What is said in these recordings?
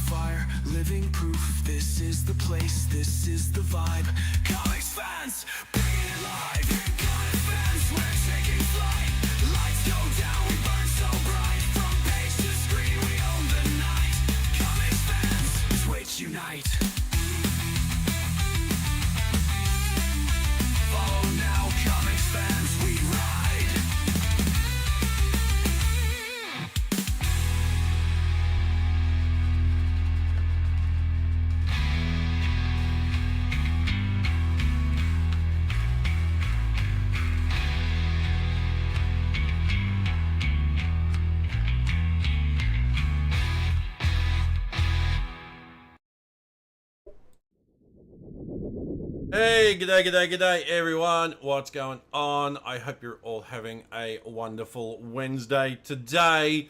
fire, living proof. This is the place, this is the vibe. Comics fans, bring it alive. Comics fans, we're taking flight. Lights go down, we burn so bright. From page to screen, we own the night. Comics fans, Twitch unite. Follow now, comics fans, we ride. Hey, g'day everyone. What's going on? I hope you're all having a wonderful Wednesday today.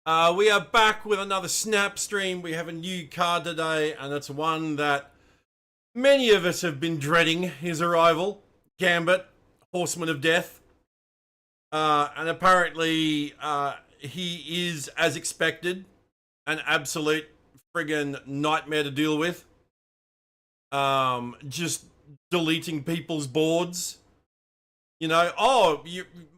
We are back with another Snap stream. We have a new card today, and it's one that many of us have been dreading his arrival. Gambit, Horseman of Death. And apparently he is, as expected, an absolute friggin' nightmare to deal with. Just deleting people's boards. You know,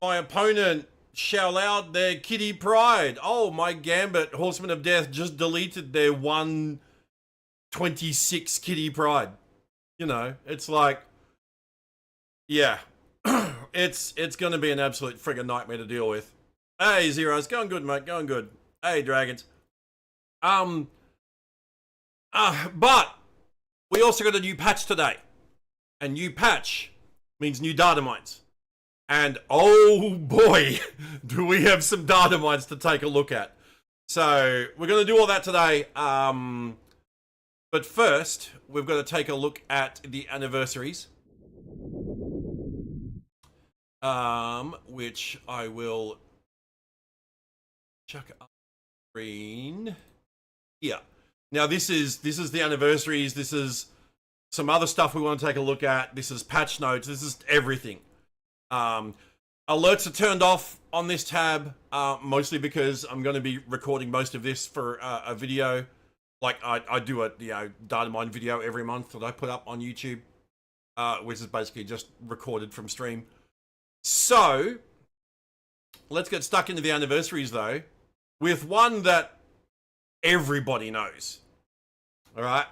my opponent shell out their kitty pride. Oh, my Gambit, Horseman of Death, just deleted their 126 kitty pride. You know, it's like, yeah, it's going to be an absolute friggin' nightmare to deal with. Hey, Zeros, going good, mate, going good. Hey, Dragons. But we also got a new patch today. And new patch means new data mines. And oh boy, do we have some data mines to take a look at. So we're going to do all that today. But first, we've got to take a look at the anniversaries. Which I will chuck up screen here. Now this is the anniversaries. This is some other stuff we want to take a look at. This is patch notes. This is everything. Alerts are turned off on this tab, mostly because I'm going to be recording most of this for a video. Like I do a data mine video every month that I put up on YouTube, which is basically just recorded from stream. So let's get stuck into the anniversaries though, with one that everybody knows. All right.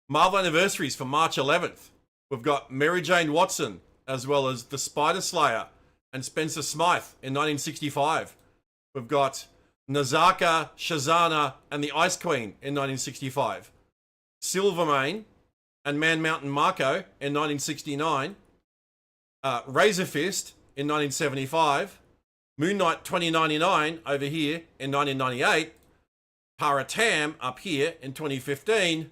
Marvel anniversaries for March 11th. We've got Mary Jane Watson, as well as the Spider Slayer and Spencer Smythe in 1965. We've got Nazaka, Shazana, and the Ice Queen in 1965. Silvermane and Man Mountain Marco in 1969. Razor Fist in 1975. Moon Knight 2099 over here in 1998. Paratam up here in 2015.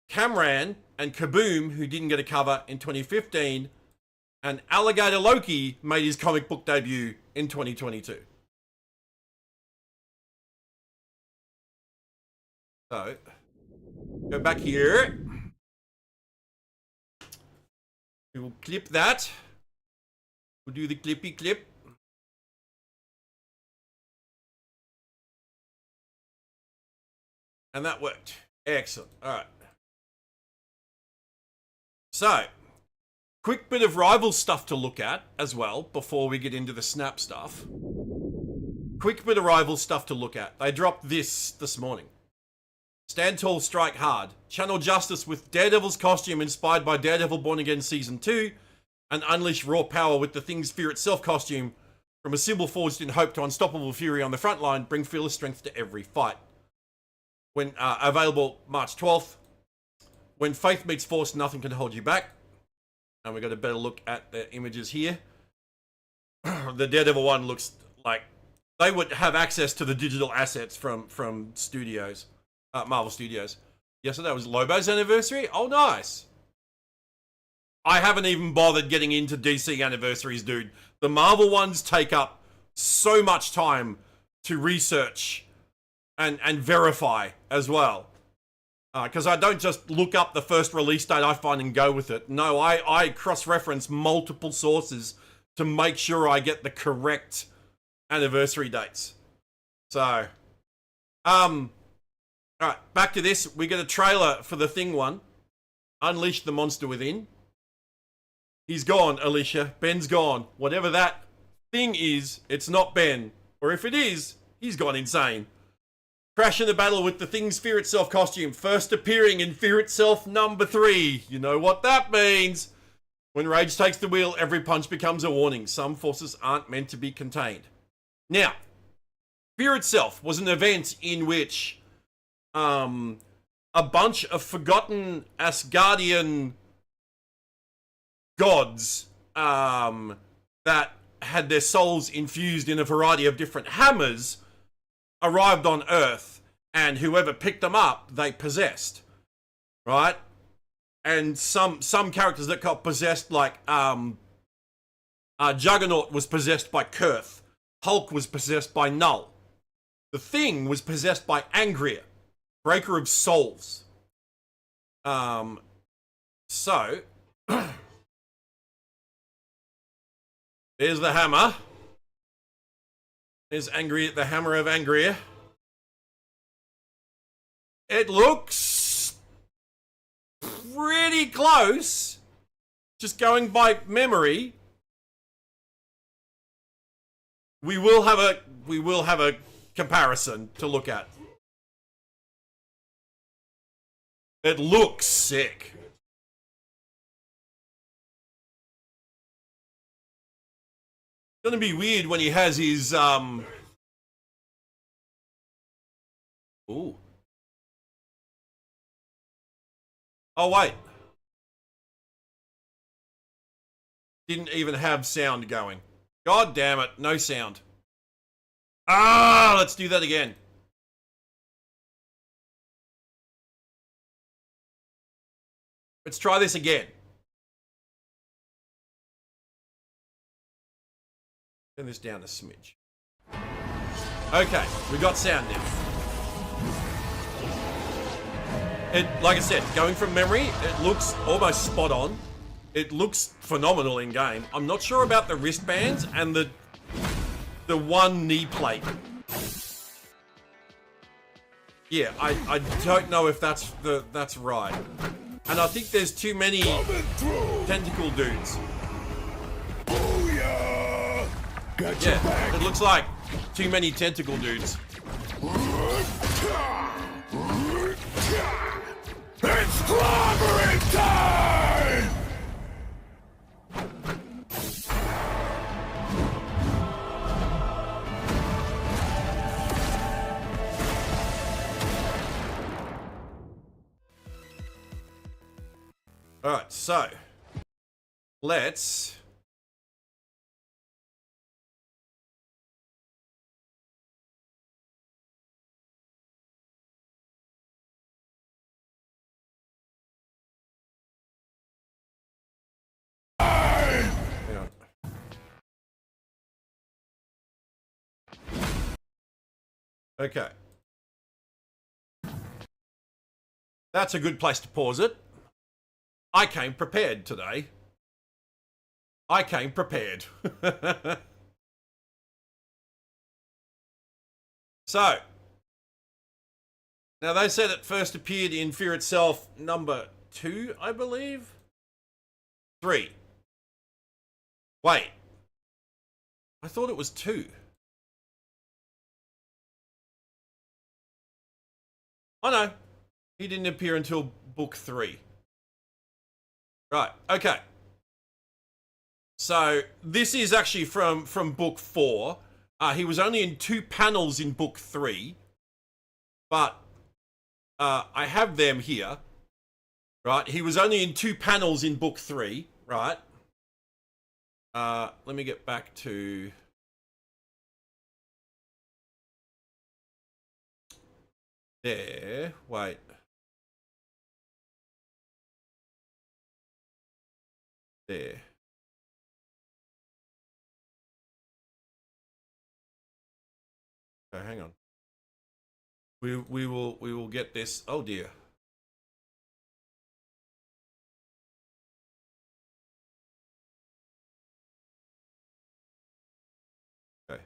Camran and Kaboom, who didn't get a cover in 2015, and Alligator Loki made his comic book debut in 2022. So, go back here. We will clip that. We'll do the clippy clip. And that worked. Excellent. All right. So, quick bit of rival stuff to look at as well before we get into the Snap stuff. Quick bit of rival stuff to look at. They dropped this morning. Stand Tall, Strike Hard. Channel Justice with Daredevil's costume inspired by Daredevil Born Again Season 2. And unleash raw power with the Things Fear Itself costume. From a symbol forged in hope to unstoppable fury on the front line, bring fearless strength to every fight. When available March 12th. When faith meets force, nothing can hold you back. And we got a better look at the images here. The Daredevil one looks like they would have access to the digital assets from studios, Marvel Studios. Yesterday was Lobo's anniversary. Oh, nice. I haven't even bothered getting into DC anniversaries, dude. The Marvel ones take up so much time to research and verify as well. Because I don't just look up the first release date I find and go with it. No, I cross-reference multiple sources to make sure I get the correct anniversary dates. So, Alright, back to this. We get a trailer for the Thing one. Unleash the Monster Within. He's gone, Alicia. Ben's gone. Whatever that thing is, it's not Ben. Or if it is, he's gone insane. Crash in the battle with the Thing's Fear Itself costume. First appearing in Fear Itself number 3. You know what that means. When Rage takes the wheel, every punch becomes a warning. Some forces aren't meant to be contained. Now, Fear Itself was an event in which a bunch of forgotten Asgardian gods that had their souls infused in a variety of different hammers arrived on Earth, and whoever picked them up, they possessed. Right? And some characters that got possessed, like Juggernaut was possessed by Kurth. Hulk was possessed by Null. The Thing was possessed by Angria, Breaker of Souls. So there's the hammer. There's Angria, the hammer of Angria. It looks pretty close. Just going by memory. We will have a comparison to look at. It looks sick. It's gonna be weird when he has his Ooh. Oh wait. Didn't even have sound going. God damn it, no sound. Ah, let's do that again. Let's try this again. Turn this down a smidge. Okay, we got sound now. Like I said, going from memory, it looks almost spot on. It looks phenomenal in game. I'm not sure about the wristbands and the one knee plate. Yeah, I don't know if that's right. And I think there's too many tentacle dudes. Booyah! Got your Yeah, back. it looks like too many tentacle dudes. It's clobbering time! Alright, so let's hang on. Okay. That's a good place to pause it. I came prepared today. I came prepared. So, now they said it first appeared in Fear Itself number 2, I believe? 3. Wait. I thought it was 2. Oh no. He didn't appear until book 3. Right, okay. So, this is actually from book 4. He was only in 2 panels in book 3. But, I have them here. Right, he was only in 2 panels in book 3. Right. Let me get back to... There. Wait. There. Okay, hang on. We will get this. Oh dear. Okay.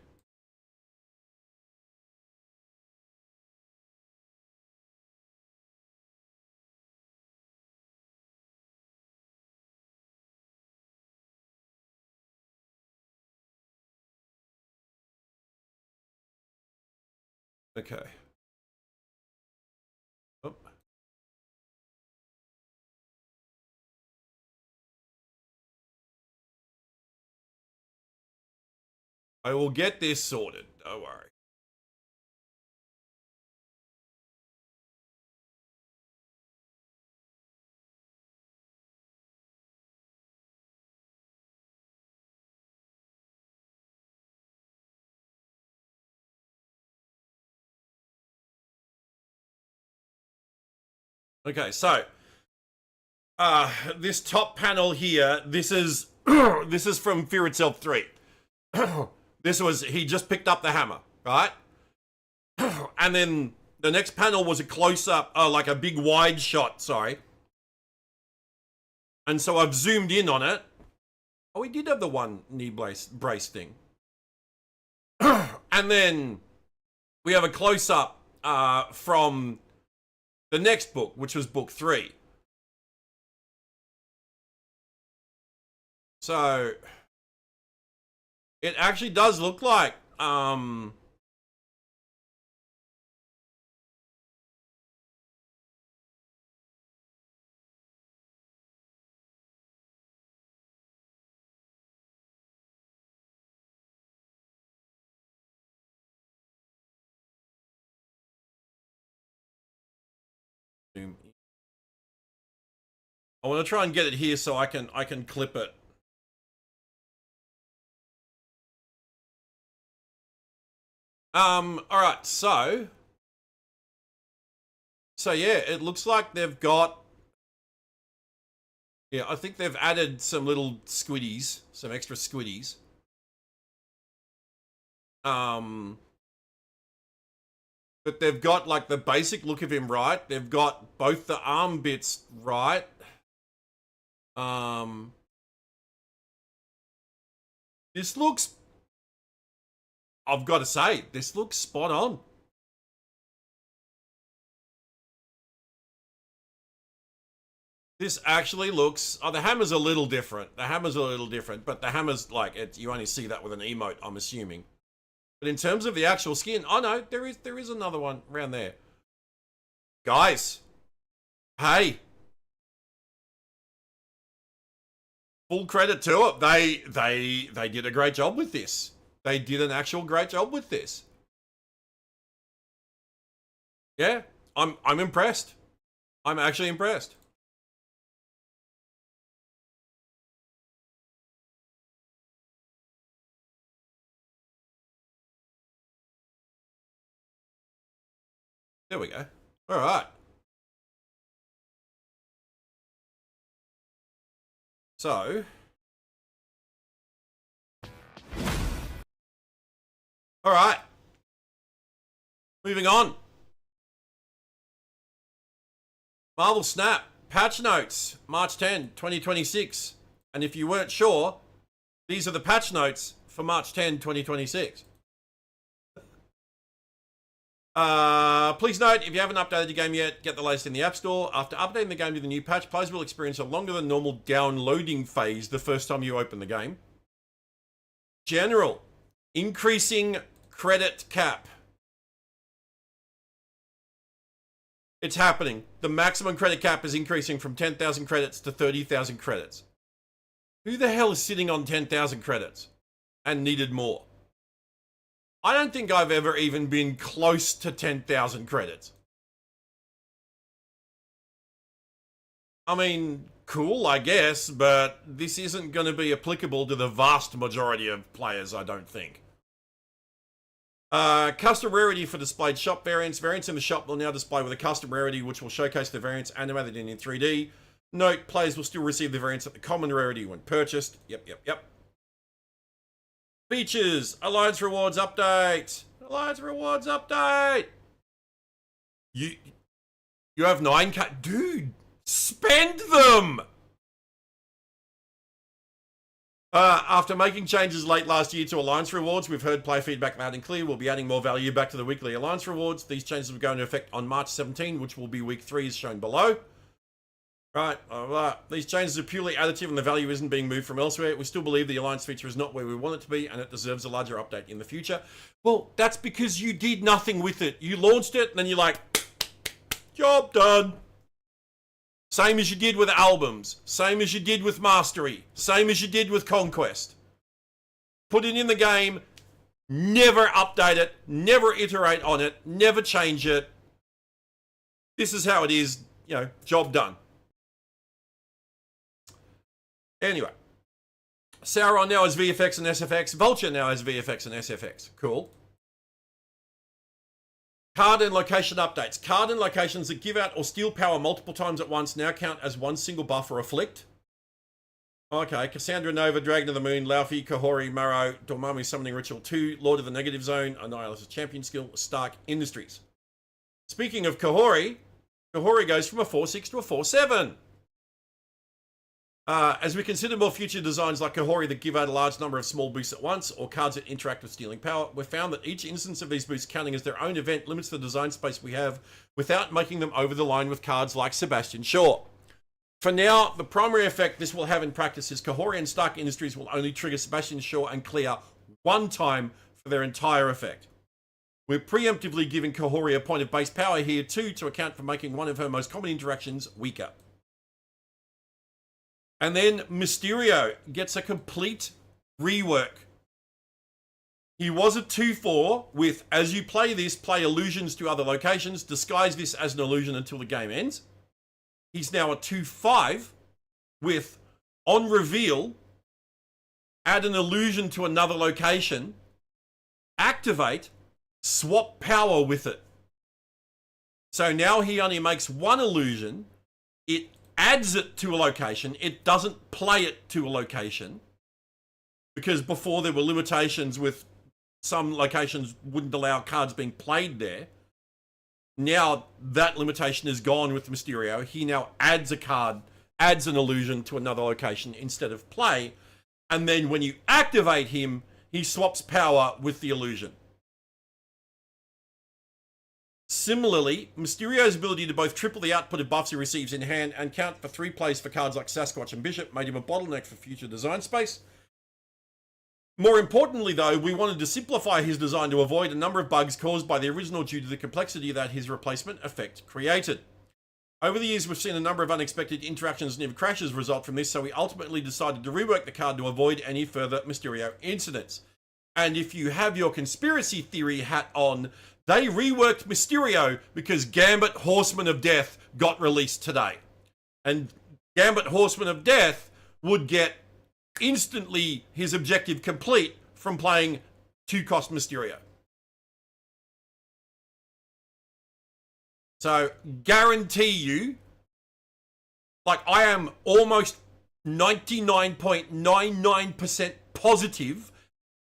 Okay. Oh. I will get this sorted. Don't worry. Okay, so this top panel here, this is this is from Fear Itself 3. This was he just picked up the hammer, right? And then the next panel was a close up, like a big wide shot, sorry. And so I've zoomed in on it. Oh, we did have the one knee brace thing. And then we have a close up from the next book, which was book 3. So it actually does look like I want to try and get it here so I can clip it. All right, so yeah, it looks like they've got, yeah, I think they've added some little squiddies, some extra squiddies. But they've got like the basic look of him right. They've got both the arm bits right. This looks, I've got to say, this looks spot on. This actually looks, oh, the hammer's a little different. The hammer's a little different, but the hammer's like, you only see that with an emote, I'm assuming. But in terms of the actual skin, oh no, there is another one around there. Guys, hey. Full credit to it. They did a great job with this. They did an actual great job with this. Yeah, I'm impressed. I'm actually impressed. There we go. All right. So, all right. Moving on. Marvel Snap patch notes, March 10, 2026. And if you weren't sure, these are the patch notes for March 10, 2026. Please note, if you haven't updated your game yet, get the latest in the App Store. After updating the game to the new patch, players will experience a longer than normal downloading phase the first time you open the game. General, increasing credit cap. It's happening. The maximum credit cap is increasing from 10,000 credits to 30,000 credits. Who the hell is sitting on 10,000 credits and needed more? I don't think I've ever even been close to 10,000 credits. I mean, cool, I guess, but this isn't going to be applicable to the vast majority of players, I don't think. Custom rarity for displayed shop variants. Variants in the shop will now display with a custom rarity, which will showcase the variants animated in 3D. Note, players will still receive the variants at the common rarity when purchased. Yep. Features, Alliance Rewards update. Alliance Rewards update. You have 9K. Dude, spend them. After making changes late last year to Alliance Rewards, we've heard player feedback loud and clear. We'll be adding more value back to the weekly Alliance Rewards. These changes will go into effect on March 17, which will be week 3 as shown below. Right, these changes are purely additive and the value isn't being moved from elsewhere. We still believe the Alliance feature is not where we want it to be and it deserves a larger update in the future. Well, that's because you did nothing with it. You launched it and then you're like, job done. Same as you did with albums. Same as you did with Mastery. Same as you did with Conquest. Put it in the game, never update it, never iterate on it, never change it. This is how it is, you know, job done. Anyway, Sauron now has VFX and SFX. Vulture now has VFX and SFX. Cool. Card and location updates. Card and locations that give out or steal power multiple times at once now count as one single buff or afflict. Okay, Cassandra Nova, Dragon of the Moon, Laufey, Kahori, Maro, Dormammu Summoning Ritual 2, Lord of the Negative Zone, Annihilator's Champion Skill, Stark Industries. Speaking of Kahori, Kahori goes from a 4-6 to a 4-7. As we consider more future designs like Kahori that give out a large number of small boosts at once, or cards that interact with stealing power, we've found that each instance of these boosts counting as their own event limits the design space we have without making them over the line with cards like Sebastian Shaw. For now, the primary effect this will have in practice is Kahori and Stark Industries will only trigger Sebastian Shaw and clear one time for their entire effect. We're preemptively giving Kahori a point of base power here too to account for making one of her most common interactions weaker. And then Mysterio gets a complete rework. He was a 2-4 with, as you play this, play illusions to other locations, disguise this as an illusion until the game ends. He's now a 2-5 with, on reveal, add an illusion to another location, activate, swap power with it. So now he only makes one illusion, it adds it to a location, it doesn't play it to a location, because before there were limitations with some locations wouldn't allow cards being played there. Now that limitation is gone with Mysterio. He now adds a card, adds an illusion to another location instead of play, and then when you activate him, he swaps power with the illusion. Similarly, Mysterio's ability to both triple the output of buffs he receives in hand and count for 3 plays for cards like Sasquatch and Bishop made him a bottleneck for future design space. More importantly though, we wanted to simplify his design to avoid a number of bugs caused by the original due to the complexity that his replacement effect created. Over the years, we've seen a number of unexpected interactions and even crashes result from this, so we ultimately decided to rework the card to avoid any further Mysterio incidents. And if you have your conspiracy theory hat on, they reworked Mysterio because Gambit Horseman of Death got released today. And Gambit Horseman of Death would get instantly his objective complete from playing 2-cost Mysterio. So, guarantee you, like I am almost 99.99% positive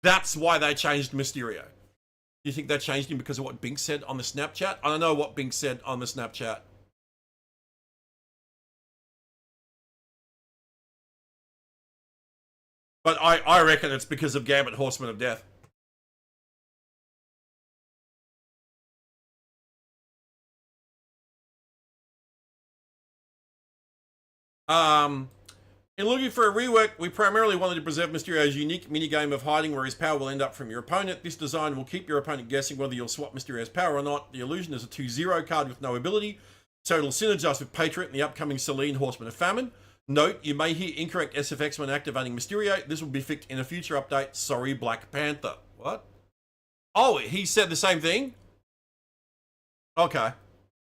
that's why they changed Mysterio. Do you think they changed him because of what Bink said on the Snapchat? I don't know what Bink said on the Snapchat. But I reckon it's because of Gambit Horseman of Death. In looking for a rework, we primarily wanted to preserve Mysterio's unique minigame of hiding where his power will end up from your opponent. This design will keep your opponent guessing whether you'll swap Mysterio's power or not. The illusion is a 2-0 card with no ability, so it'll synergize with Patriot and the upcoming Selene Horseman of Famine. Note, you may hear incorrect SFX when activating Mysterio. This will be fixed in a future update. Sorry, Black Panther. What? Oh, he said the same thing? Okay.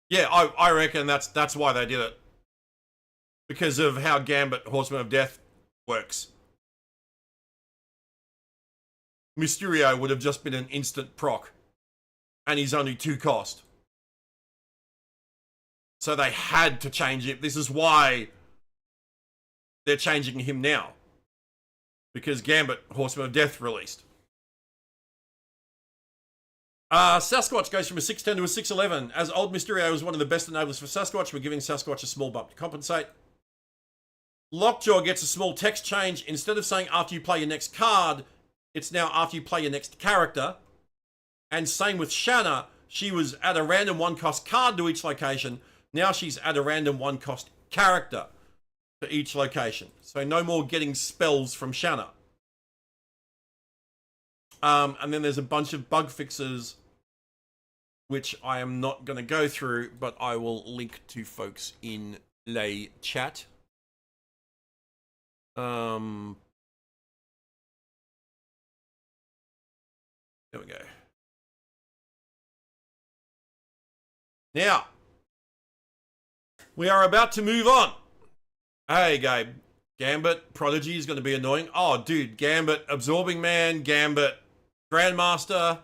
Yeah, I reckon that's why they did it. Because of how Gambit Horseman of Death works. Mysterio would have just been an instant proc. And he's only 2-cost. So they had to change it. This is why they're changing him now. Because Gambit Horseman of Death released. Sasquatch goes from a 6'10 to a 6'11. As old Mysterio is one of the best enablers for Sasquatch, we're giving Sasquatch a small bump to compensate. Lockjaw gets a small text change. Instead of saying after you play your next card, it's now after you play your next character. And same with Shanna. She was at a random 1-cost card to each location. Now she's at a random 1-cost character to each location. So no more getting spells from Shanna. And then there's a bunch of bug fixes, which I am not going to go through, but I will link to folks in the chat. There we go. Now, we are about to move on. Hey, Gabe. Gambit, Prodigy is going to be annoying. Oh, dude, Gambit, Absorbing Man, Gambit, Grandmaster.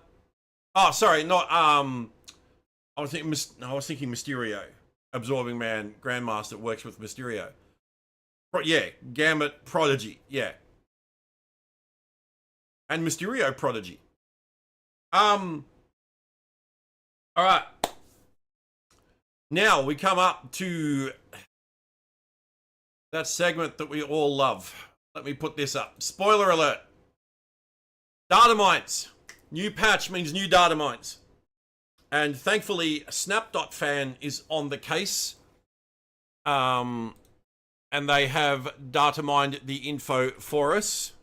Oh, sorry, not, I was thinking Mysterio. Absorbing Man, Grandmaster works with Mysterio. Yeah, Gambit, Prodigy, yeah. And Mysterio Prodigy. Alright. Now we come up to that segment that we all love. Let me put this up. Spoiler alert. Data mines. New patch means new data mines. And thankfully, Snap.fan is on the case. And they have data mined the info for us.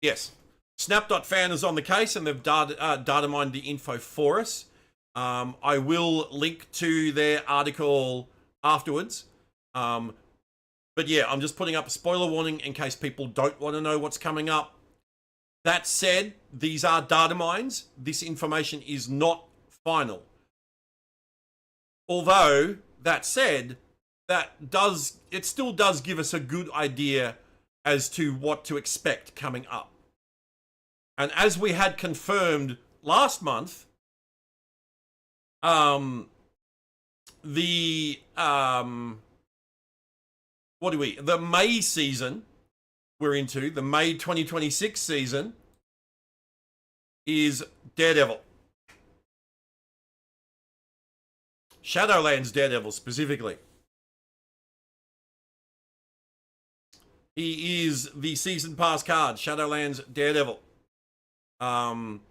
Yes. Snap.fan is on the case and they've data mined the info for us. I will link to their article afterwards. But yeah, I'm just putting up a spoiler warning in case people don't want to know what's coming up. That said, these are data mines. This information is not final. Although, that said, it still does give us a good idea as to what to expect coming up. And as we had confirmed last month, the May season we're into, the May 2026 season, is Daredevil. Shadowlands Daredevil specifically. He is the season pass card, Shadowlands Daredevil. And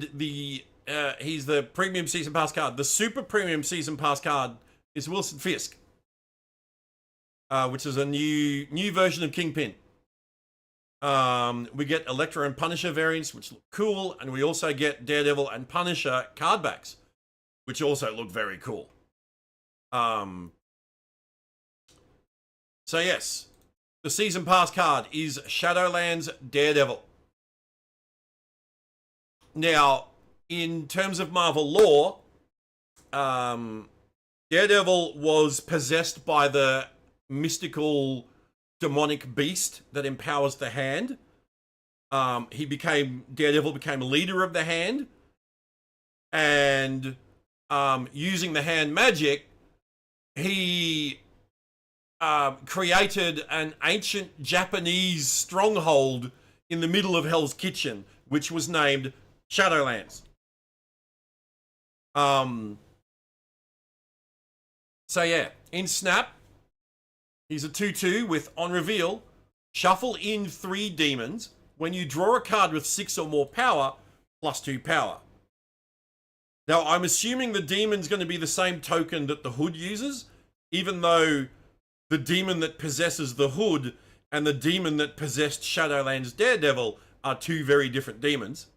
he's the premium season pass card. The super premium season pass card is Wilson Fisk, which is a new version of Kingpin. We get Elektra and Punisher variants, which look cool, and we also get Daredevil and Punisher card backs, which also look very cool. So yes, the season pass card is Shadowlands Daredevil. Now, in terms of Marvel lore, Daredevil was possessed by the mystical demonic beast that empowers the Hand. Daredevil became leader of the Hand, and using the Hand magic, he created an ancient Japanese stronghold in the middle of Hell's Kitchen, which was named Shadowlands. So yeah, in Snap, he's a 2/2 with, on reveal, shuffle in 3 demons. When you draw a card with 6 or more power, +2 power. Now, I'm assuming the demon's going to be the same token that the Hood uses, even though the demon that possesses the Hood and the demon that possessed Shadowlands Daredevil are 2 very different demons.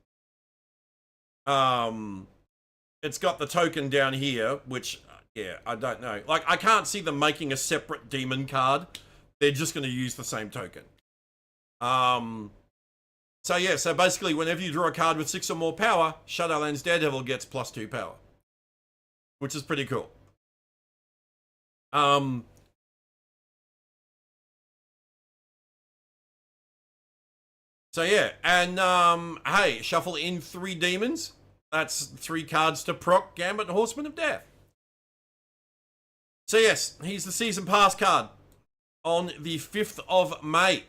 It's got the token down here, which, yeah, I don't know. Like, I can't see them making a separate demon card. They're just going to use the same token. So yeah, so basically, whenever you draw a card with 6 or more power, Shadowlands Daredevil gets +2 power, which is pretty cool. So yeah, and hey, shuffle in 3 demons. That's 3 cards to proc Gambit and Horseman of Death. So yes, he's the season pass card on the 5th of May.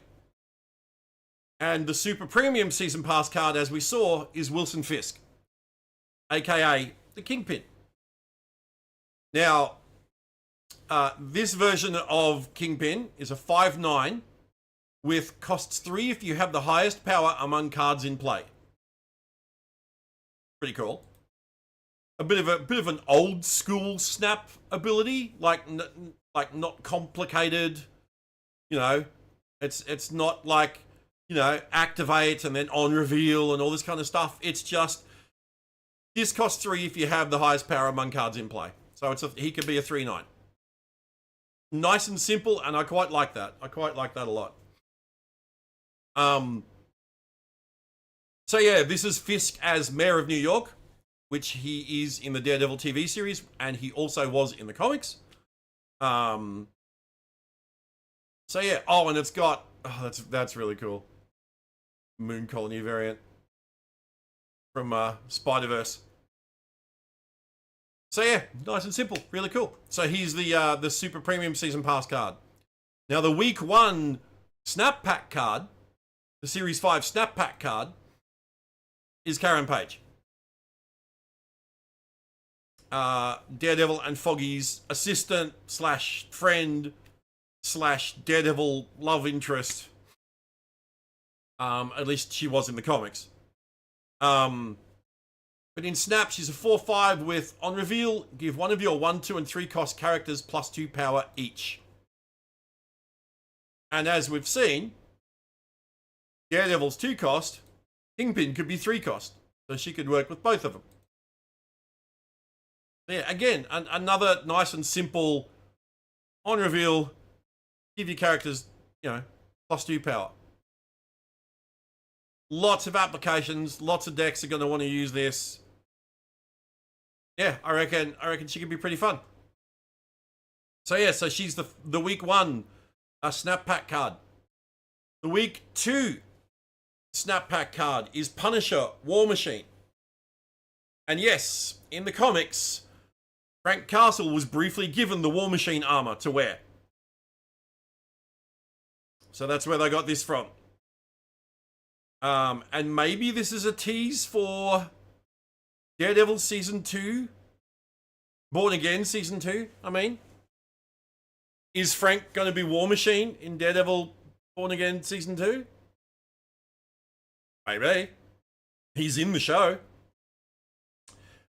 And the super premium season pass card, as we saw, is Wilson Fisk, aka the Kingpin. Now, this version of Kingpin is a 5/9 with costs 3 if you have the highest power among cards in play. Pretty cool. a bit of an old school snap ability, like not complicated. You know, it's not like, you know, activate and then on reveal and all this kind of stuff. It's just this costs 3 if you have the highest power among cards in play. So he could be a 3/9. Nice and simple, and I quite like that. I quite like that a lot. So yeah, this is Fisk as Mayor of New York, which he is in the Daredevil TV series, and he also was in the comics. So yeah, oh, and it's got, oh, that's really cool. Moon Colony variant from Spider-Verse. So yeah, nice and simple, really cool. So he's the Super Premium Season Pass card. Now the Week 1 Snap Pack card, the Series 5 Snap Pack card, is Karen Page. Daredevil and Foggy's assistant slash friend slash Daredevil love interest. At least she was in the comics. But in Snap, she's a 4/5 with, on reveal, give one of your 1, 2, and 3 cost characters +2 power each. And as we've seen, Daredevil's 2 cost, Kingpin could be 3 cost. So she could work with both of them. Yeah, again, another nice and simple, on reveal, give your characters, you know, +2 power. Lots of applications, lots of decks are going to want to use this. Yeah, I reckon she could be pretty fun. So yeah, so she's the Week 1 Snap Pack card. The Week 2 Snap Pack card is Punisher War Machine. And yes, in the comics, Frank Castle was briefly given the War Machine armor to wear. So that's where they got this from. And maybe this is a tease for Daredevil Season 2. Born Again Season 2, I mean. Is Frank going to be War Machine in Daredevil Born Again Season 2? Maybe. He's in the show.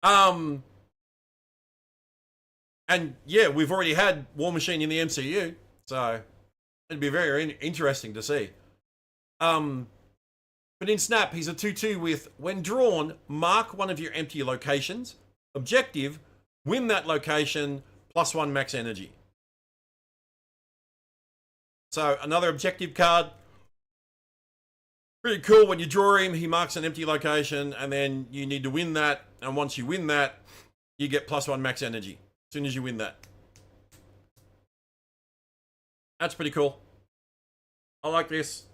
And yeah, we've already had War Machine in the MCU. So it'd be very interesting to see. But in Snap, he's a 2/2 with, when drawn, mark one of your empty locations. Objective, win that location, +1 max energy. So another objective card. Pretty cool. When you draw him, he marks an empty location, and then you need to win that. And once you win that, you get +1 max energy as soon as you win that. That's pretty cool. I like this.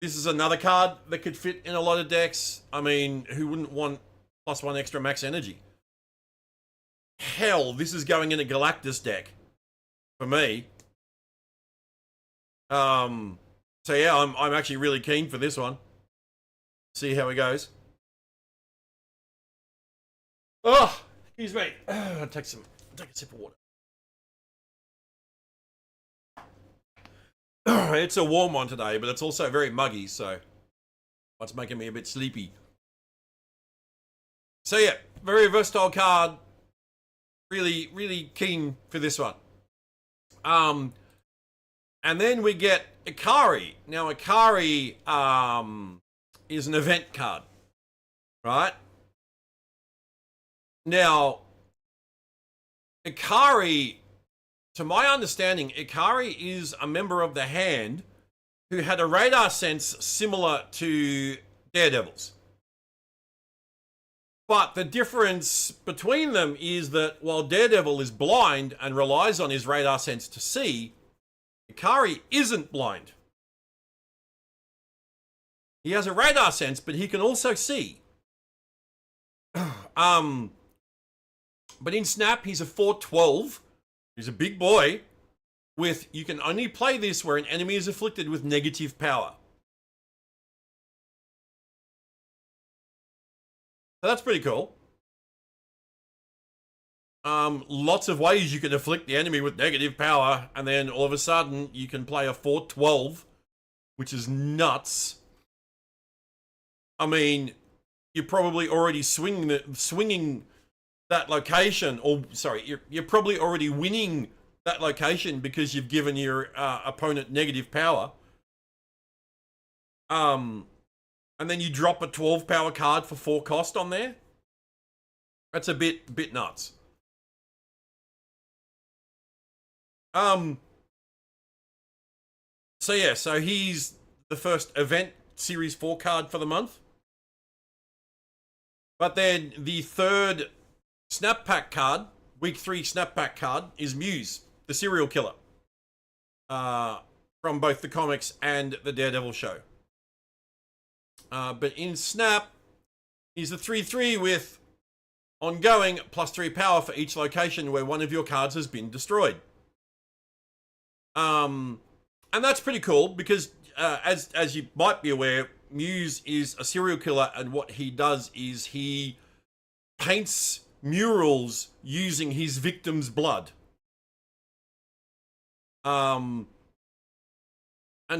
This is another card that could fit in a lot of decks. I mean, who wouldn't want +1 extra max energy? Hell, this is going in a Galactus deck for me. So yeah, I'm actually really keen for this one. See how it goes. Oh, excuse me. I'll take a sip of water. It's a warm one today, but it's also very muggy, so it's making me a bit sleepy. So yeah, very versatile card. Really, really keen for this one. And then we get Ikari. Now, Ikari is an event card, right? Now, Ikari, to my understanding, Ikari is a member of the Hand who had a radar sense similar to Daredevil's. But the difference between them is that while Daredevil is blind and relies on his radar sense to see, Ikari isn't blind. He has a radar sense, but he can also see. But in Snap, he's a 4/12. He's a big boy with, you can only play this where an enemy is afflicted with negative power. So that's pretty cool. Lots of ways you can afflict the enemy with negative power, and then all of a sudden you can play a 4/12, which is nuts. I mean, you're probably already swinging that location, or sorry, you're probably already winning that location because you've given your opponent negative power. And then you drop a 12 power card for 4 cost on there. That's a bit nuts. So yeah, so he's the first event Series 4 card for the month. But then the third Snap Pack card, Week 3 Snap Pack card, is Muse, the serial killer. From both the comics and the Daredevil show. But in Snap, he's a 3/3 with ongoing +3 power for each location where one of your cards has been destroyed. And that's pretty cool because, as you might be aware, Muse is a serial killer, and what he does is he paints murals using his victim's blood. And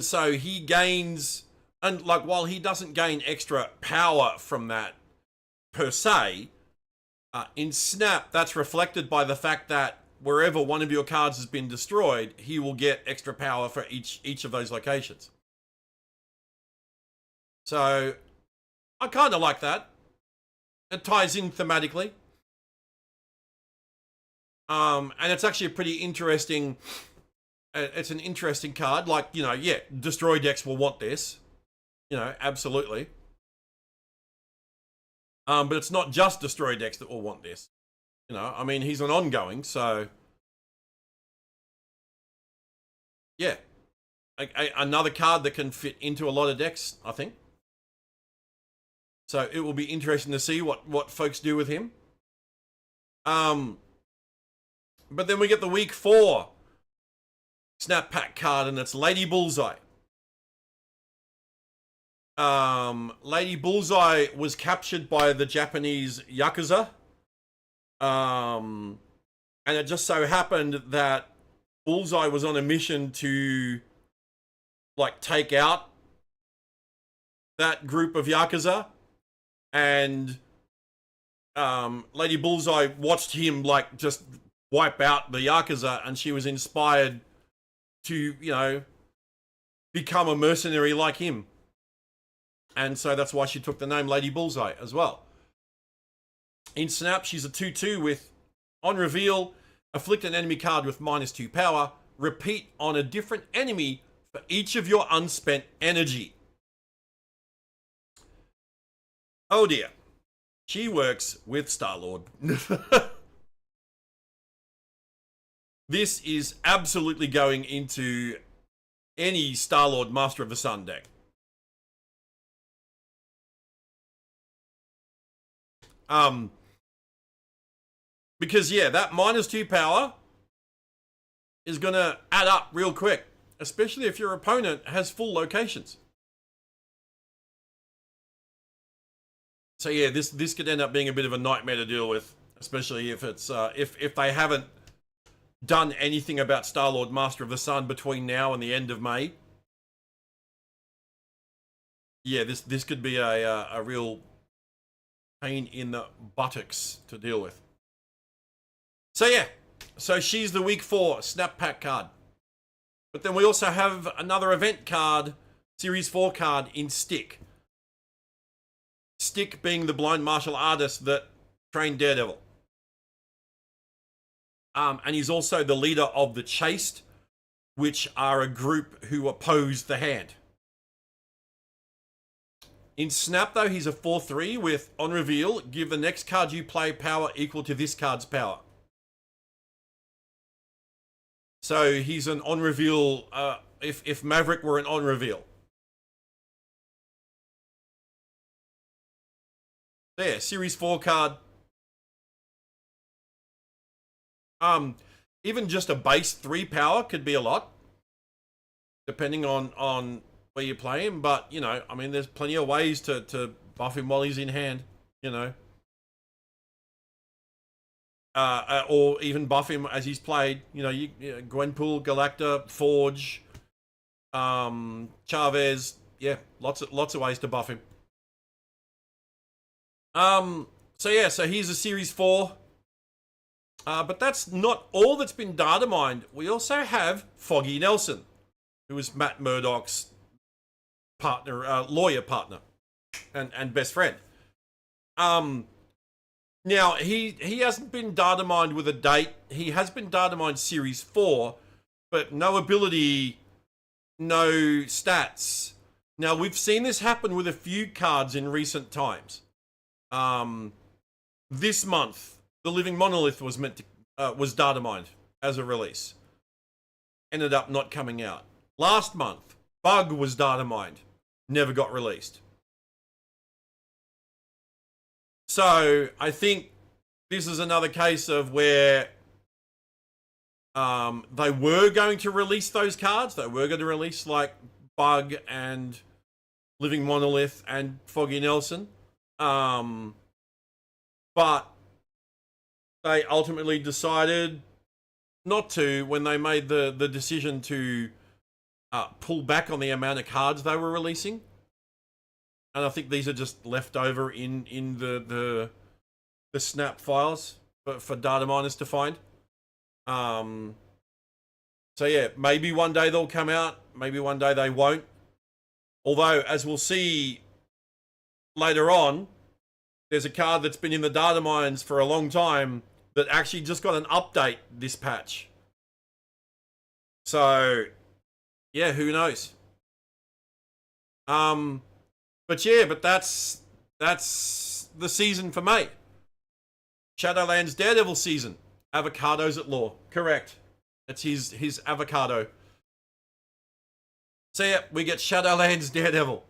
so he gains, and like, while he doesn't gain extra power from that per se, in Snap, that's reflected by the fact that wherever one of your cards has been destroyed, he will get extra power for each of those locations. So I kind of like that. It ties in thematically. And it's actually a pretty interesting, it's an interesting card. Like, you know, yeah, Destroy decks will want this. You know, absolutely. But it's not just Destroy decks that will want this. You know, I mean, he's an ongoing, so... Yeah. Another card that can fit into a lot of decks, I think. So it will be interesting to see what folks do with him. But then we get the Week 4 Snap Pack card, and it's Lady Bullseye. Lady Bullseye was captured by the Japanese Yakuza. And it just so happened that Bullseye was on a mission to, like, take out that group of Yakuza. And Lady Bullseye watched him, like, just wipe out the Yakuza, and she was inspired to, you know, become a mercenary like him. And so that's why she took the name Lady Bullseye as well. In Snap, she's a 2/2 with, on reveal, afflict an enemy card with -2 power. Repeat on a different enemy for each of your unspent energy. Oh dear. She works with Star-Lord. This is absolutely going into any Star-Lord Master of the Sun deck. Because, yeah, that -2 power is going to add up real quick, especially if your opponent has full locations. So, yeah, this could end up being a bit of a nightmare to deal with, especially if it's if they haven't done anything about Star-Lord Master of the Sun between now and the end of May. Yeah, this could be a real pain in the buttocks to deal with. So yeah, so she's the Week 4 Snap Pack card. But then we also have another event card, Series 4 card in Stick. Stick being the blind martial artist that trained Daredevil. And he's also the leader of the Chaste, which are a group who oppose the Hand. In Snap, though, he's a 4/3 with, on reveal, give the next card you play power equal to this card's power. So he's an on reveal, if Maverick were an on reveal. There, Series 4 card. Even just a base 3 power could be a lot, depending on where you play him. But, you know, I mean, there's plenty of ways to buff him while he's in hand, you know. Or even buff him as he's played. You know, Gwenpool, Galacta, Forge, Chavez. Yeah, lots of ways to buff him. So here's a Series 4. But that's not all that's been data mined. We also have Foggy Nelson, who is Matt Murdock's partner, lawyer partner, and best friend. Now, he hasn't been data mined with a date. He has been data mined Series 4, but no ability, no stats. Now, we've seen this happen with a few cards in recent times. This month, the Living Monolith was was data mined as a release. Ended up not coming out. Last month, Bug was data mined. Never got released. So, I think this is another case of where they were going to release those cards. They were going to release, like, Bug and Living Monolith and Foggy Nelson. But they ultimately decided not to when they made the decision to pull back on the amount of cards they were releasing. And I think these are just left over in the snap files for data miners to find. So yeah, maybe one day they'll come out. Maybe one day they won't. Although, as we'll see later on, there's a card that's been in the data mines for a long time that actually just got an update this patch. So, yeah, who knows? But yeah, but that's the season for May. Shadowlands Daredevil season. Avocados at law. Correct. That's his avocado. So yeah, we get Shadowlands Daredevil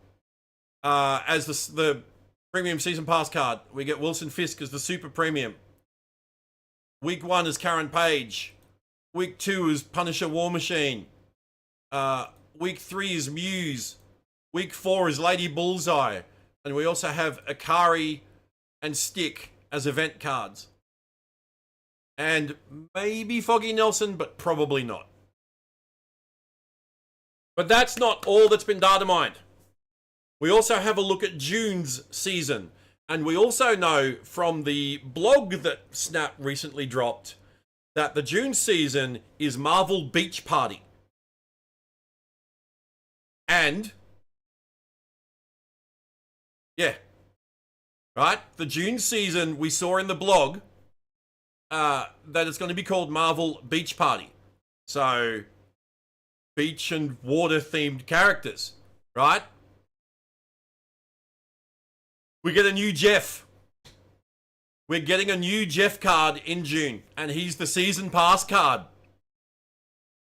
as the premium season pass card. We get Wilson Fisk as the super premium. Week 1 is Karen Page. Week 2 is Punisher War Machine. Week 3 is Muse. Week 4 is Lady Bullseye. And we also have Akari and Stick as event cards. And maybe Foggy Nelson, but probably not. But that's not all that's been data mined. We also have a look at June's season. And we also know from the blog that Snap recently dropped that the June season is Marvel Beach Party. And yeah, right? The June season we saw in the blog that it's going to be called Marvel Beach Party. So, beach and water themed characters, right? We get a new Jeff. We're getting a new Jeff card in June, and he's the season pass card.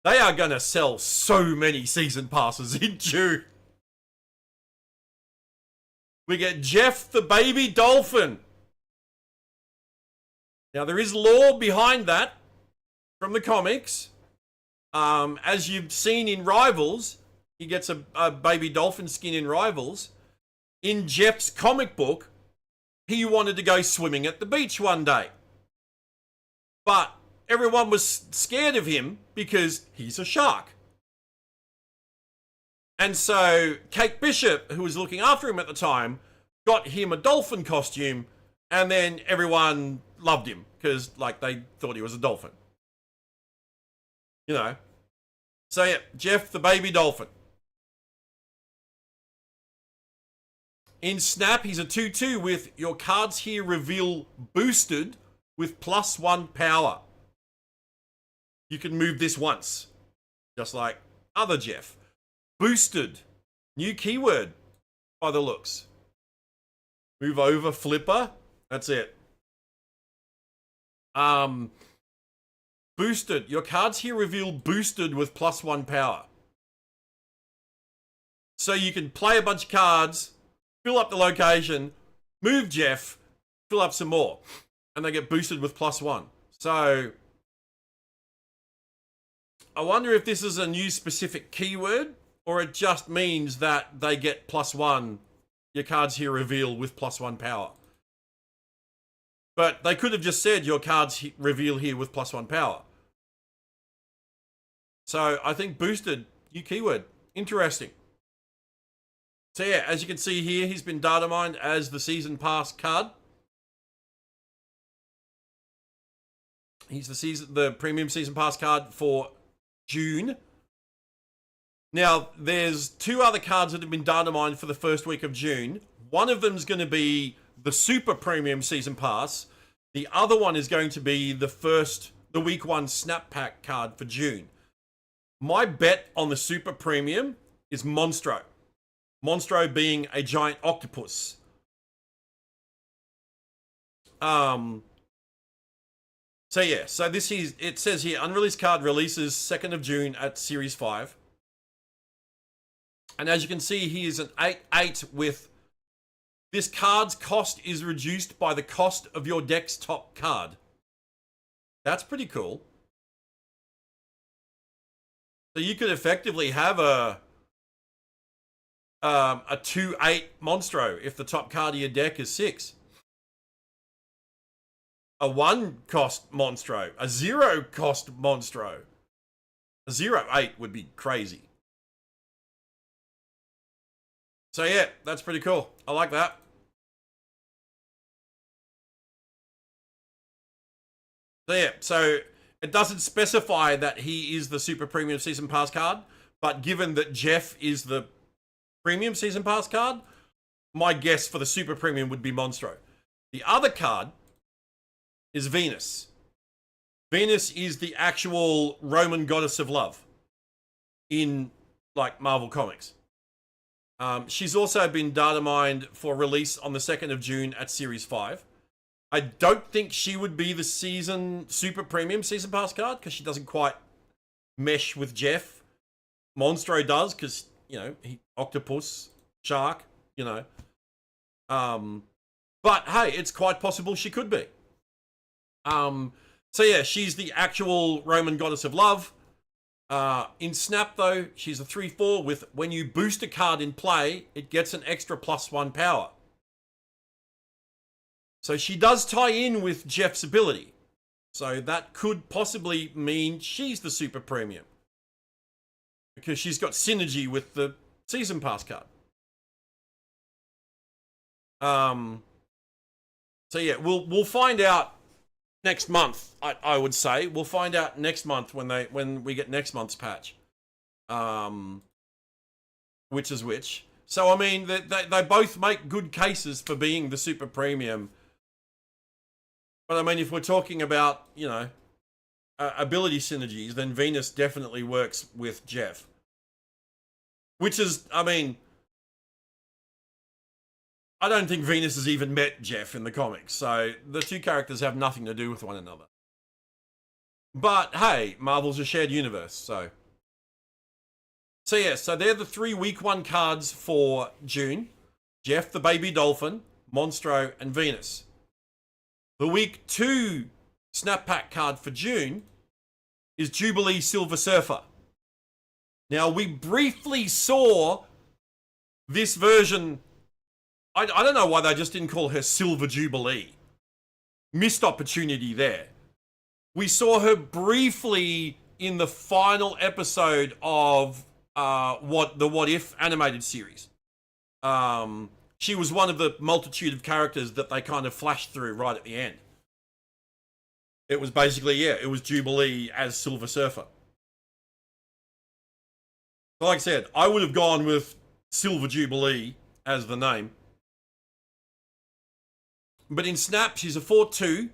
They are going to sell so many season passes in June. We get Jeff the baby dolphin. Now, there is lore behind that from the comics. As you've seen in Rivals, he gets a baby dolphin skin in Rivals. In Jeff's comic book, he wanted to go swimming at the beach one day. But everyone was scared of him because he's a shark. And so Kate Bishop, who was looking after him at the time, got him a dolphin costume, and then everyone loved him because, like, they thought he was a dolphin. You know. So yeah, Jeff the baby dolphin. In Snap, he's a 2/2 with your cards here reveal boosted with +1 power. You can move this once, just like other Jeff. Boosted. New keyword, by the looks. Move over, flipper. That's it. Boosted. Your cards here reveal boosted with +1 power. So you can play a bunch of cards, fill up the location, move Jeff, fill up some more, and they get boosted with +1. So I wonder if this is a new specific keyword, or it just means that they get +1. Your cards here reveal with +1 power. But they could have just said your cards reveal here with +1 power. So I think boosted, new keyword. Interesting. So yeah, as you can see here, he's been data mined as the season pass card. He's the premium season pass card for June. Now, there's 2 other cards that have been data mined for the first week of June. One of them is going to be the super premium season pass. The other one is going to be the week 1 snap pack card for June. My bet on the super premium is Monstro. Monstro being a giant octopus. So yeah, so it says here, unreleased card releases 2nd of June at Series 5. And as you can see, he is an 8/8 with this card's cost is reduced by the cost of your deck's top card. That's pretty cool. So you could effectively have a 2/8 Monstro if the top card of your deck is 6. A 1 cost Monstro, a 0 cost Monstro. A 0/8 would be crazy. So yeah, that's pretty cool. I like that. So yeah, so it doesn't specify that he is the super premium season pass card, but given that Jeff is the premium season pass card, my guess for the super premium would be Monstro. The other card is Venus. Venus is the actual Roman goddess of love in like Marvel Comics. She's also been data mined for release on the 2nd of June at Series 5. I don't think she would be the super premium season pass card because she doesn't quite mesh with Jeff. Monstro does because, you know, octopus, shark, you know. But hey, it's quite possible she could be. So yeah, she's the actual Roman goddess of love. In Snap though, she's a 3/4 with when you boost a card in play, it gets an extra +1 power. So she does tie in with Jeff's ability. So that could possibly mean she's the super premium. Because she's got synergy with the season pass card. So yeah, we'll find out next month. I would say we'll find out next month when we get next month's patch. Which is which. So I mean, they both make good cases for being the super premium. But I mean, if we're talking about, you know, ability synergies, then Venus definitely works with Jeff. Which is, I mean, I don't think Venus has even met Jeff in the comics, so the 2 characters have nothing to do with one another. But hey, Marvel's a shared universe, so. So yeah, so they're the 3 week 1 cards for June. Jeff the Baby Dolphin, Monstro, and Venus. The week 2 snap pack card for June is Jubilee Silver Surfer. Now, we briefly saw this version. I don't know why they just didn't call her Silver Jubilee. Missed opportunity there. We saw her briefly in the final episode of the What If animated series. She was one of the multitude of characters that they kind of flashed through right at the end. It was basically, yeah, it was Jubilee as Silver Surfer. So like I said, I would have gone with Silver Jubilee as the name. But in Snap, she's a 4/2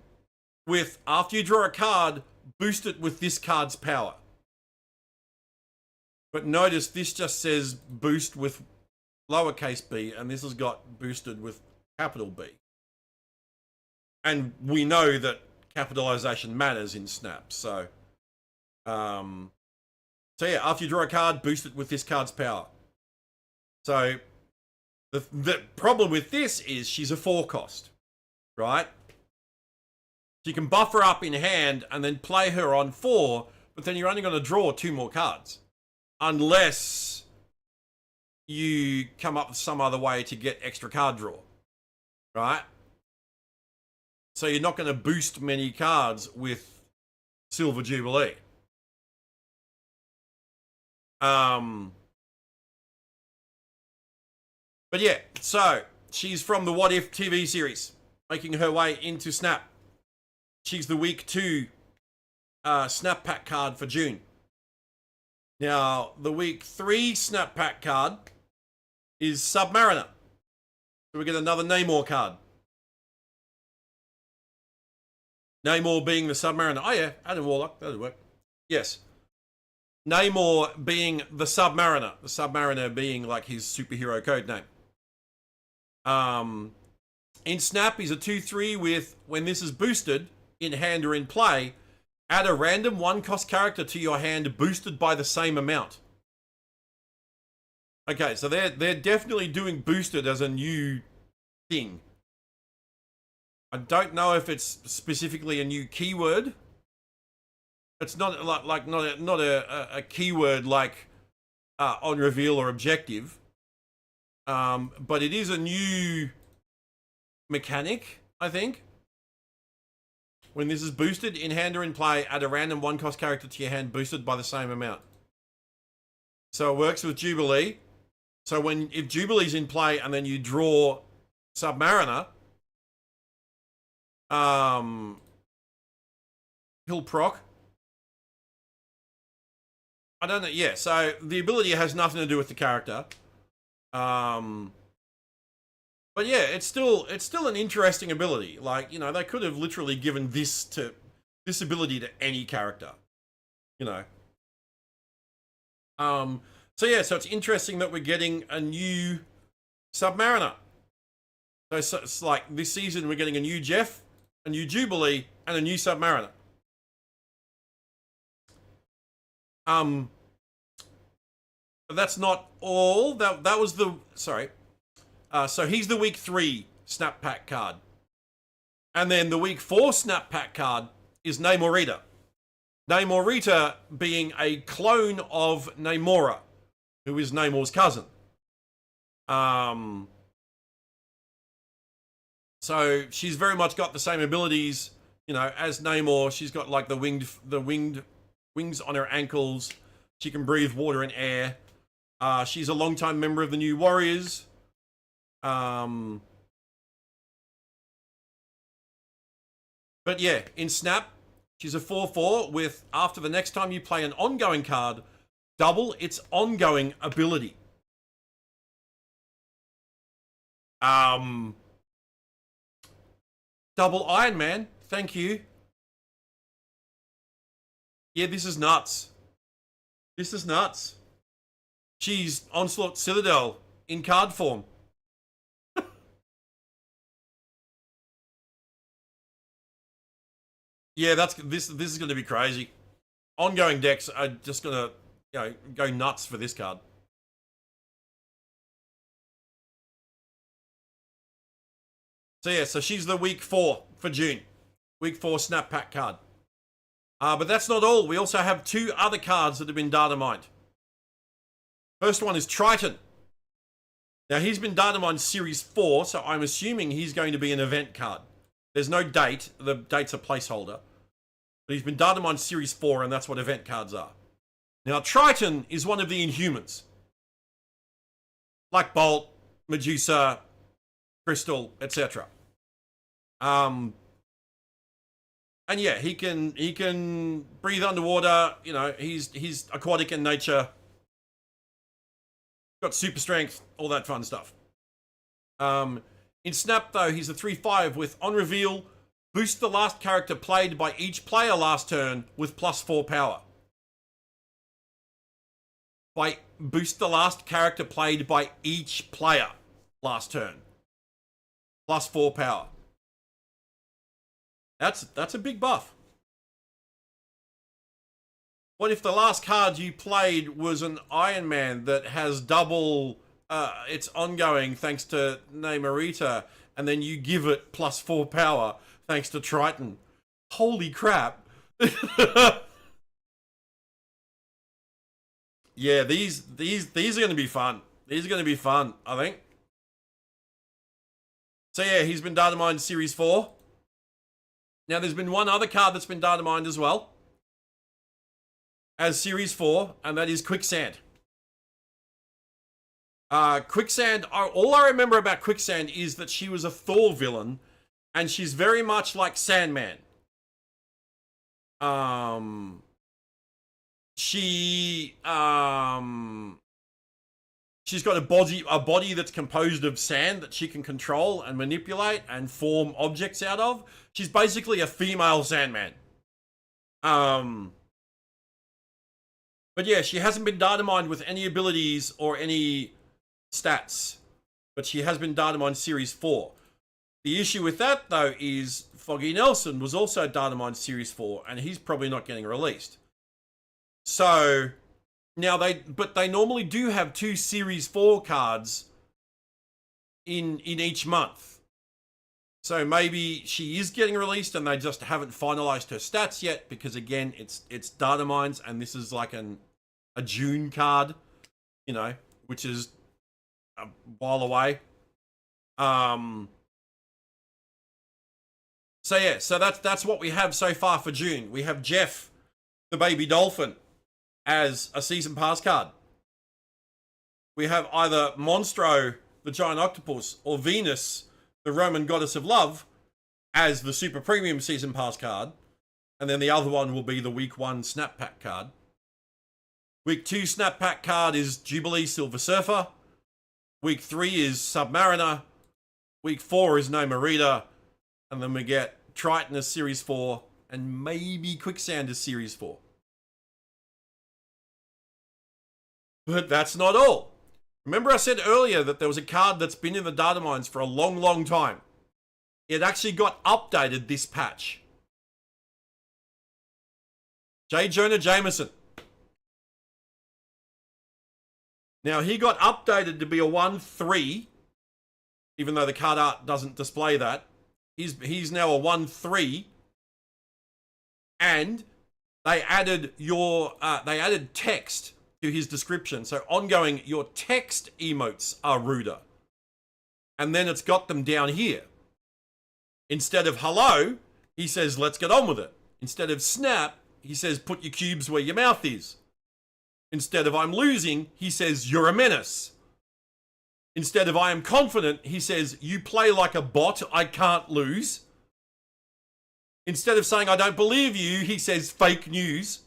with, after you draw a card, boost it with this card's power. But notice this just says boost with lowercase b, and this has got boosted with capital B. And we know that capitalization matters in Snap, so yeah, after you draw a card, boost it with this card's power. So the problem with this is she's a 4 cost, right? So you can buff her up in hand and then play her on 4, but then you're only going to draw 2 more cards. Unless you come up with some other way to get extra card draw, right? So you're not going to boost many cards with Silver Jubilee. But yeah, so she's from the What If TV series, making her way into Snap. She's the week 2 Snap Pack card for June. Now, the week 3 Snap Pack card is Submariner. So we get another Namor card. Namor being the Submariner. Oh yeah, Adam Warlock, that'll work. Yes. Namor being the Submariner. The Submariner being like his superhero code name. In Snap, he's a 2/3 with, when this is boosted, in hand or in play, add a random 1-cost character to your hand boosted by the same amount. Okay, so they're definitely doing boosted as a new thing. I don't know if it's specifically a new keyword. It's not like not a keyword like on reveal or objective. But it is a new mechanic, I think. When this is boosted, in hand or in play, add a random 1-cost character to your hand boosted by the same amount. So it works with Jubilee. So if Jubilee's in play and then you draw Submariner, he'll proc. I don't know. Yeah, so the ability has nothing to do with the character. But yeah, it's still an interesting ability. Like, you know, they could have literally given this ability to any character. You know. So yeah, so it's interesting that we're getting a new Submariner. So it's like this season we're getting a new Jeff, a new Jubilee, and a new Submariner. But that's not all. That was the so he's the week 3 Snap Pack card. And then the week 4 Snap Pack card is Namorita. Namorita being a clone of Namora, who is Namor's cousin. So she's very much got the same abilities, you know, as Namor. She's got like the winged wings on her ankles. She can breathe water and air. She's a longtime member of the New Warriors. But yeah, in Snap, she's a 4/4 with, after the next time you play an ongoing card, double its ongoing ability. Double Iron Man, thank you. Yeah, this is nuts. This is nuts. She's Onslaught Citadel in card form. Yeah, this is going to be crazy. Ongoing decks are just going to, you know, go nuts for this card. So yeah, so she's the week 4 for June. Week 4 Snap Pack card. But that's not all. We also have 2 other cards that have been data mined. First one is Triton. Now, he's been data mined Series 4, so I'm assuming he's going to be an event card. There's no date. The date's a placeholder. But he's been data mined Series 4, and that's what event cards are. Now, Triton is one of the Inhumans. Like Bolt, Medusa, Crystal, etc. And yeah, he can breathe underwater. You know, he's aquatic in nature. Got super strength, all that fun stuff. In Snap, though, he's a 3/5 with, on reveal, boost the last character played by each player last turn with +4 power. Boost the last character played by each player last turn. +4 power. That's a big buff. What if the last card you played was an Iron Man that has double its ongoing thanks to Namorita, and then you give it +4 power thanks to Triton? Holy crap. Yeah, these are going to be fun. These are going to be fun, I think. So yeah, he's been data mined Series 4. Now there's been one other card that's been data mined as well as Series 4, and that is Quicksand. Quicksand, all I remember about Quicksand is that she was a Thor villain, and she's very much like Sandman. She's got a body that's composed of sand that she can control and manipulate and form objects out of. She's basically a female Sandman. But yeah, she hasn't been data mined with any abilities or any stats, but she has been data mined Series 4. The issue with that, though, is Foggy Nelson was also data mined Series 4, and he's probably not getting released. So now they normally do have 2 Series 4 cards in each month. So maybe she is getting released and they just haven't finalized her stats yet, because again, it's data mines, and this is like a June card, you know, which is a while away. So yeah, so that's what we have so far for June. We have Jeff, the baby dolphin, as a season pass card. We have either Monstro, the giant octopus, or Venus, the Roman goddess of love, as the super premium season pass card. And then the other one will be the week 1 snap pack card. Week 2 snap pack card is Jubilee Silver Surfer. Week 3 is Submariner. Week 4 is No Merida. And then we get Triton as Series 4. And maybe Quicksand as Series 4. But that's not all. Remember I said earlier that there was a card that's been in the data mines for a long, long time. It actually got updated this patch. J. Jonah Jameson. Now, he got updated to be a 1/3, even though the card art doesn't display that. He's now a 1/3, and they added text to his description. So ongoing, your text emotes are ruder. And then it's got them down here. Instead of hello, he says, let's get on with it. Instead of snap, he says, put your cubes where your mouth is. Instead of I'm losing, he says, you're a menace. Instead of I am confident, he says, you play like a bot, I can't lose. Instead of saying I don't believe you, he says fake news.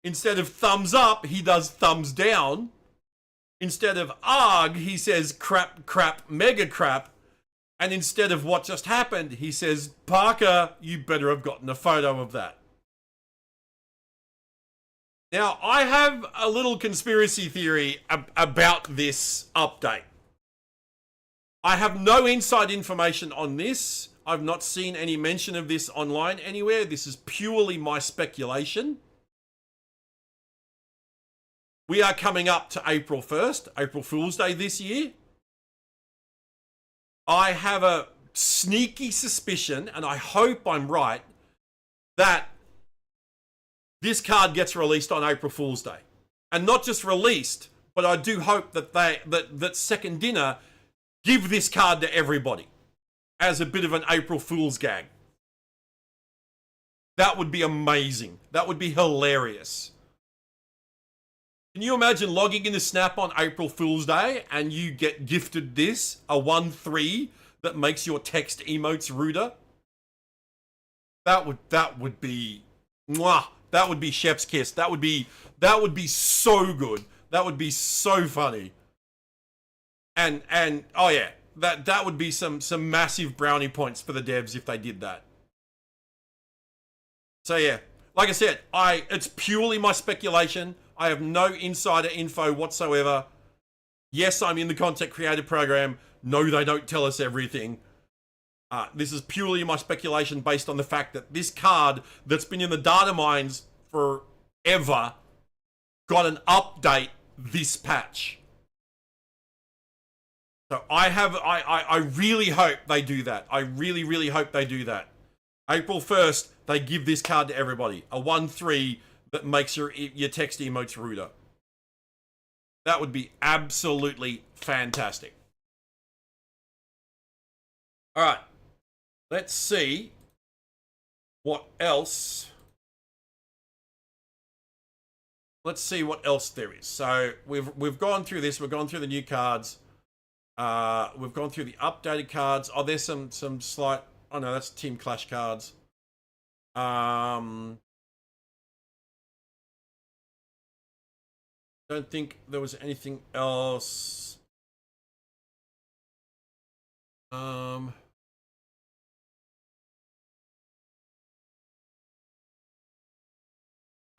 Instead of thumbs up, he does thumbs down. Instead of arg, he says crap, crap, mega crap. And instead of what just happened, he says, Parker, you better have gotten a photo of that. Now, I have a little conspiracy theory about this update. I have no inside information on this. I've not seen any mention of this online anywhere. This is purely my speculation. We are coming up to April 1st, April Fool's Day this year. I have a sneaky suspicion, and I hope I'm right, that this card gets released on April Fool's Day. And not just released, but I do hope that that Second Dinner give this card to everybody as a bit of an April Fool's gag. That would be amazing. That would be hilarious. Can you imagine logging into Snap on April Fool's Day and you get gifted this, a 1/3 that makes your text emotes ruder? That would be mwah. That would be chef's kiss. That would be so good. That would be so funny. And oh yeah, that would be some massive brownie points for the devs if they did that. So yeah, like I said, it's purely my speculation. I have no insider info whatsoever. Yes, I'm in the content creator program. No, they don't tell us everything. This is purely my speculation based on the fact that this card that's been in the data mines forever got an update this patch. So I really hope they do that. I really, really hope they do that. April 1st, they give this card to everybody. A 1/3 that makes your text emotes ruder. That would be absolutely fantastic. All right. Let's see what else. let's see what else there is. So we've gone through this. We've gone through the new cards. We've gone through the updated cards. Oh, there's some slight. Oh no, that's Team Clash cards. Don't think there was anything else.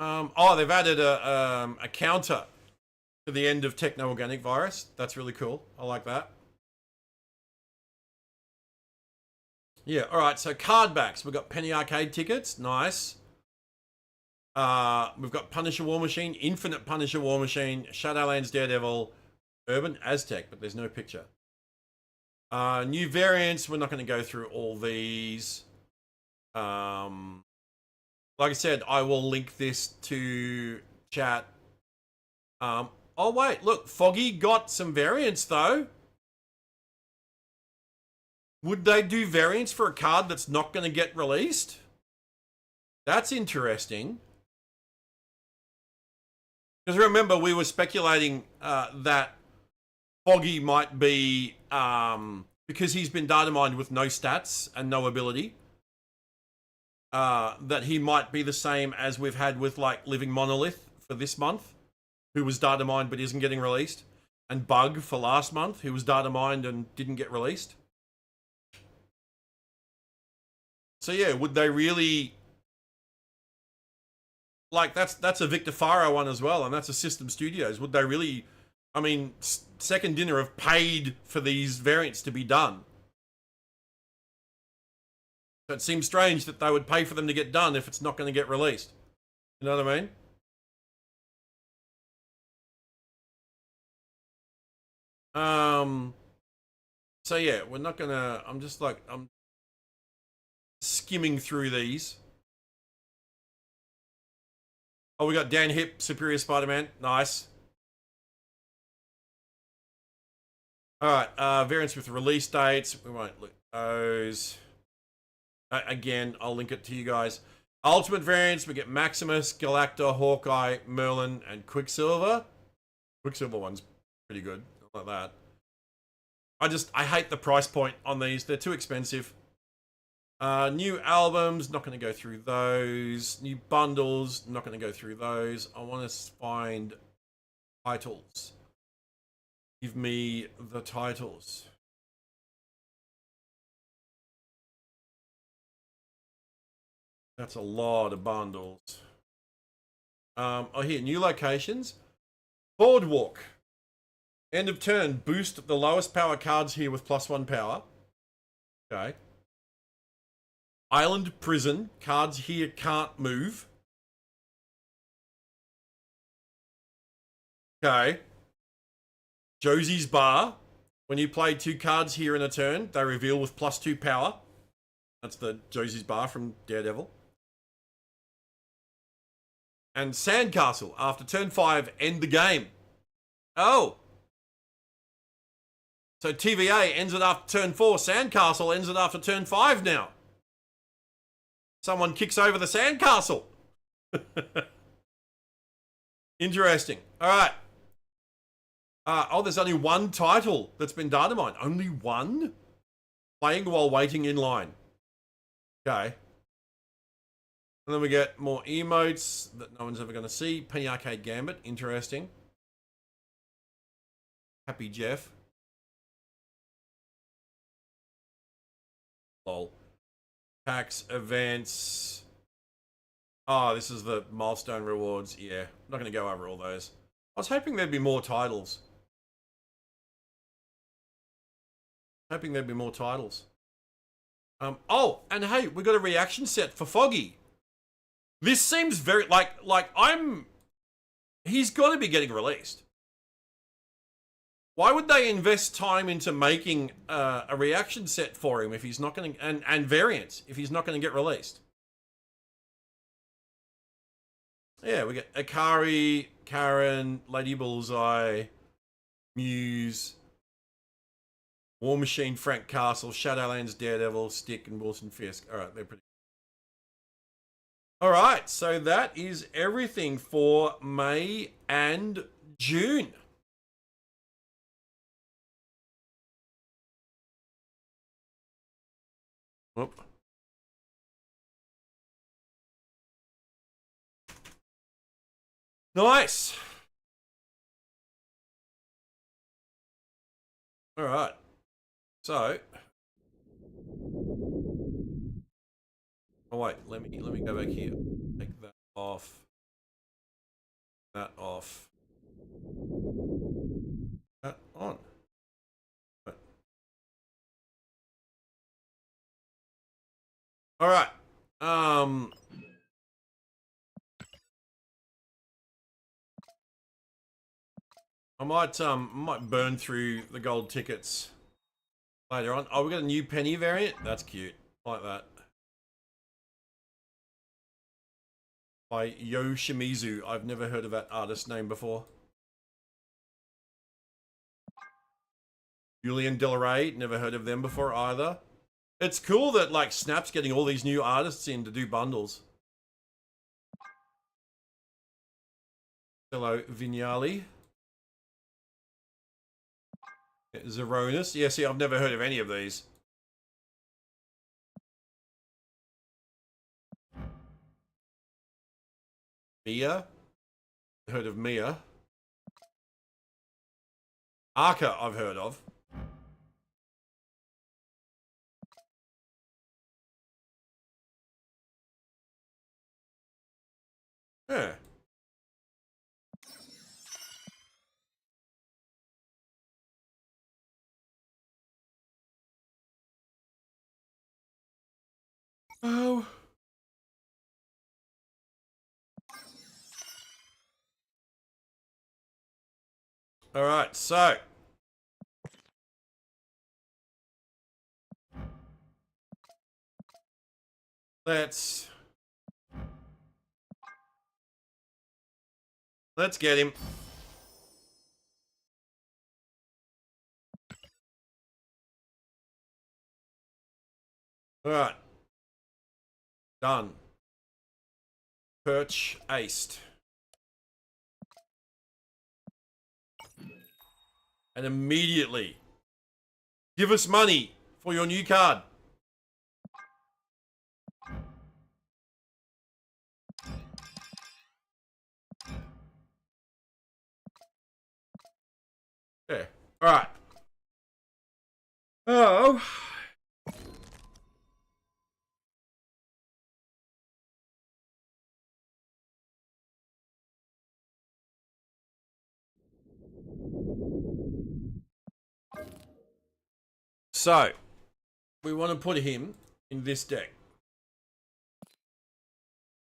Oh, they've added a counter to the end of techno-organic virus. That's really cool. I like that. Yeah, all right. So card backs. We've got Penny Arcade tickets. Nice. We've got Punisher War Machine, Infinite Punisher War Machine, Shadowlands Daredevil, Urban Aztec, but there's no picture. New variants. We're not going to go through all these. Like I said, I will link this to chat. Oh wait, look, Foggy got some variants though. Would they do variants for a card that's not going to get released? That's interesting. Because remember, we were speculating that Foggy might be, because he's been data mined with no stats and no ability, that he might be the same as we've had with like Living Monolith for this month, who was data mined but isn't getting released, and Bug for last month, who was data mined and didn't get released. So yeah, would they really, like, that's a Victor Faro one as well, and that's a System Studios. Would they really, I mean, Second Dinner have paid for these variants to be done. So it seems strange that they would pay for them to get done if it's not going to get released. You know what I mean? So yeah, we're not gonna, I'm skimming through these. Oh, we got Dan Hip, Superior Spider-Man. Nice. Alright, variants with release dates. We won't look at those. Again, I'll link it to you guys. Ultimate variants, we get Maximus, Galacta, Hawkeye, Merlin, and Quicksilver. Quicksilver one's pretty good. I like that. I hate the price point on these. They're too expensive. New albums, not going to go through those. New bundles, not going to go through those. I want to find titles. Give me the titles. That's a lot of bundles. Oh, here, new locations. Boardwalk. End of turn, boost the lowest power cards here with +1 power. Okay. Island Prison. Cards here can't move. Okay. Josie's Bar. When you play 2 cards here in a turn, they reveal with +2 power. That's the Josie's Bar from Daredevil. And Sandcastle. After turn 5, end the game. Oh. So TVA ends it after turn 4. Sandcastle ends it after turn 5 now. Someone kicks over the sandcastle. Interesting. All right. Oh, there's only one title that's been data mined. Only one? Playing while waiting in line. Okay. And then we get more emotes that no one's ever going to see. Penny Arcade Gambit. Interesting. Happy Jeff. Lol. Packs, events. Oh, this is the milestone rewards. Yeah, I'm not going to go over all those. I was hoping there'd be more titles. Hoping there'd be more titles. Oh, and hey, we got a reaction set for Foggy. This seems very he's got to be getting released. Why would they invest time into making a reaction set for him if he's not going to, and variants if he's not going to get released? Yeah, we get Akari, Karen, Lady Bullseye, Muse, War Machine, Frank Castle, Shadowlands, Daredevil, Stick, and Wilson Fisk. All right, they're pretty. All right, so that is everything for May and June. Whoop. Nice. All right. So, oh wait, let me go back here. Take that off. That off. That on. Right. All right. I might burn through the gold tickets later on. Oh, we got a new penny variant. That's cute. I like that. By Yoshimizu. I've never heard of that artist name before. Julian Del Rey. Never heard of them before either. It's cool that like Snap's getting all these new artists in to do bundles. Hello, Vignali. Zeronis. Yeah, see, I've never heard of any of these. Mia. Heard of Mia. Arca, I've heard of. Yeah. Oh. All right, so let's get him. All right. Done. Perch aced. And immediately give us money for your new card. Yeah. All right. Oh. So, we want to put him in this deck.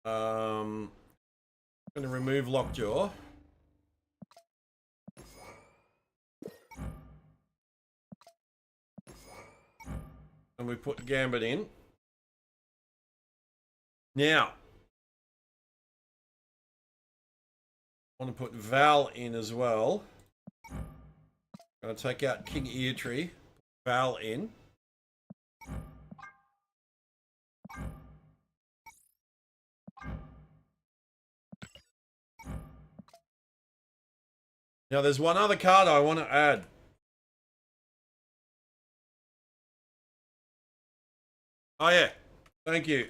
I'm going to remove Lockjaw. And we put Gambit in. Now, I want to put Val in as well. Going to take out King Eartree. Val in. Now, there's one other card I want to add. Oh, yeah. Thank you.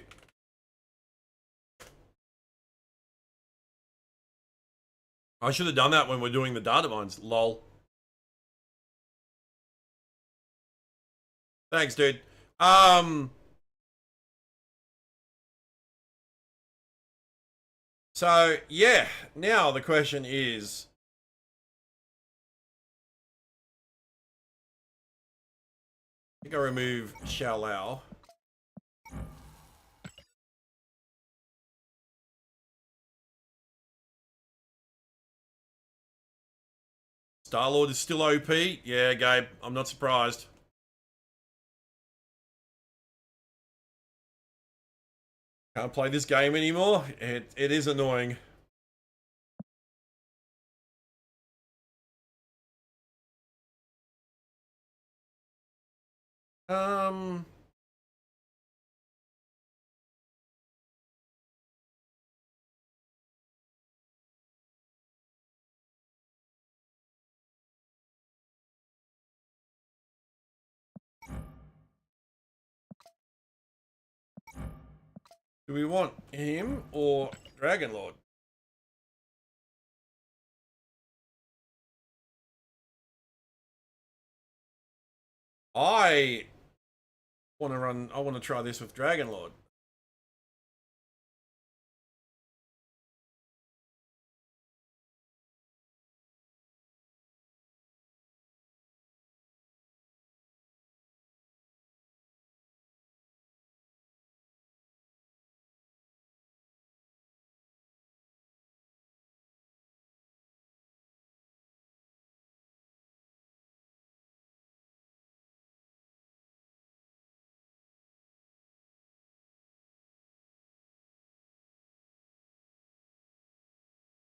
I should have done that when we're doing the data mines. Lol. Thanks, dude. So, yeah. Now the question is... I think I remove Xiao Lao. Star-Lord is still OP. Yeah, Gabe. I'm not surprised. Can't play this game anymore. It is annoying. Do we want him or Dragon Lord? I want to try this with Dragon Lord.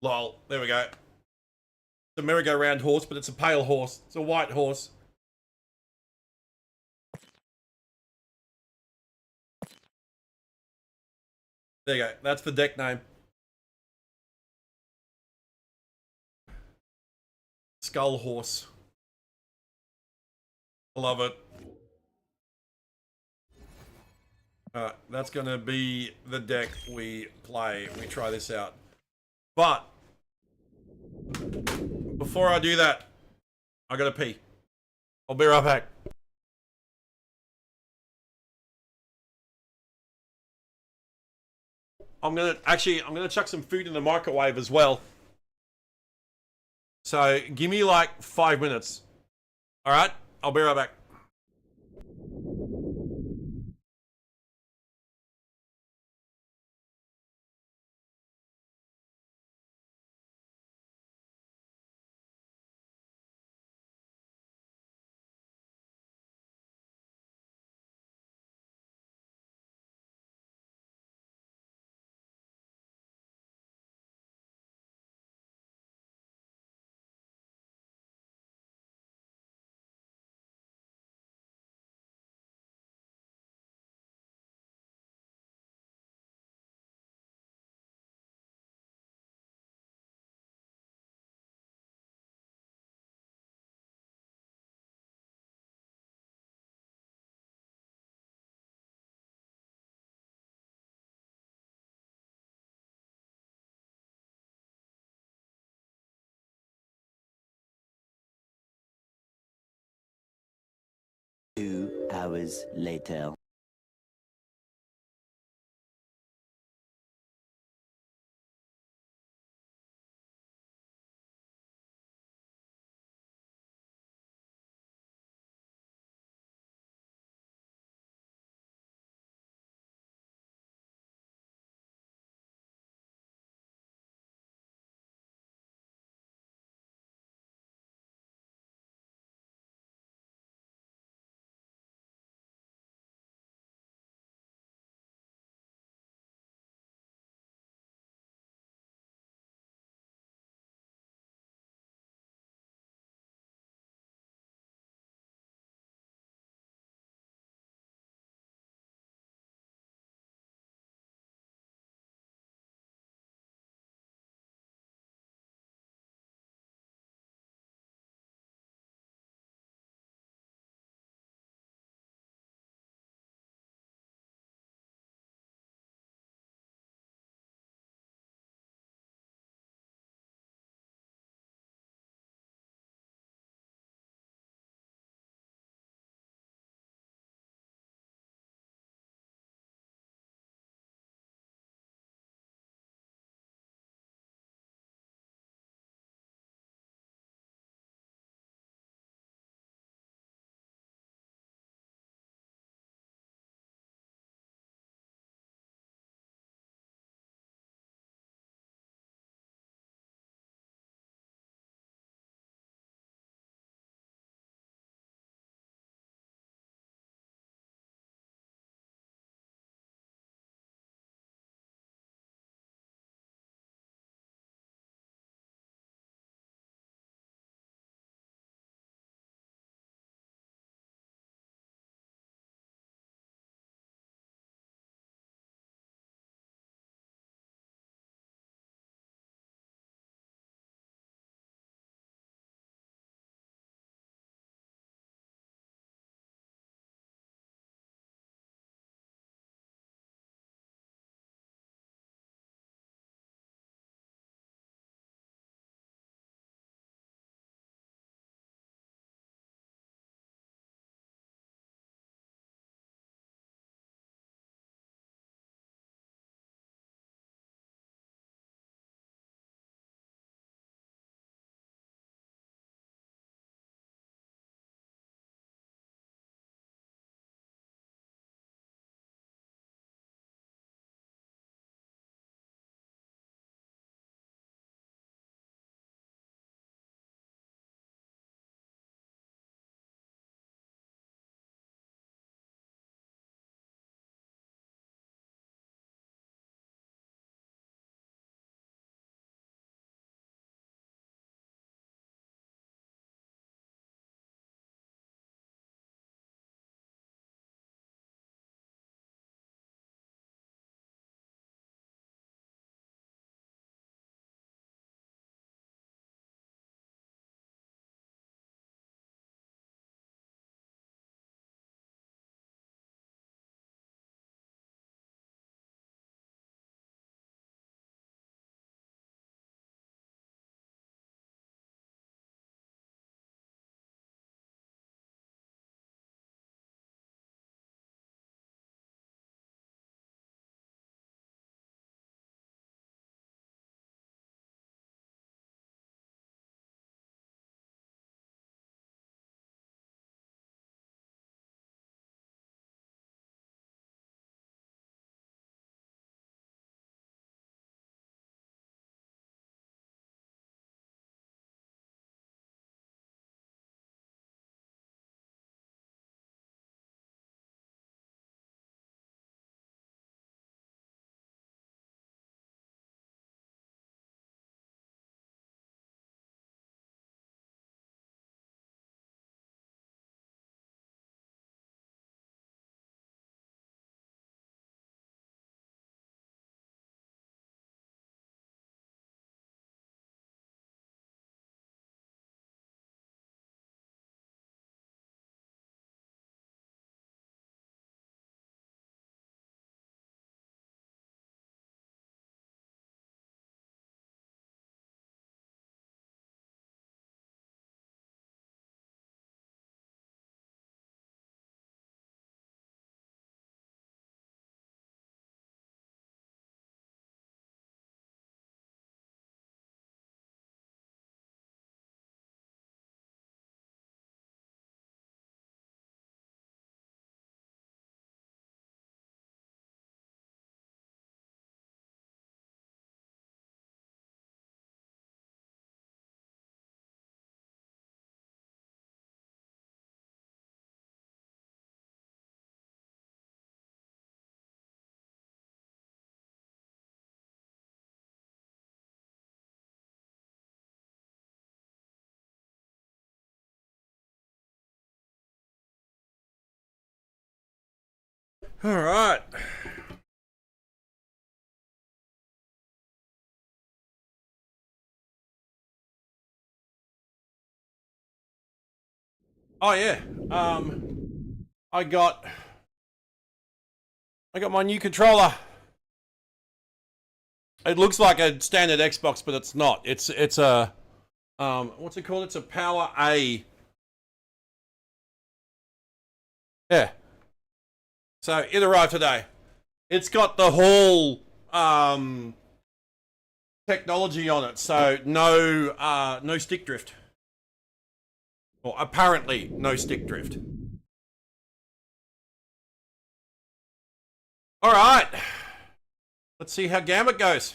Lol, there we go. It's a merry-go-round horse, but it's a pale horse. It's a white horse. There you go. That's the deck name. Skull Horse. I love it. That's going to be the deck we play. We try this out. But before I do that, I gotta pee. I'll be right back. I'm gonna chuck some food in the microwave as well. So give me like 5 minutes. All right, I'll be right back. Two hours later. All right. Oh yeah. I got my new controller. It looks like a standard Xbox, but it's not. It's a what's it called? It's a Power A. Yeah. So it arrived today. It's got the whole technology on it, so no stick drift. Or apparently no stick drift. All right. Let's see how Gambit goes.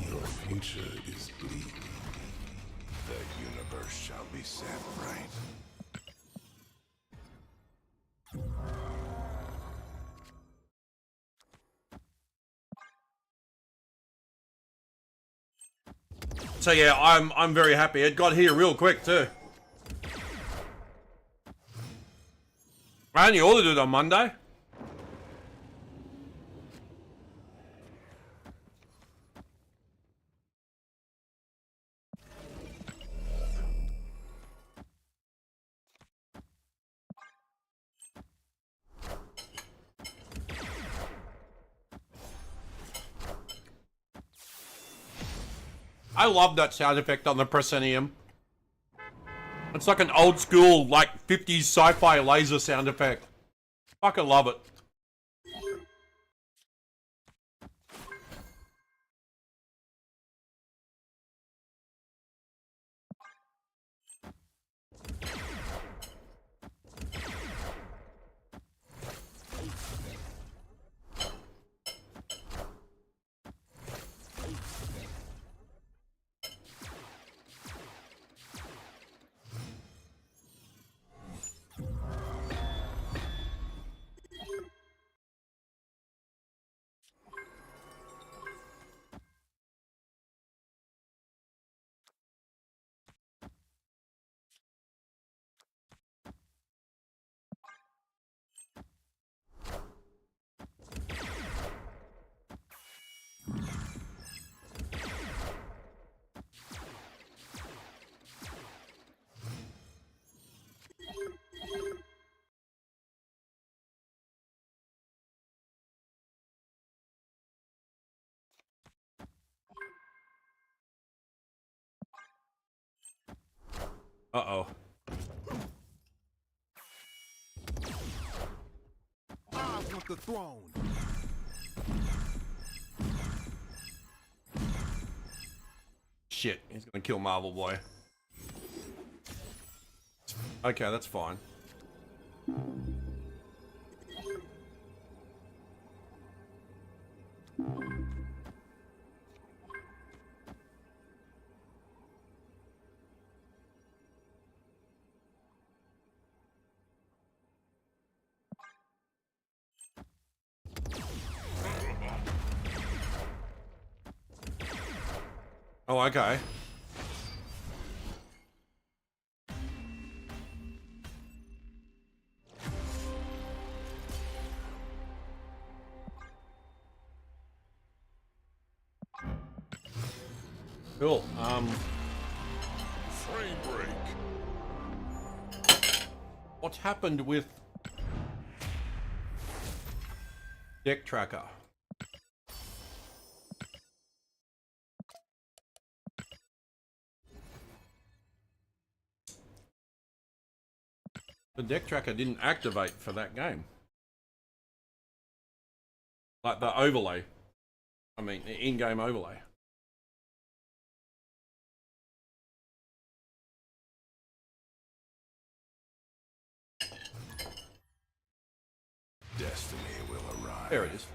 Your future is bleak. The universe shall be set right. So yeah, I'm very happy. It got here real quick too. I only ordered it on Monday. I love that sound effect on the proscenium. It's like an old school, like 50s sci-fi laser sound effect. Fucking love it. Uh-oh. I want the throne. Shit, he's gonna kill Marvel Boy. Okay, that's fine. Oh, okay. Cool. Frame break. What's happened with Deck Tracker? The Deck Tracker didn't activate for that game. Like the overlay. I mean, the in-game overlay. Destiny will arrive. There it is.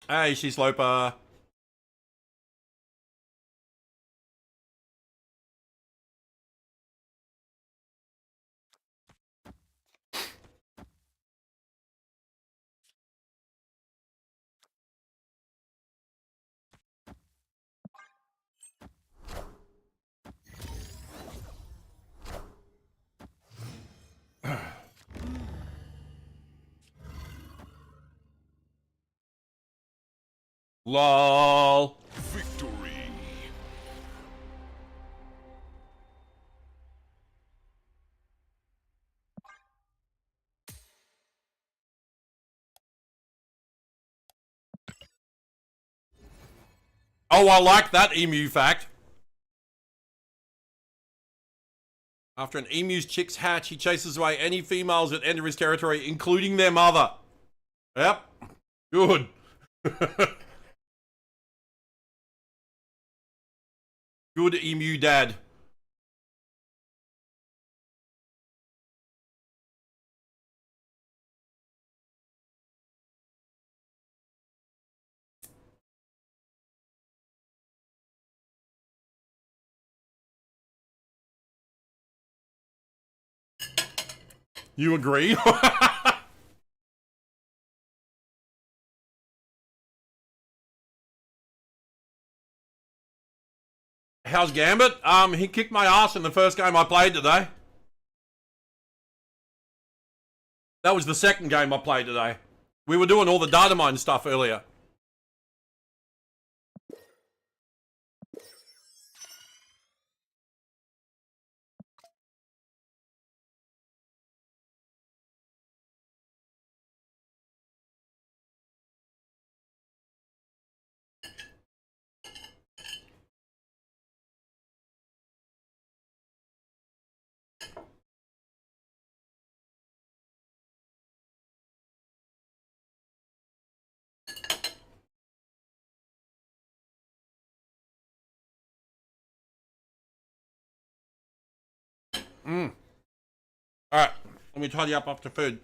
Hey, she's Sloper. LOL. Victory. Oh, I like that emu fact. After an emu's chicks hatch, he chases away any females that enter his territory, including their mother. Yep. Good. Good emu dad. You agree? How's Gambit? He kicked my ass in the first game I played today. That was the second game I played today. We were doing all the data mine stuff earlier. Alright, let me tidy up after food.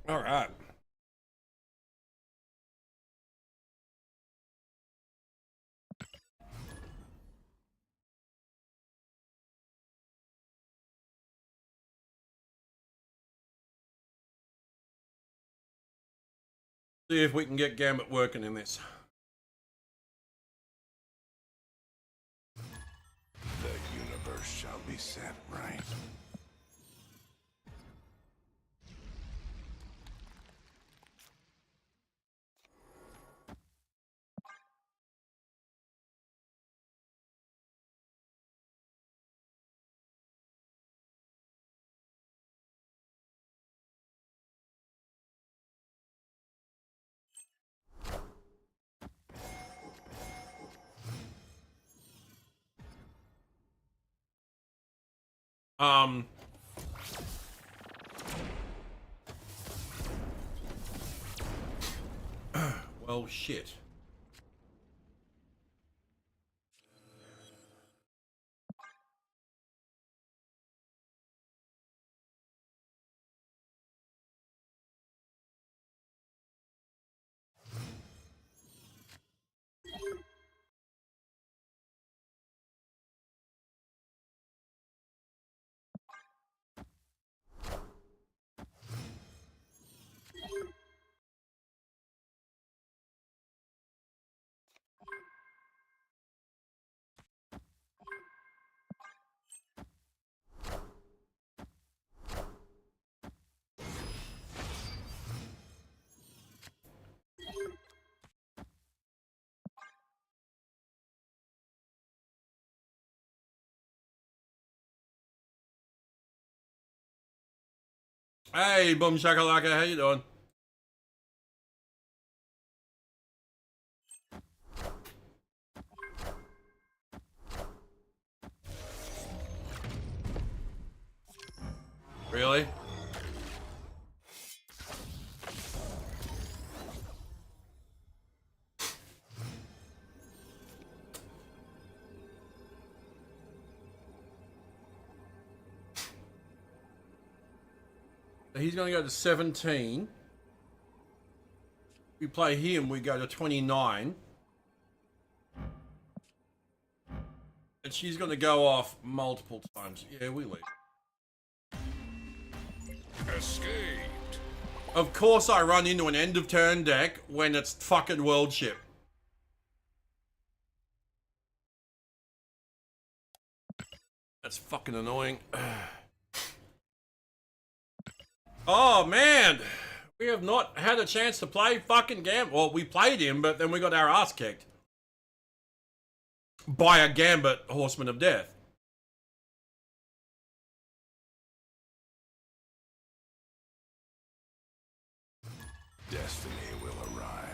Alright. See if we can get Gambit working in this. The universe shall be set right. Well, shit. Hey, boom shakalaka, how you doing? Really? He's going to go to 17. We play him, we go to 29. And she's going to go off multiple times. Yeah, we leave. Escaped. Of course I run into an end of turn deck when it's fucking World Ship. That's fucking annoying. Oh man, we have not had a chance to play fucking Gambit. Well, we played him, but then we got our ass kicked by a Gambit Horseman of Death. Destiny will arrive.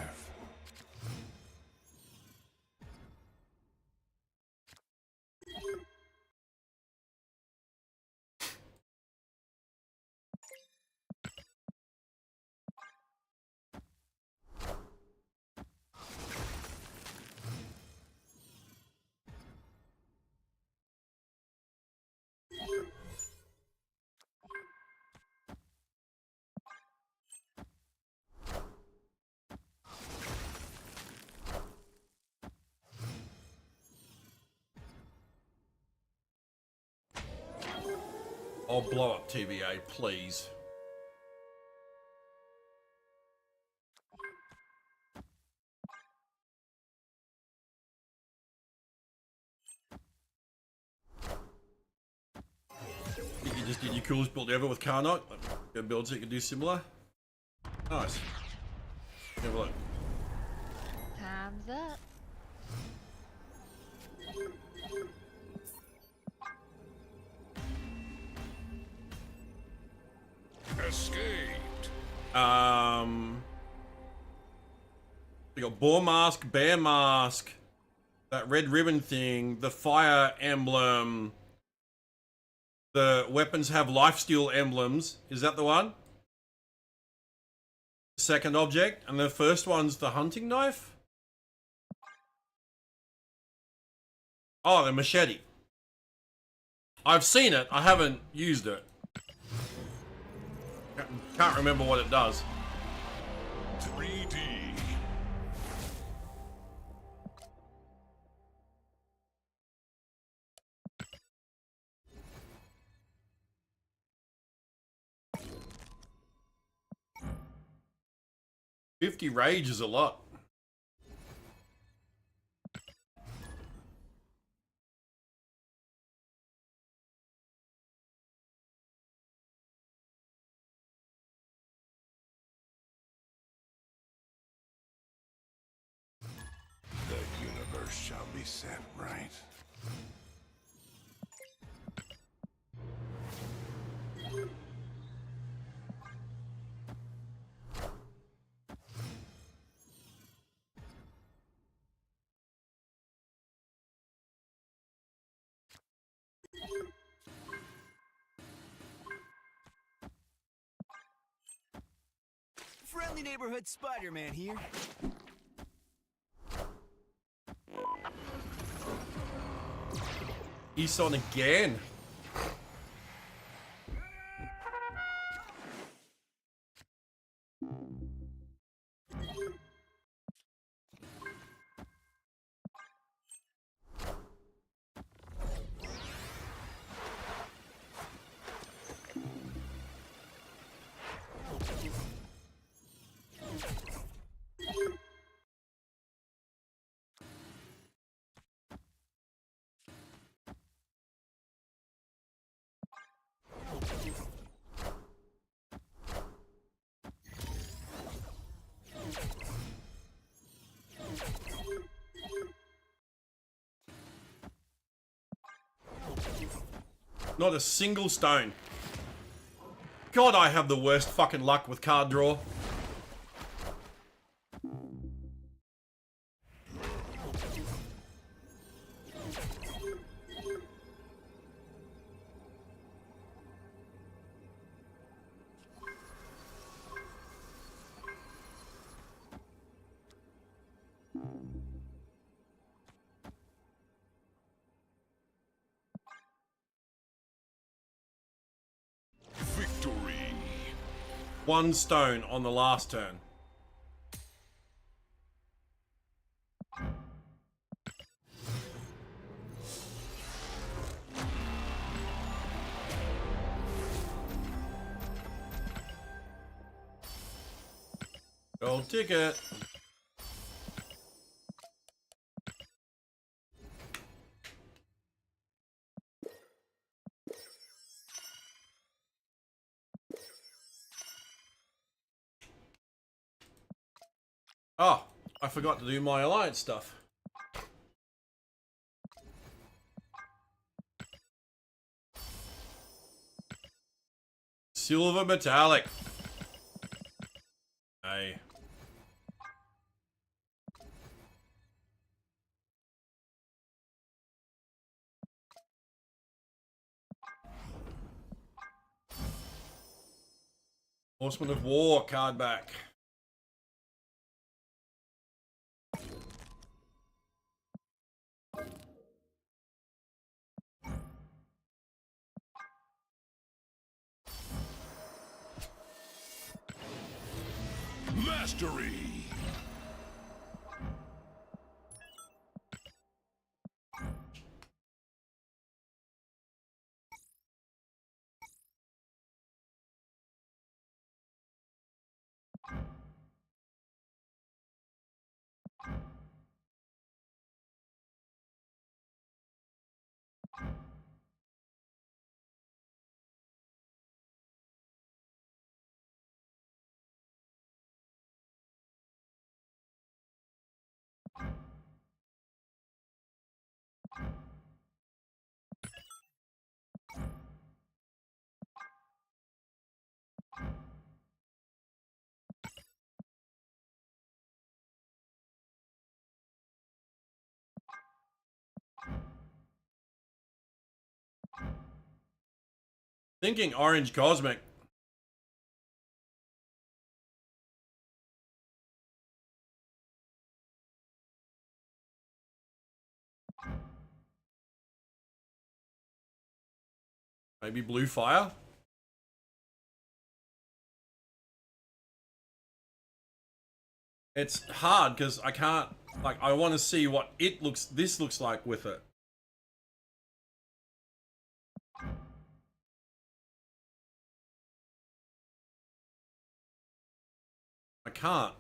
I'll blow up TVA, please. You just did your coolest build ever with Carnot. Go builds that you can do similar. Nice. Have a look. Time's up. Escaped. We got Boar Mask, Bear Mask, that red ribbon thing, the fire emblem, the weapons have lifesteal emblems. Is that the one? Second object, and the first one's the hunting knife? Oh, the machete. I've seen it, I haven't used it. Can't remember what it does. 3D. 50 rage is a lot. The universe shall be set right. Friendly neighborhood Spider-Man here. He's on again. Not a single stone. God, I have the worst fucking luck with card draw. Victory! One stone on the last turn. Gold ticket. Oh, I forgot to do my alliance stuff. Silver metallic. Hey. Horseman of War card back. Mastery! Thinking orange cosmic. Maybe blue fire. It's hard because I can't, like, I want to see what this looks like with it. I can't.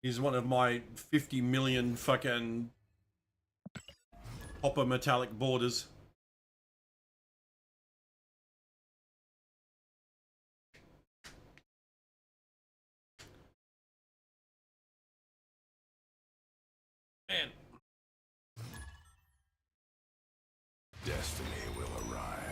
He's one of my 50 million fucking copper metallic borders. Man. Destiny will arrive.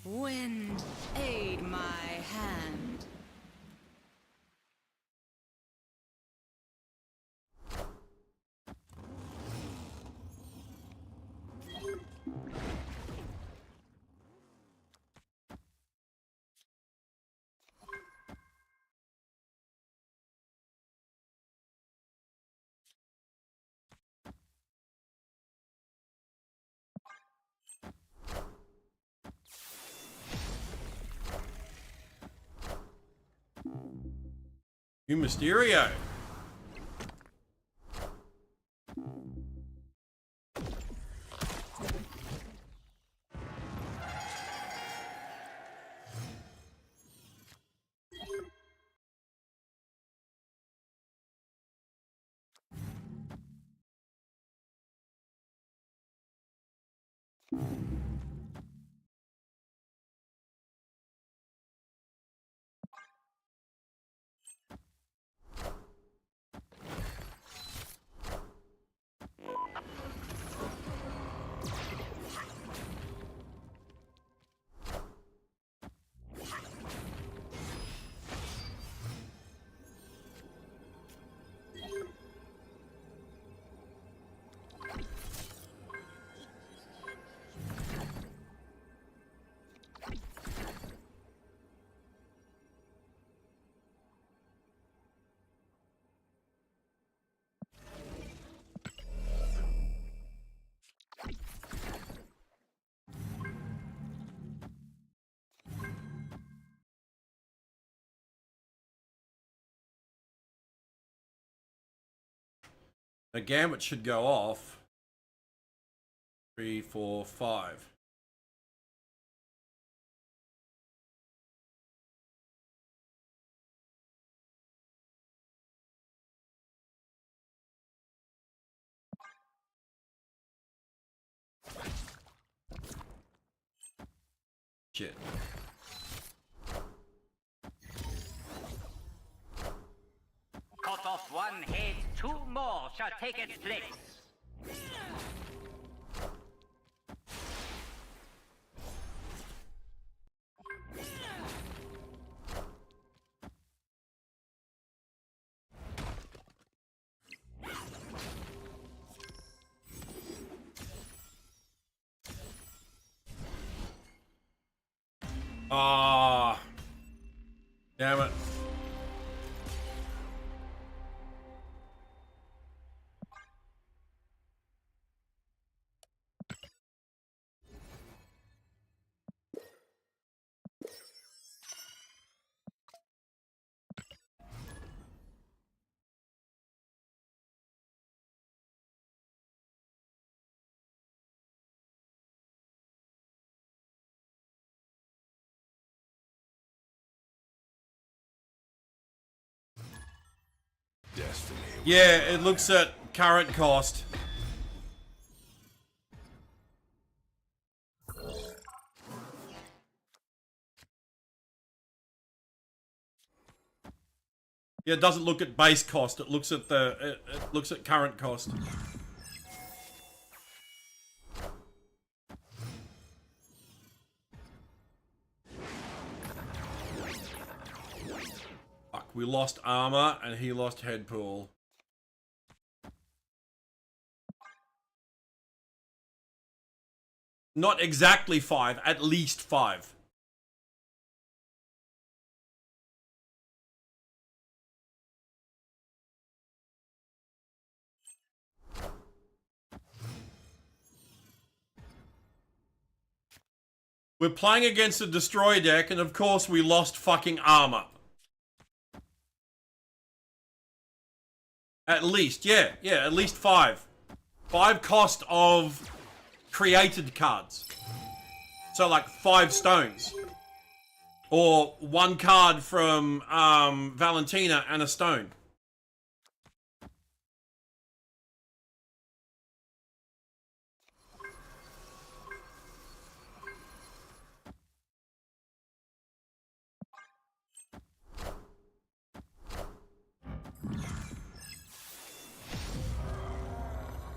Wind, aid my hand. You Mysterio. The Gambit should go off. 3, 4, 5. Shit. Cut off one head, two more shall take its place. Ah, damn it. Destiny will Yeah, it looks at current cost. Yeah, it doesn't look at base cost. It looks at it looks at current cost. Fuck, we lost armor and he lost head pool. Not exactly 5, at least 5. We're playing against a destroy deck, and of course we lost fucking armor. At least, yeah, at least 5. 5 cost of created cards. So like 5 stones. Or 1 card from Valentina and a stone.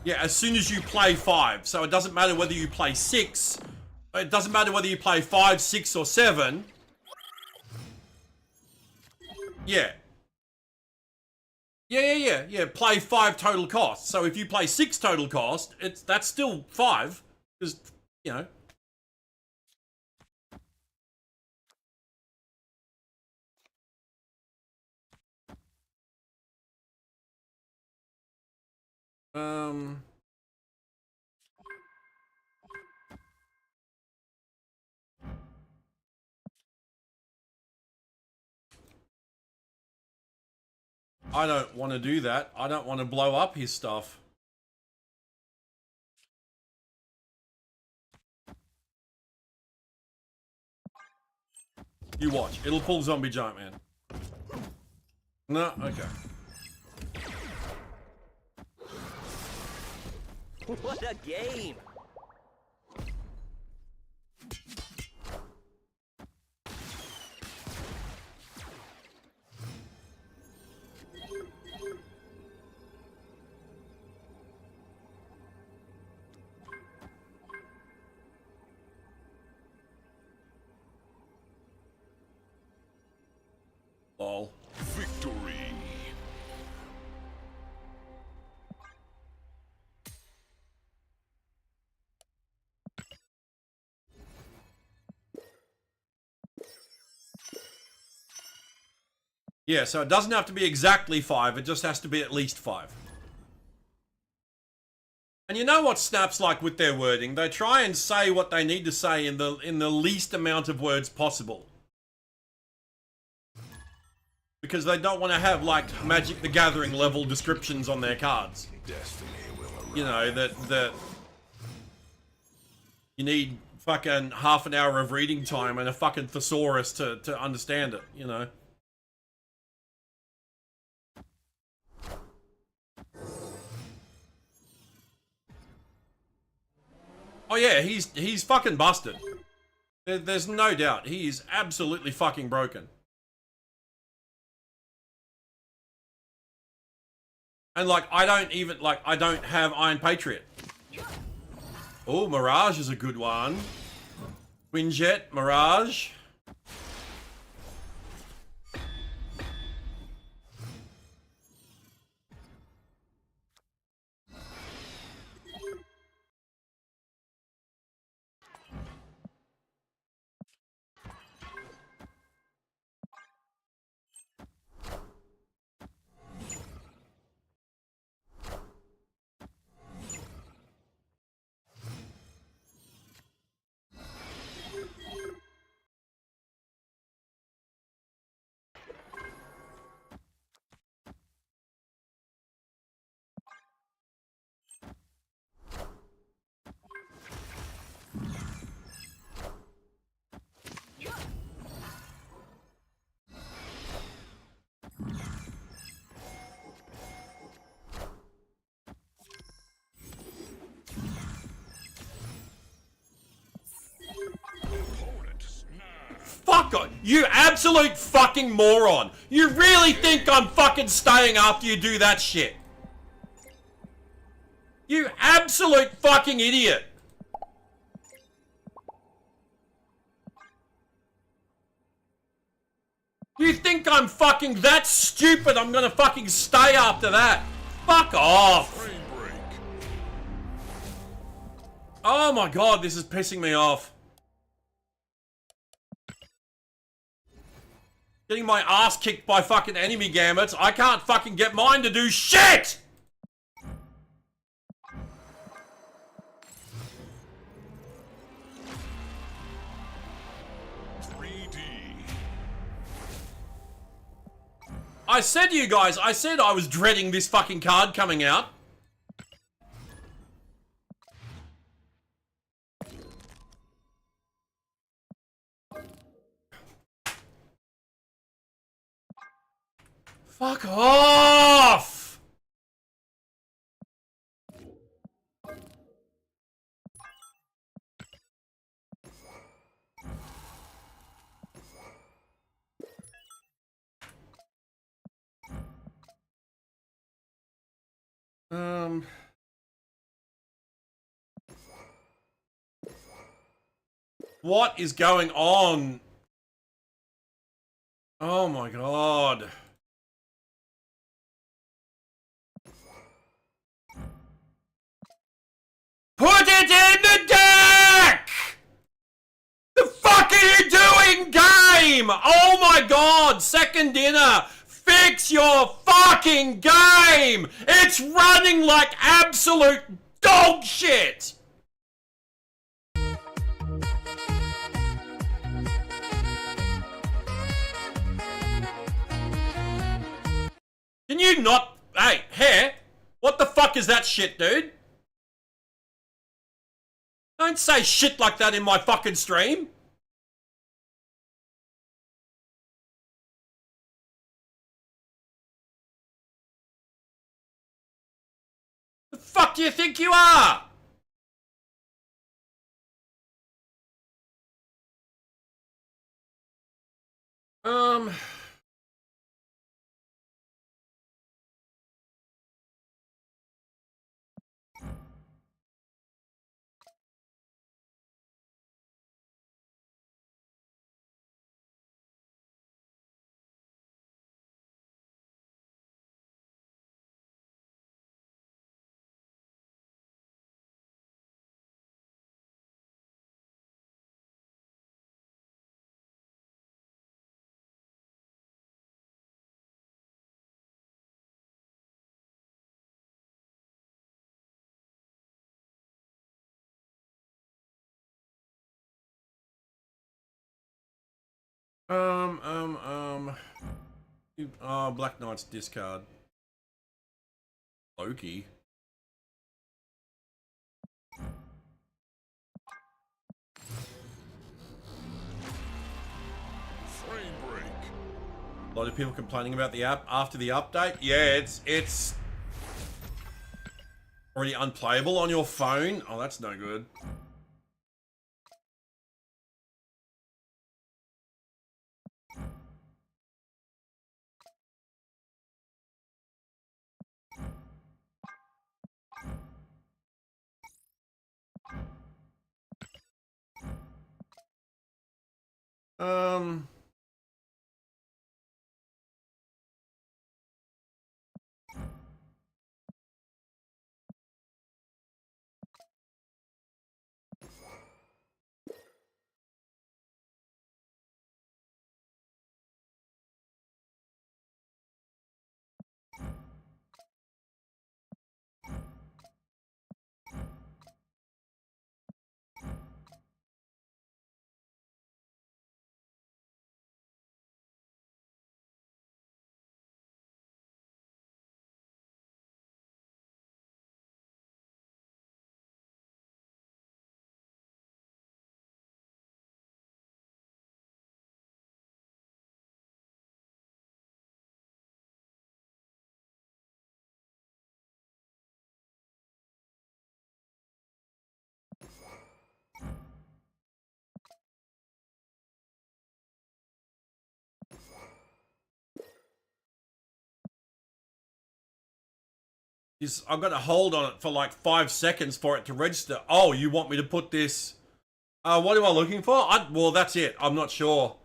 Yeah, as soon as you play 5. So it doesn't matter whether you play 6. It doesn't matter whether you play 5, 6, or 7. Yeah. Yeah. Play 5 total cost. So if you play 6 total cost, that's still 5. Because, you know. I don't want to do that. I don't want to blow up his stuff. You watch. It'll pull Zombie Giant Man. No? Okay. What a game! Lol. Victory. Yeah, so it doesn't have to be exactly 5, it just has to be at least 5. And you know what Snap's like with their wording? They try and say what they need to say in the least amount of words possible. Because they don't want to have, like, Magic the Gathering level descriptions on their cards. Destiny will arrive. You know, that you need fucking half an hour of reading time and a fucking thesaurus to understand it, you know? Oh yeah, he's fucking busted. There's no doubt. He is absolutely fucking broken. And like, I don't have Iron Patriot. Oh, Mirage is a good one. Quinjet, Mirage. You absolute fucking moron. You really think I'm fucking staying after you do that shit? You absolute fucking idiot. You think I'm fucking that stupid I'm gonna fucking stay after that? Fuck off. Oh my god, this is pissing me off. Getting my ass kicked by fucking enemy gambits. I can't fucking get mine to do shit! I said to you guys, I said I was dreading this fucking card coming out. Fuck off! What is going on? Oh my god. Put it in the deck! The fuck are you doing, game? Oh my god, second dinner. Fix your fucking game! It's running like absolute dog shit! Can you not... Hey, Hair? What the fuck is that shit, dude? Don't say shit like that in my fucking stream. The fuck do you think you are? Oh, Black Knight's discard. Loki. Frame break. A lot of people complaining about the app after the update. Yeah, it's already unplayable on your phone. Oh, that's no good. Um... I've got to hold on it for like 5 seconds for it to register. Oh, you want me to put this? What am I looking for? Well, that's it. I'm not sure.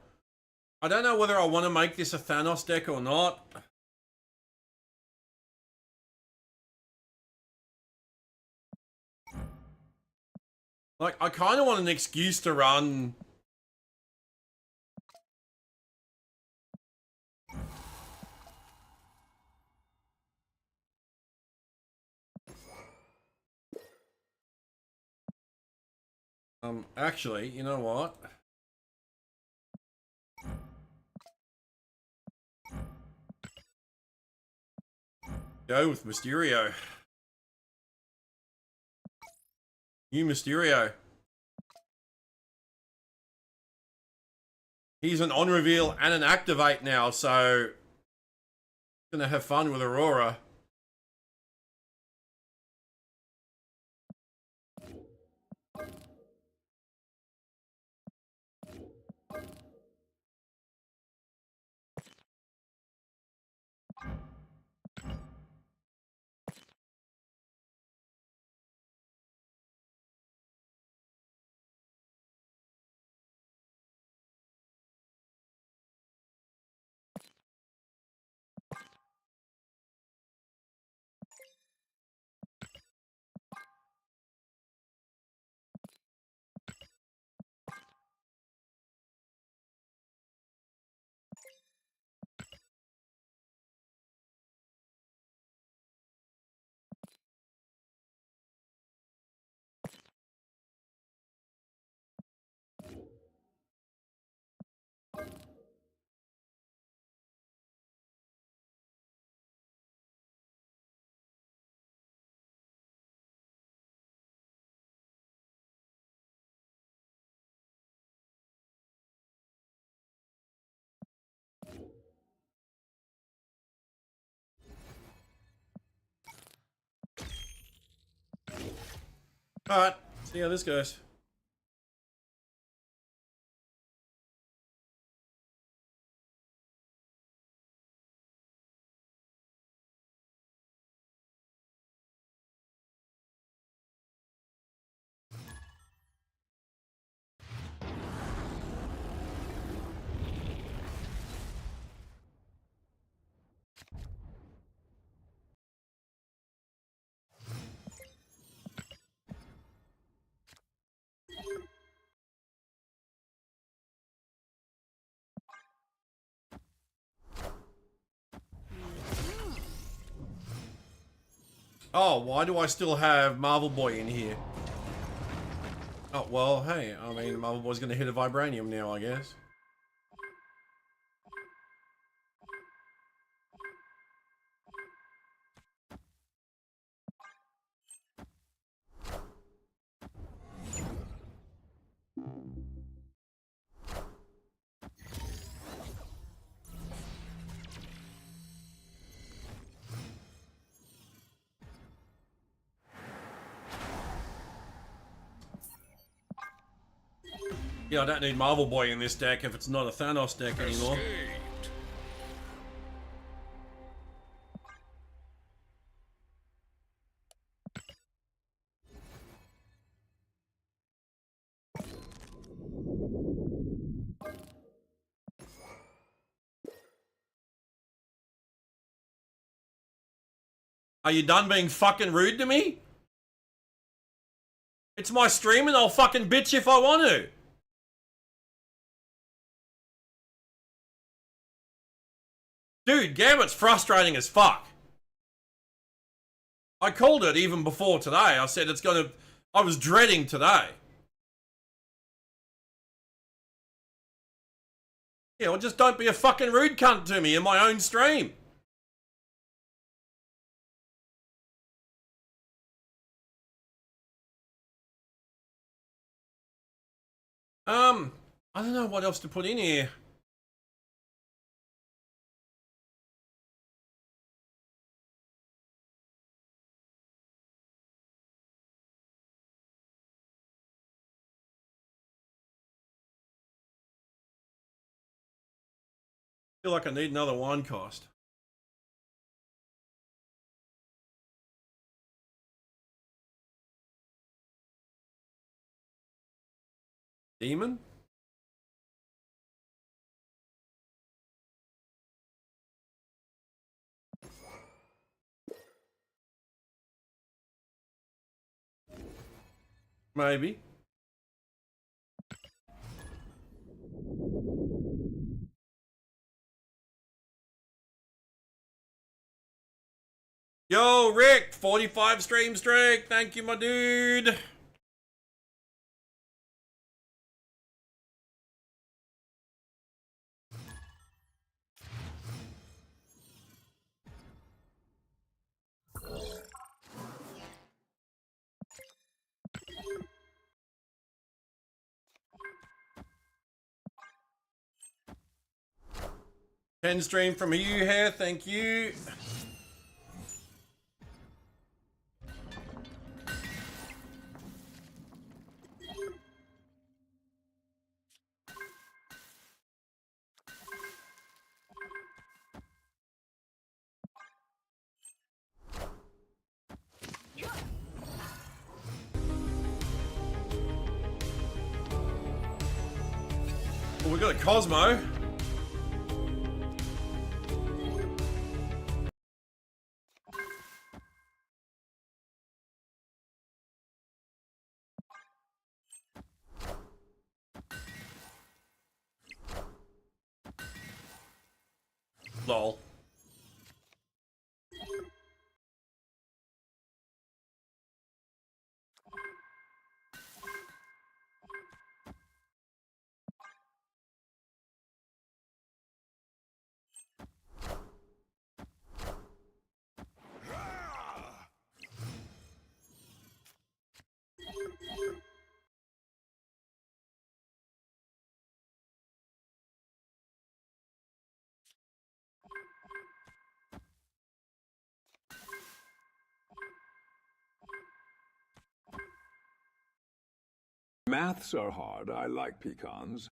I don't know whether I want to make this a Thanos deck or not. Like, I kind of want an excuse to run. Actually, you know what? Go with Mysterio. New Mysterio. He's an on reveal and an activate now, so gonna have fun with Aurora. Alright, see how this goes. Oh, why do I still have Marvel Boy in here? Oh, well, hey, I mean, Marvel Boy's gonna hit a Vibranium now, I guess. Yeah, I don't need Marvel Boy in this deck if it's not a Thanos deck anymore. Are you done being fucking rude to me? It's my stream and I'll fucking bitch if I want to. Dude, Gambit's frustrating as fuck. I called it even before today. I said it's gonna... I was dreading today. Yeah, well, just don't be a fucking rude cunt to me in my own stream. I don't know what else to put in here. Feel like I need another wine cost. Demon? Maybe. Yo, Rick, 45 stream streak. Thank you, my dude. Pen stream from you here. Thank you. Oh, we got a Cosmo. Lol. Maths are hard. I like pecans.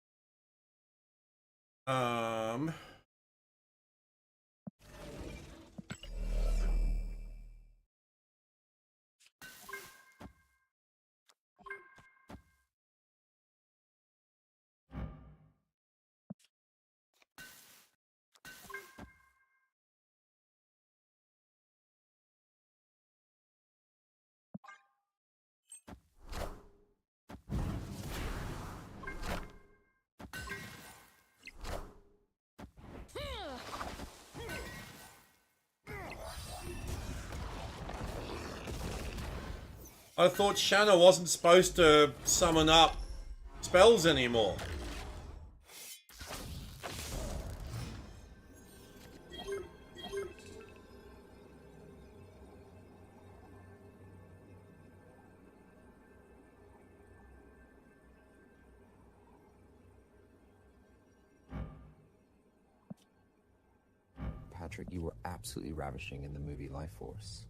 I thought Shanna wasn't supposed to summon up spells anymore. Patrick, you were absolutely ravishing in the movie Life Force.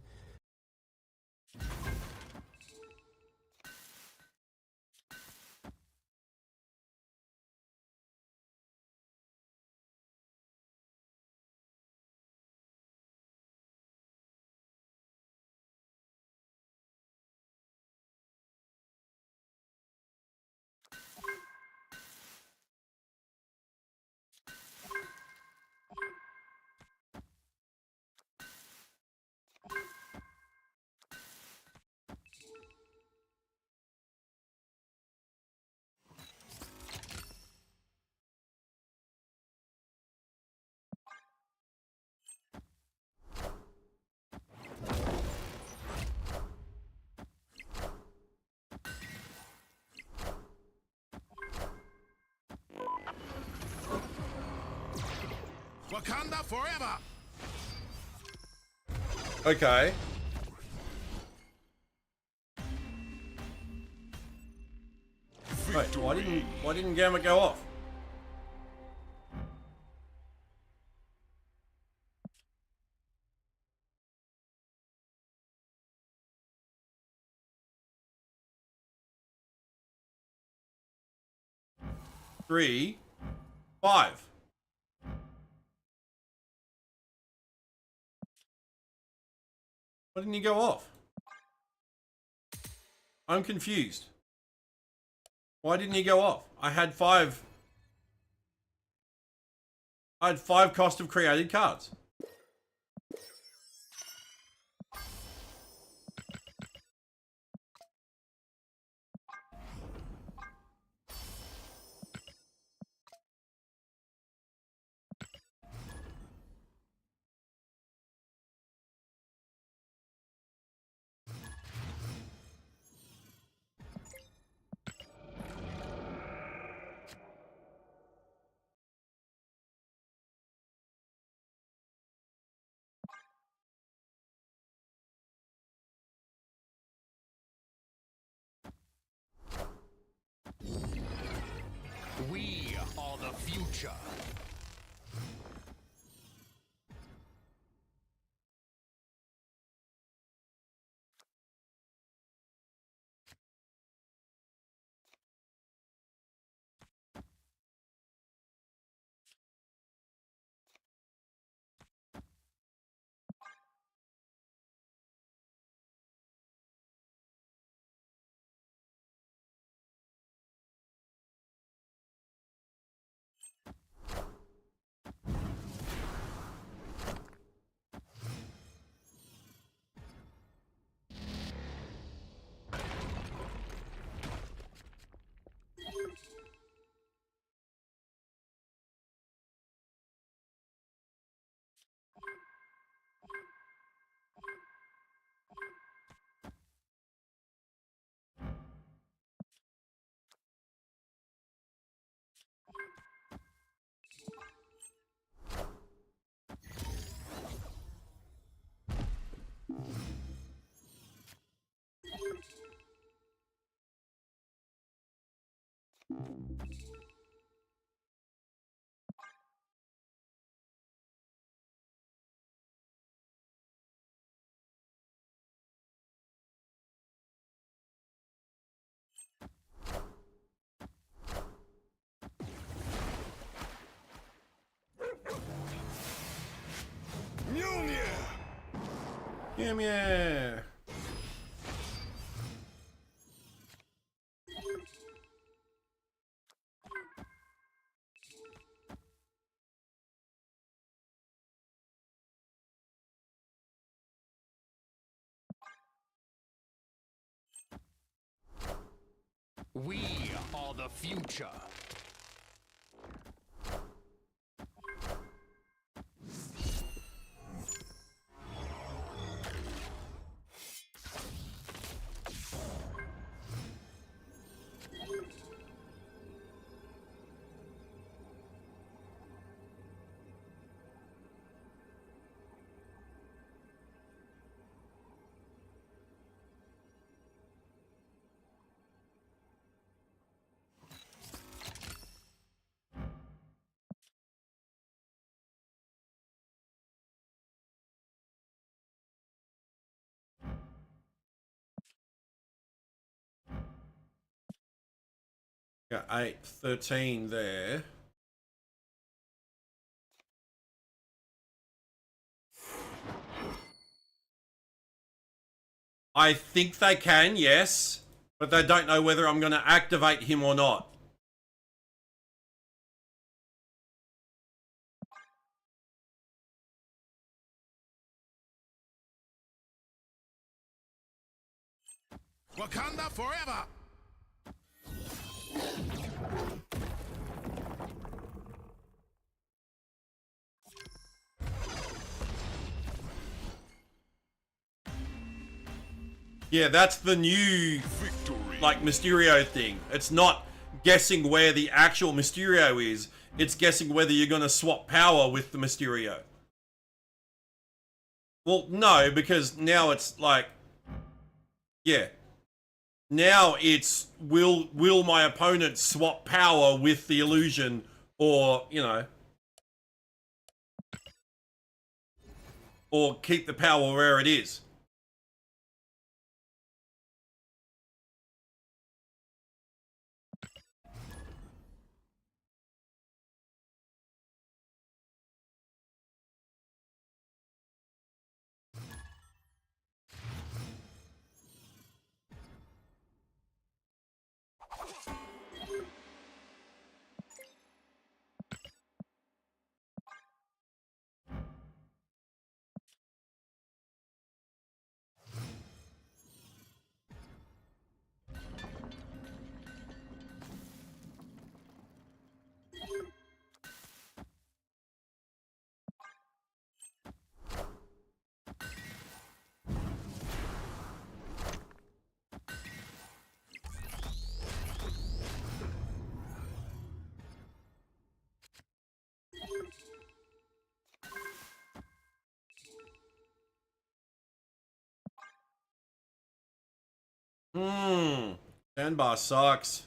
Wakanda forever! Okay. Wait, why didn't Gambit go off? Three, 5. Why didn't he go off? I'm confused. Why didn't he go off? I had 5. I had 5 cost of created cards. We are the future. Yeah. We are the future. Got 8, 13 there. I think they can, yes, but they don't know whether I'm going to activate him or not. Wakanda forever! Yeah, that's the new, like, Mysterio thing. It's not guessing where the actual Mysterio is. It's guessing whether you're going to swap power with the Mysterio. Well, no, because now it's like... Yeah. Now it's, will my opponent swap power with the illusion or, you know... Or keep the power where it is. Sandbar sucks.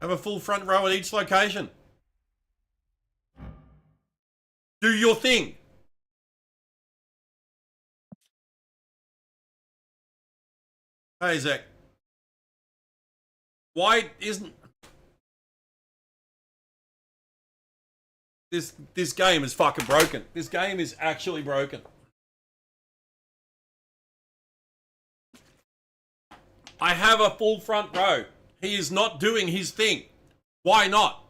Have a full front row at each location. Do your thing. Hey, Zach. Why isn't... This game is fucking broken. This game is actually broken. I have a full front row. He is not doing his thing. Why not?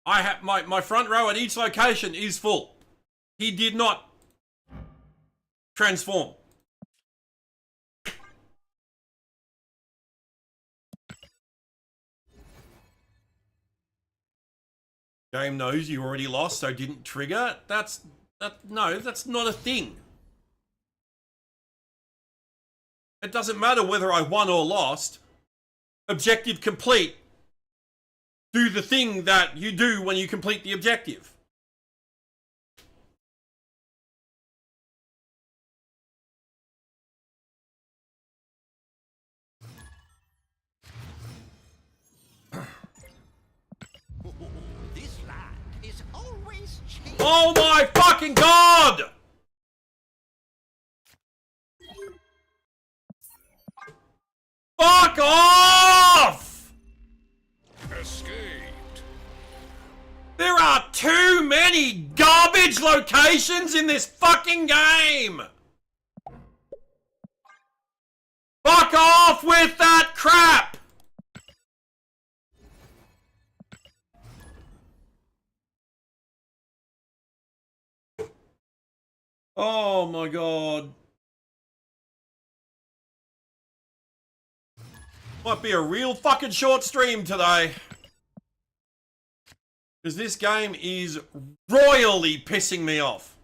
I have my front row at each location is full. He did not transform. Game knows you already lost, so didn't trigger. No, that's not a thing. It doesn't matter whether I won or lost. Objective complete. Do the thing that you do when you complete the objective. This land is always changing. Oh my fucking god! Fuck off! Escaped. There are too many garbage locations in this fucking game! Fuck off with that crap! Oh my god. Might be a real fucking short stream today. Because this game is royally pissing me off.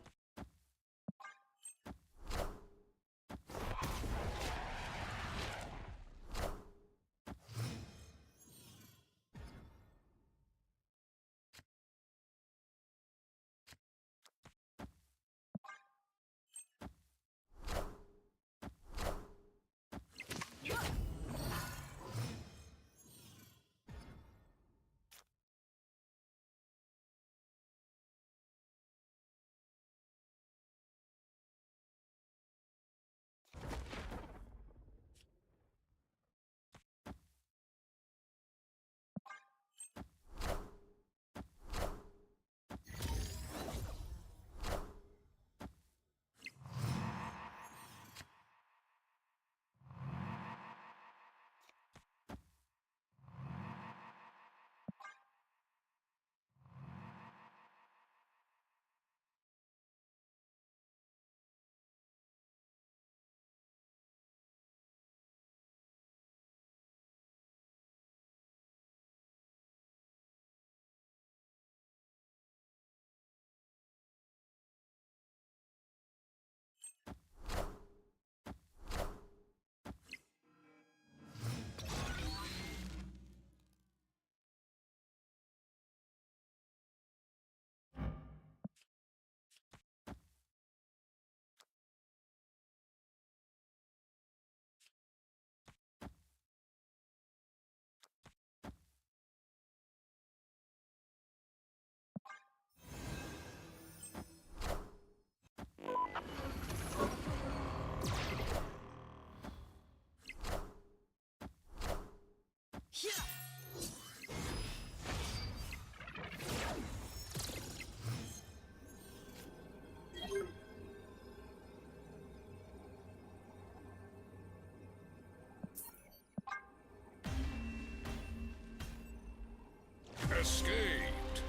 Escaped.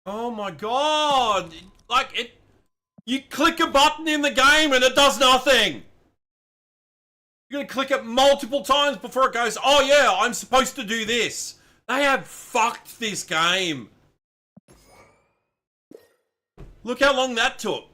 Oh my god! Like, you click a button in the game and it does nothing! You're gonna click it multiple times before it goes, oh yeah, I'm supposed to do this. They have fucked this game. Look how long that took.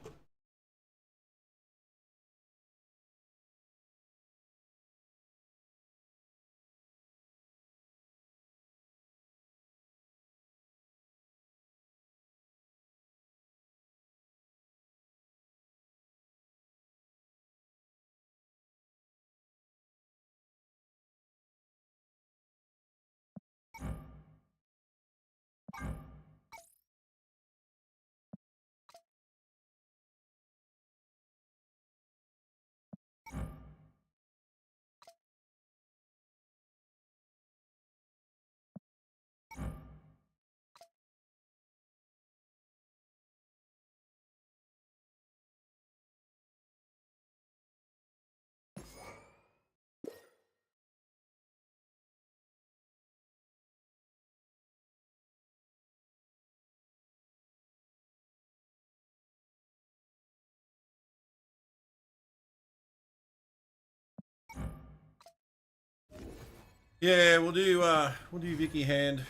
Yeah, we'll do Vicky Hand.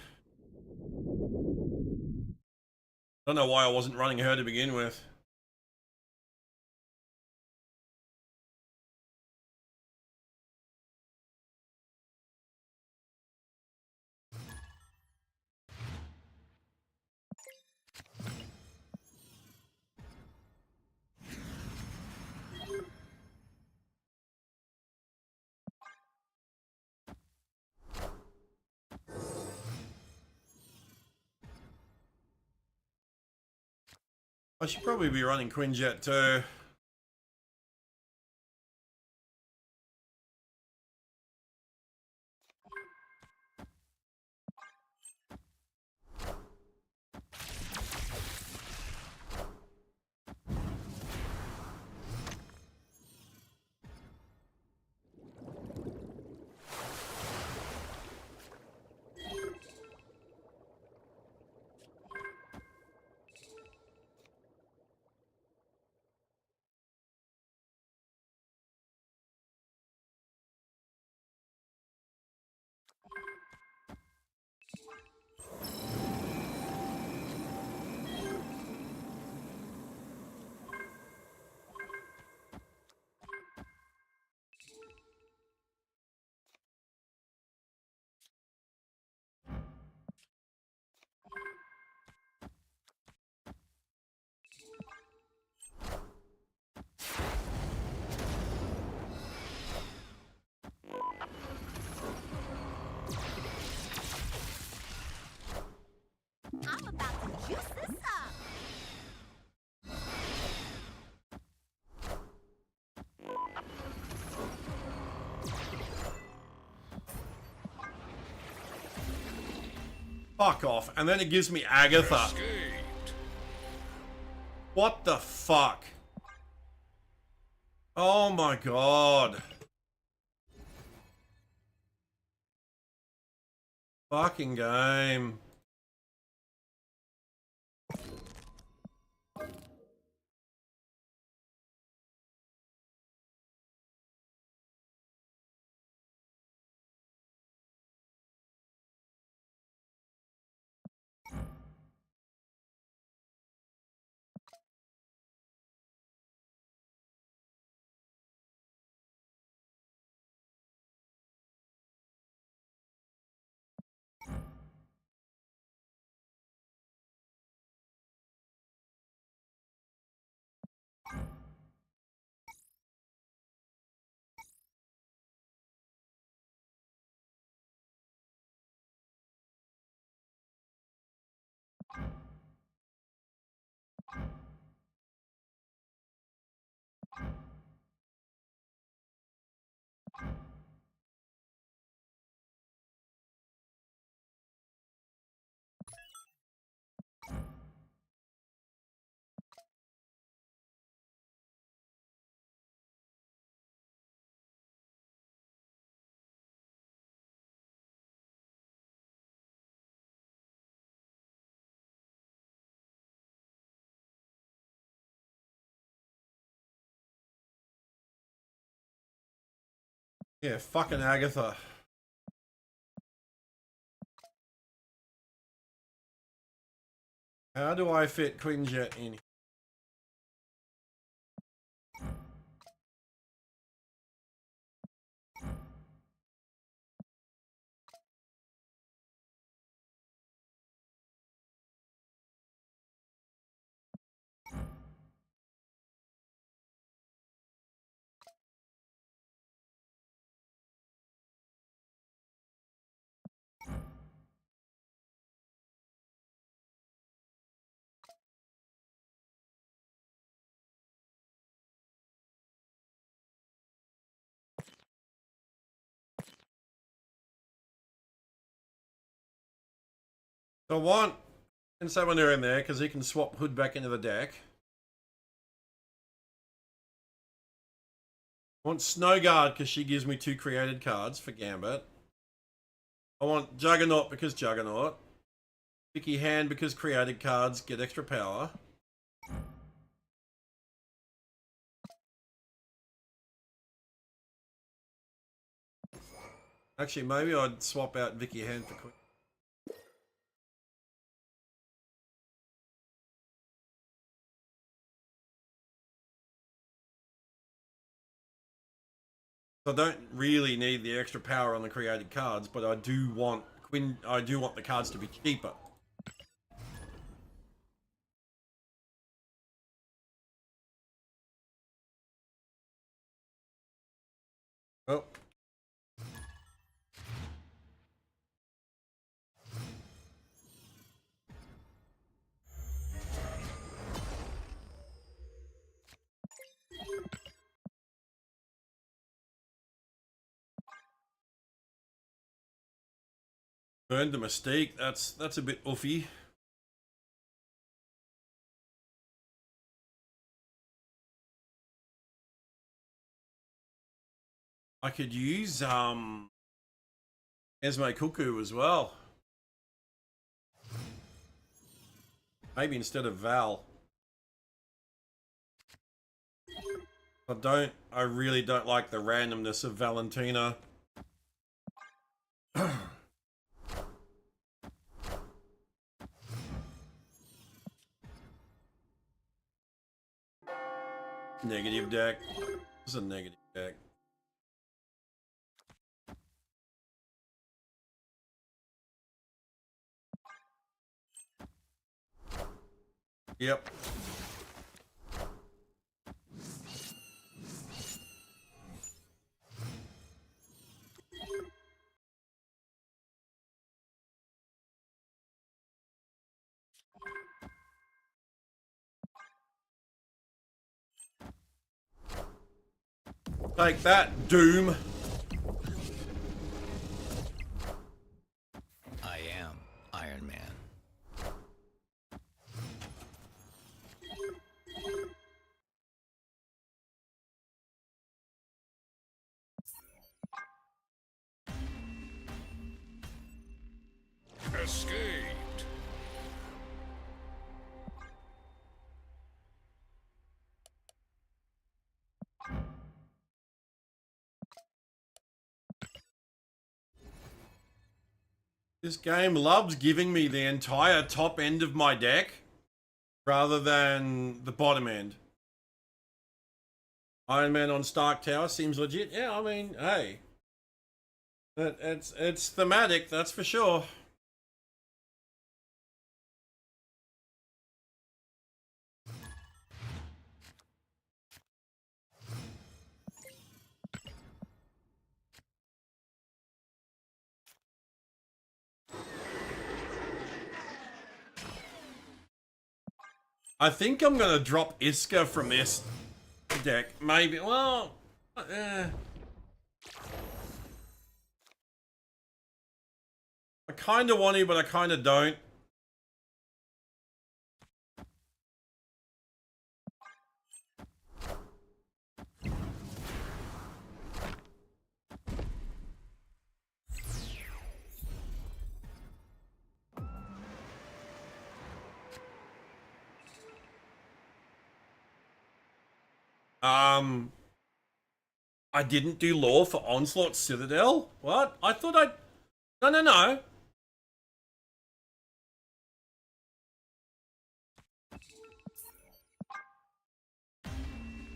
I don't know why I wasn't running her to begin with. I should probably be running Quinjet too. I'm about to juice this up. Fuck off. And then it gives me Agatha. Escaped. What the fuck? Oh my god. Fucking game. Yeah, fucking Agatha. How do I fit Quinjet in? So I want Insamoneer in there because he can swap Hood back into the deck. I want Snowguard because she gives me 2 created cards for Gambit. I want Juggernaut because Juggernaut. Vicky Hand because created cards get extra power. Actually, maybe I'd swap out Vicky Hand for Queen. I don't really need the extra power on the created cards, but I do want the cards to be cheaper. Oh. Burned the Mystique. That's a bit oofy. I could use Esme Cuckoo as well. Maybe instead of Val. I really don't like the randomness of Valentina. Negative deck. This is a negative deck. Yep. Take that, Doom. I am Iron Man. Escaped. This game loves giving me the entire top end of my deck rather than the bottom end. Iron Man on Stark Tower seems legit. Yeah, I mean, hey. It's thematic, that's for sure. I think I'm gonna drop Iska from this deck. Maybe. Well, I kind of want to, but I kind of don't. I didn't do lore for Onslaught Citadel? What? I thought I... No.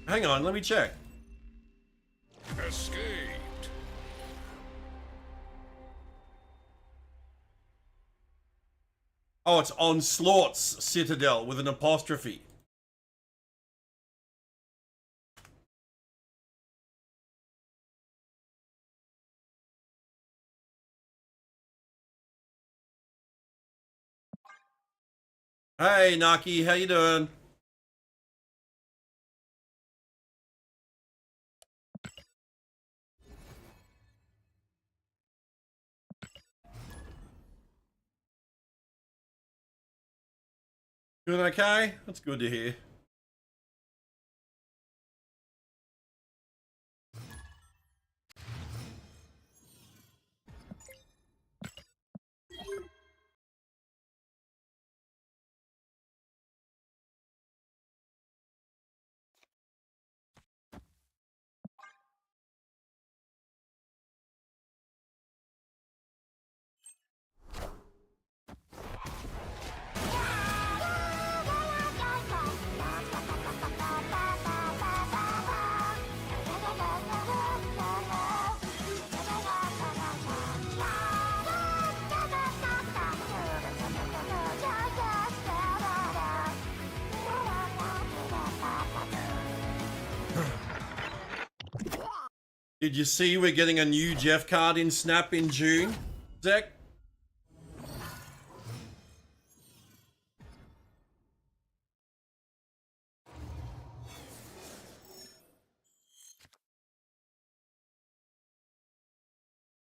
Hang on, let me check. Escaped. Oh, it's Onslaught's Citadel with an apostrophe. Hey, Naki, how you doing? Doing okay? That's good to hear. Did you see we're getting a new Jeff card in Snap in June, Zach?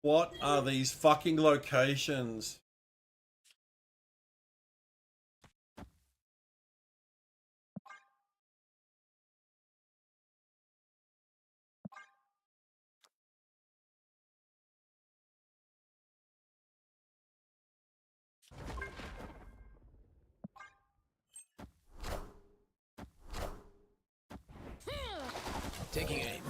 What are these fucking locations? Taking aim.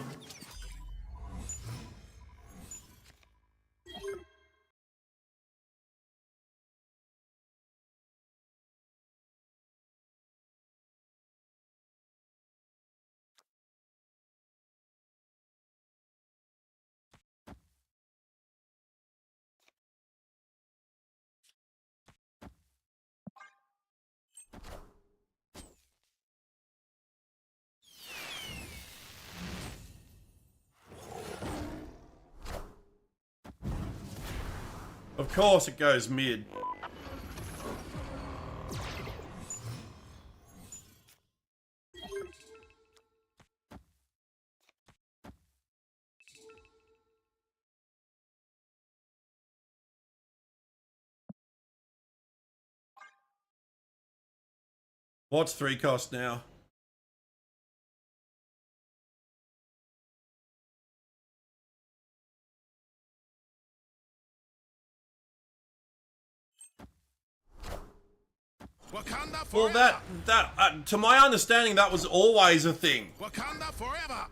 Of course it goes mid. What's 3 cost now? Wakanda Well, forever. that to my understanding, that was always a thing. Wakanda forever.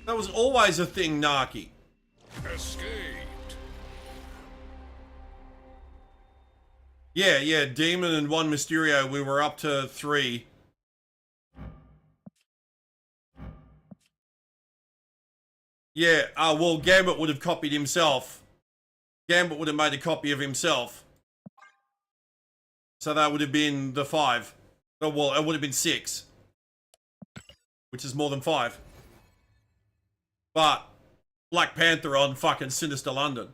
That was always a thing, Naki. Escaped. Yeah, Demon and 1 Mysterio, we were up to 3. Yeah, well, Gambit would have copied himself. Gambit would have made a copy of himself. So that would have been the 5. Oh, well, it would have been 6. Which is more than 5. But Black Panther on fucking Sinister London.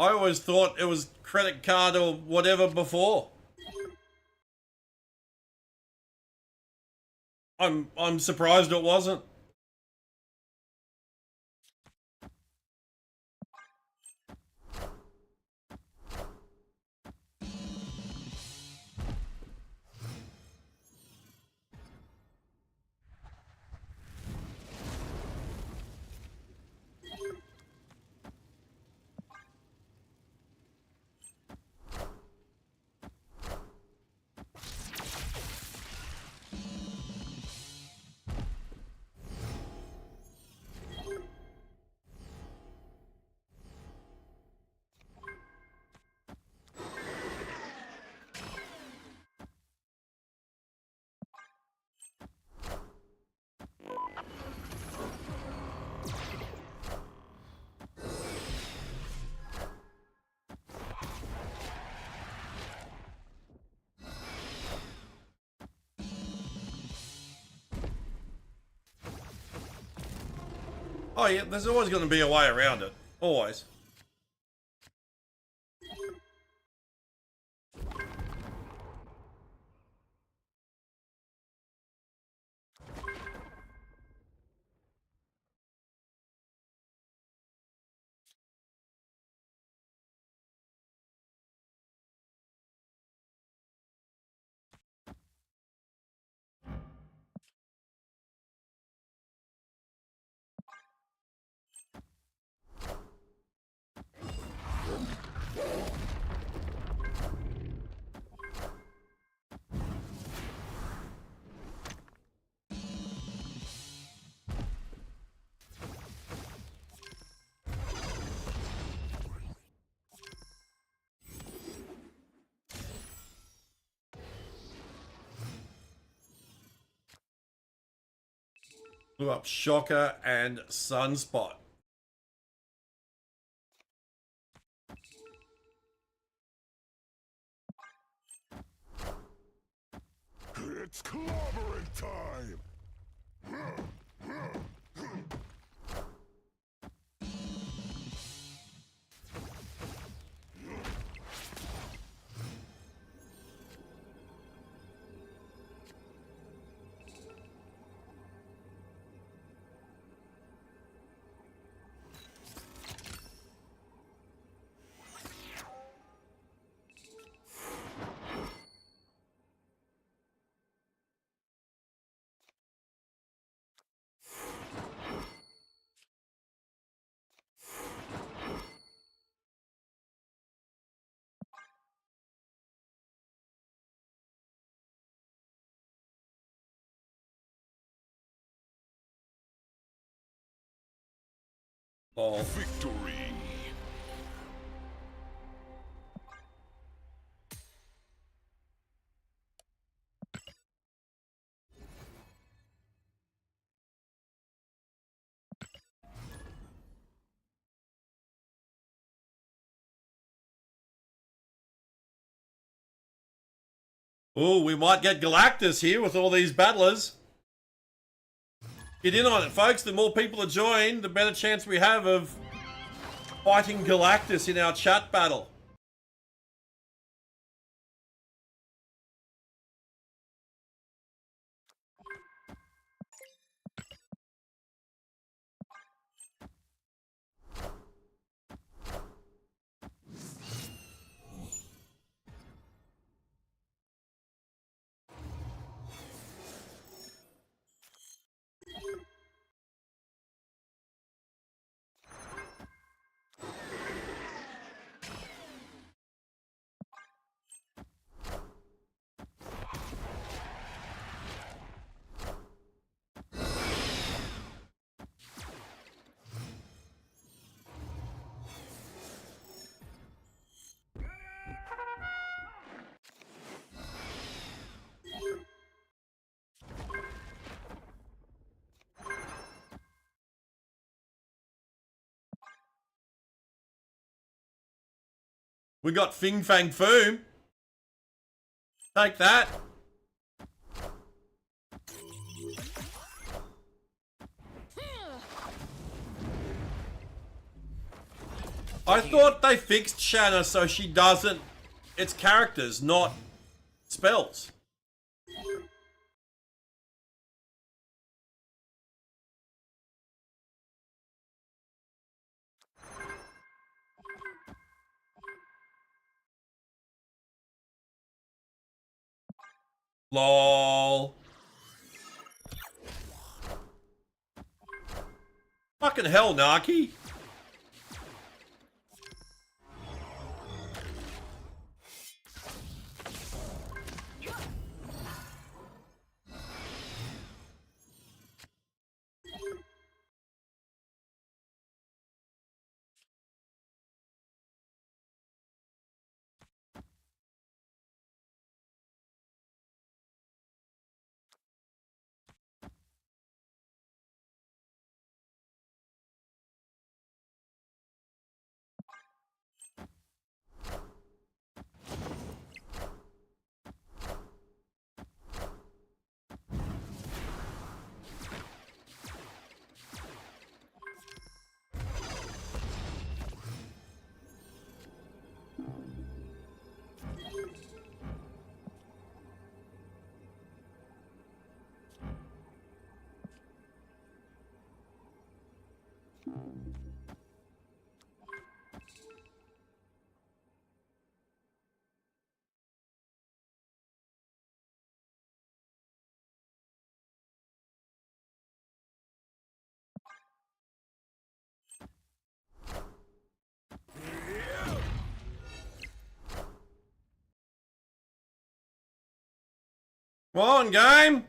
I always thought it was credit card or whatever before. I'm surprised it wasn't. Oh yeah, there's always going to be a way around it. Always. Blew up Shocker and Sunspot. It's clobbering time! Oh. Victory! Oh, we might get Galactus here with all these battlers. Get in on it, folks. The more people that join, the better chance we have of fighting Galactus in our chat battle. We got Fing Fang Foom. Take that. I thought they fixed Shanna so she doesn't... It's characters, not spells. LOL. Fucking hell, Naki. Come on, game.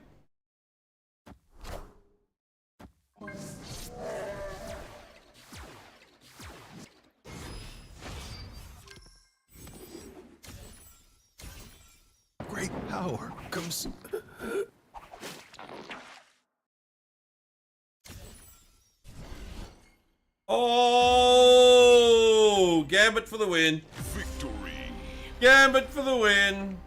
Great power comes... Oh, Gambit for the win. victory. Gambit for the win.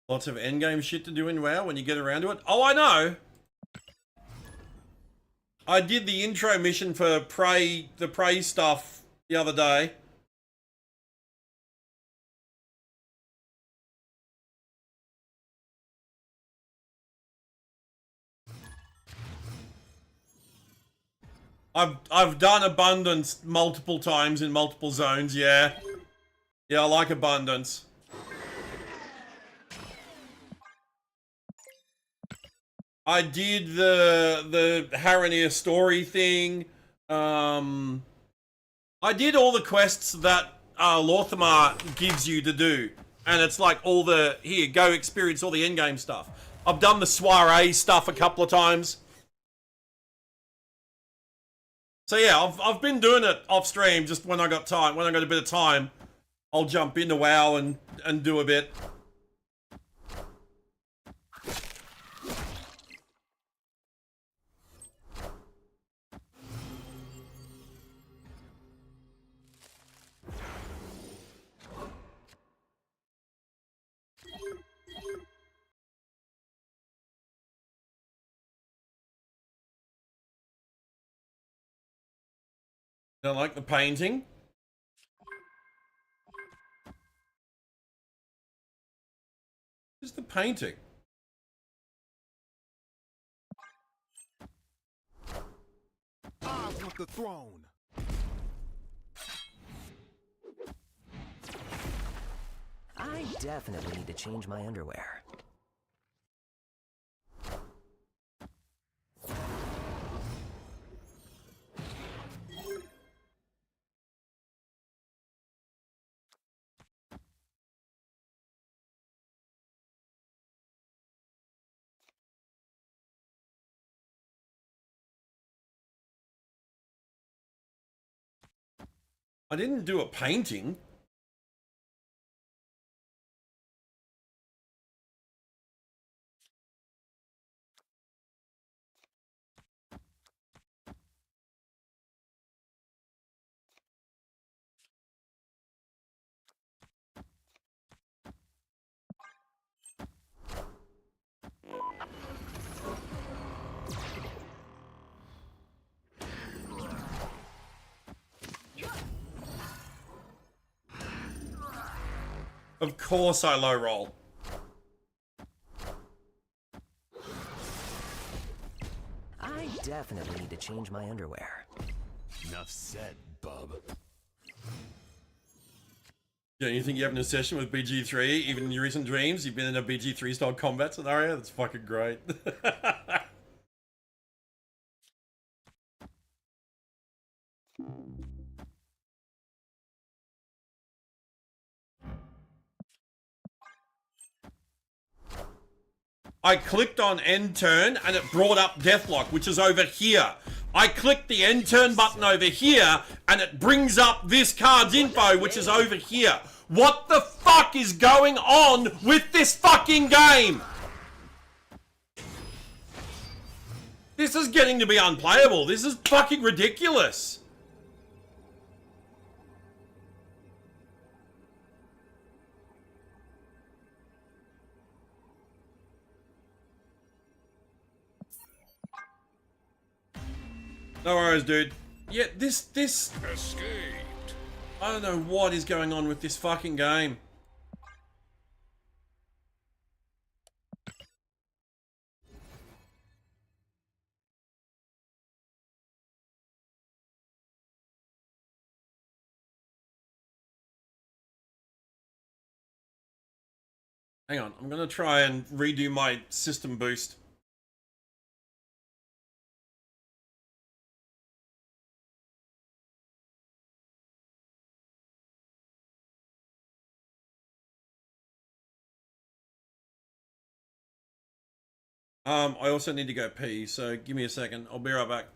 Lots of endgame shit to do in WoW when you get around to it. Oh, I know. I did the intro mission for Prey, the Prey stuff the other day. I've done Abundance multiple times in multiple zones, yeah. Yeah, I like Abundance. I did the Haranir story thing. I did all the quests that Lorthamar gives you to do. And it's like all the, here, go experience all the endgame stuff. I've done the soiree stuff a couple of times. So yeah, I've been doing it off stream just when I got time. When I got a bit of time, I'll jump into WoW and do a bit. Don't like the painting. Where's the painting? I want the throne. I definitely need to change my underwear. I didn't do a painting. Of course I low roll. I definitely need to change my underwear. Enough said, bub. Yeah, you think you have an obsession with BG3, even in your recent dreams? You've been in a BG3 style combat scenario? That's fucking great. I clicked on end turn and it brought up Deathlock, which is over here. I clicked the end turn button over here and it brings up this card's info, which is over here. What the fuck is going on with this fucking game? This is getting to be unplayable. This is fucking ridiculous. No worries, dude. Yeah, this... Escaped. I don't know what is going on with this fucking game. Hang on, I'm gonna try and redo my system boost. I also need to go pee, so give me a second. I'll be right back.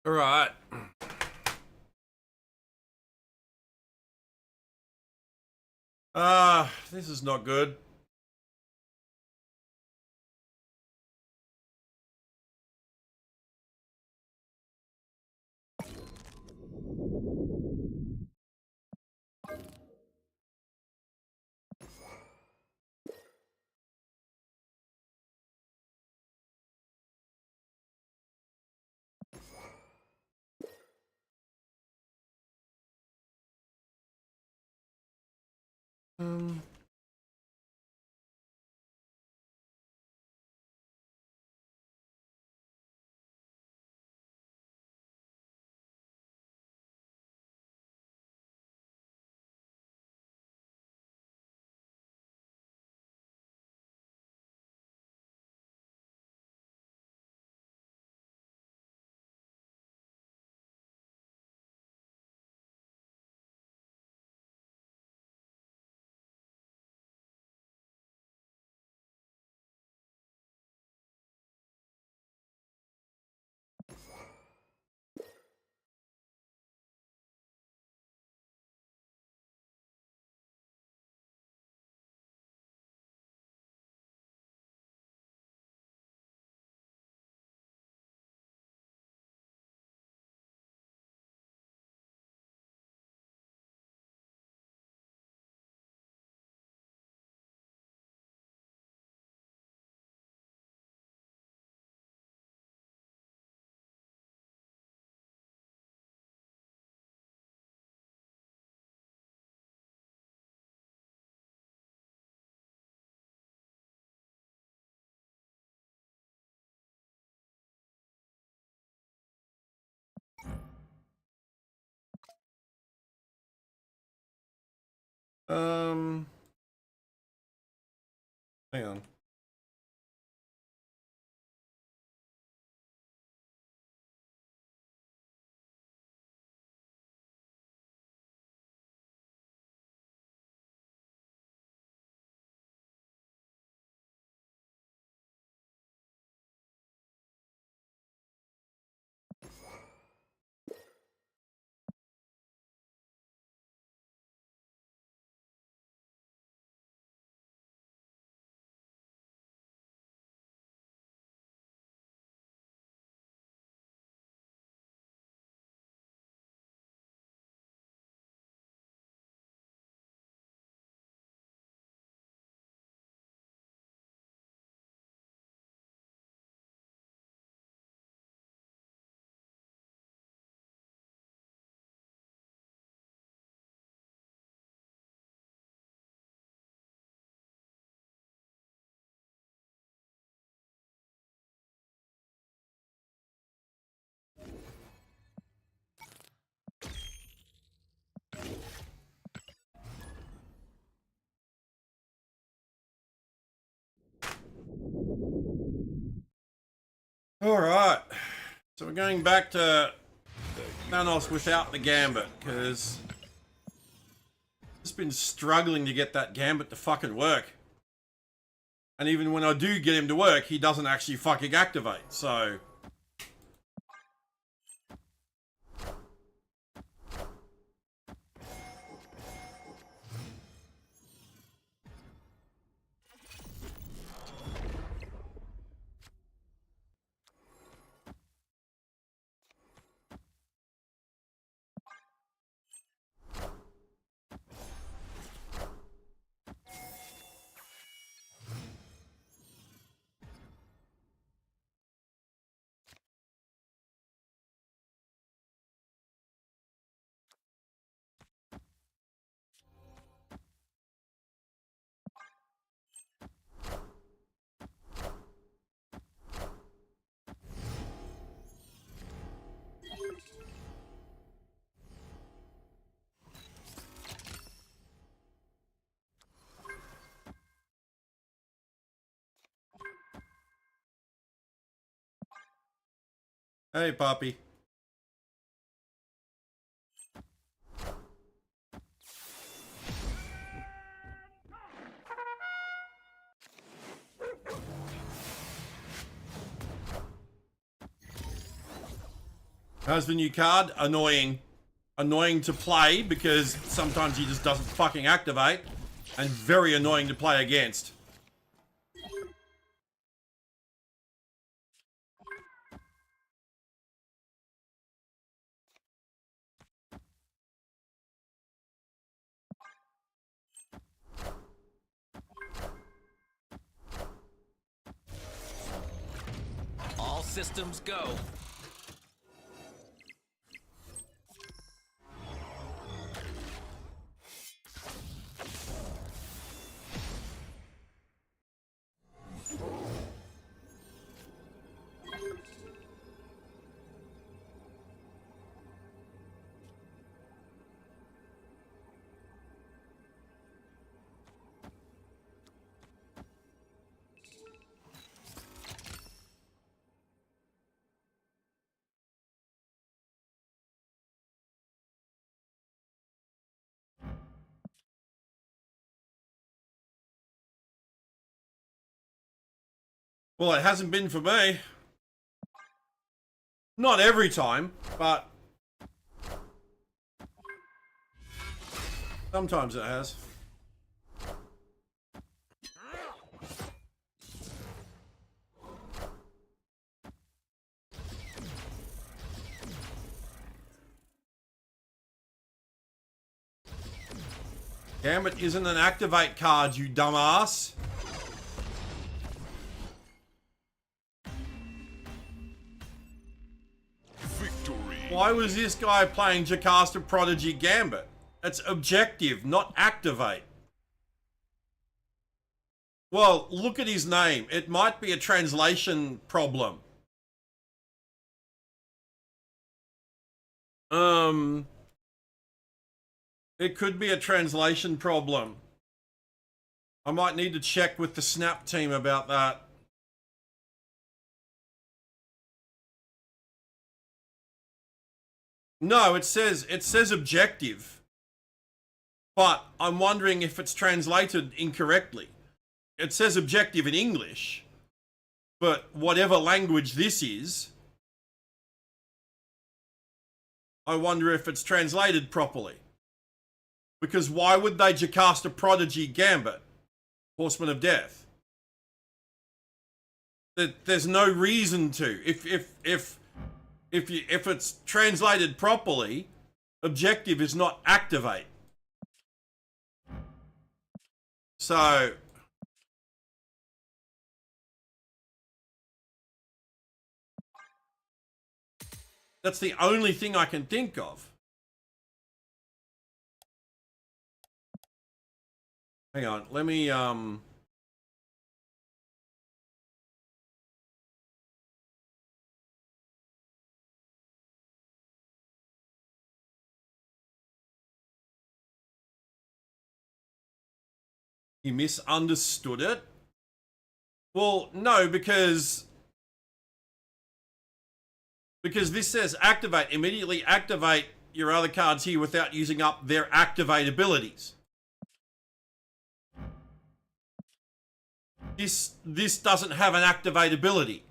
All right. This is not good. Um. Um. Hang on. All right. So we're going back to Thanos without the Gambit, because I've just been struggling to get that Gambit to fucking work. And even when I do get him to work, he doesn't actually fucking activate, so... Hey, Poppy. How's the new card? Annoying. Annoying to play because sometimes he just doesn't fucking activate. And very annoying to play against. All systems go. Well, it hasn't been for me. Not every time, but sometimes it has. Gambit isn't an activate card, you dumbass. Why was this guy playing Jocasta Prodigy Gambit? It's objective, not activate. Well, look at his name. It might be a translation problem. It could be a translation problem. I might need to check with the Snap team about that. No, it says objective. But I'm wondering if it's translated incorrectly. It says objective in English, but whatever language this is, I wonder if it's translated properly. Because why would they Jocasta Prodigy Gambit? Horseman of Death. There's no reason to. If it's translated properly, objective is not activate. So that's the only thing I can think of. Hang on, let me He misunderstood it? Well, no, because this says activate. Immediately activate your other cards here without using up their activate abilities. This doesn't have an activate ability.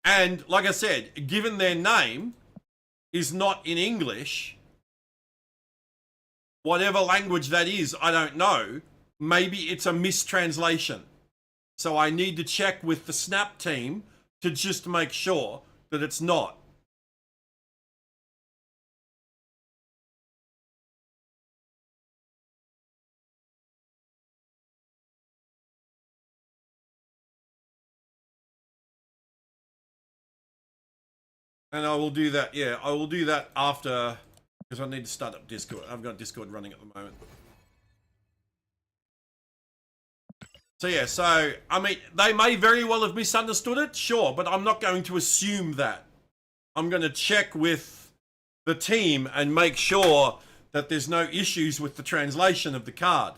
And like I said, given their name is not in English, whatever language that is, I don't know. Maybe it's a mistranslation. So I need to check with the Snap team to just make sure that it's not. And I will do that, yeah, I will do that after, because I need to start up Discord. I've got Discord running at the moment. So yeah, so, I mean, they may very well have misunderstood it, sure, but I'm not going to assume that. I'm going to check with the team and make sure that there's no issues with the translation of the card.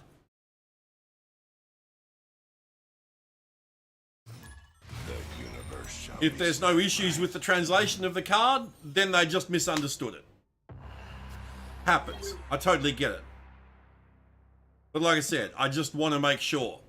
If there's no issues with the translation of the card, then they just misunderstood it. Happens. I totally get it. But like I said, I just want to make sure.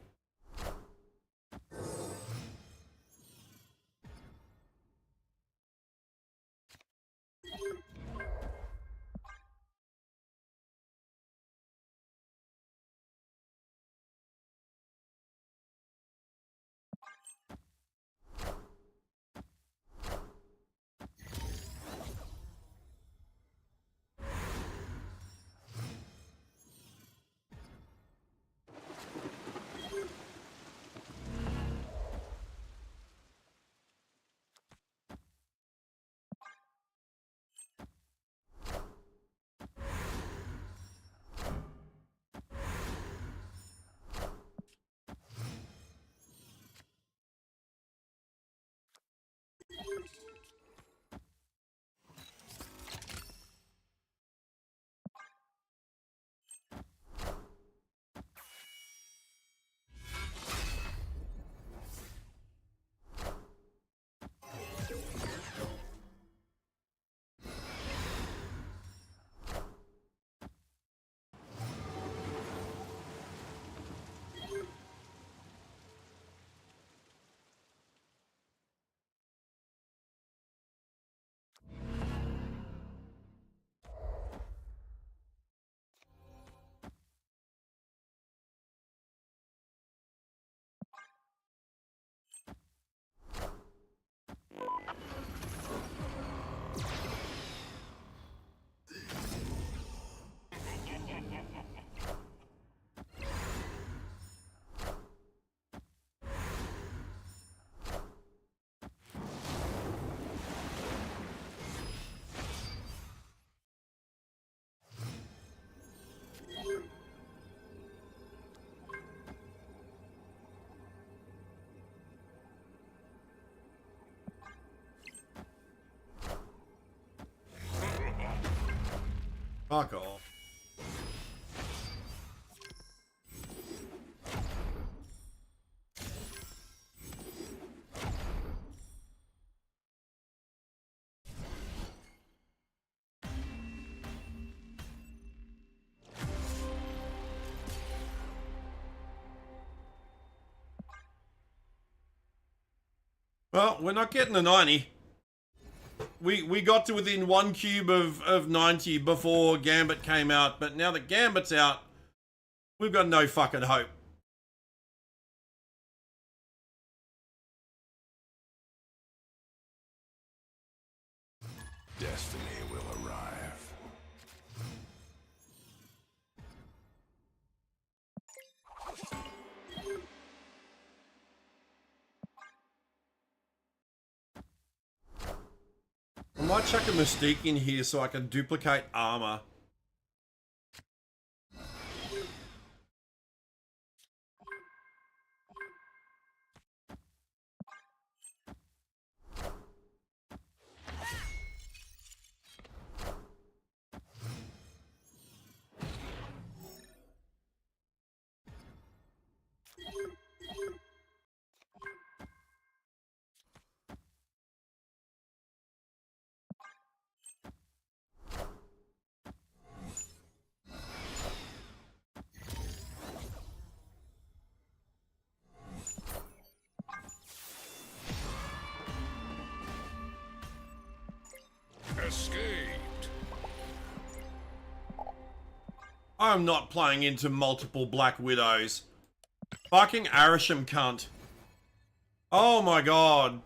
Fuck off. Well, we're not getting a 90. We got to within 1 cube of 90 before Gambit came out, but now that Gambit's out, we've got no fucking hope. Destiny will arrive. I might chuck a Mystique in here so I can duplicate armor. Escaped. I'm not playing into multiple Black Widows. Fucking Arisham cunt. Oh my god.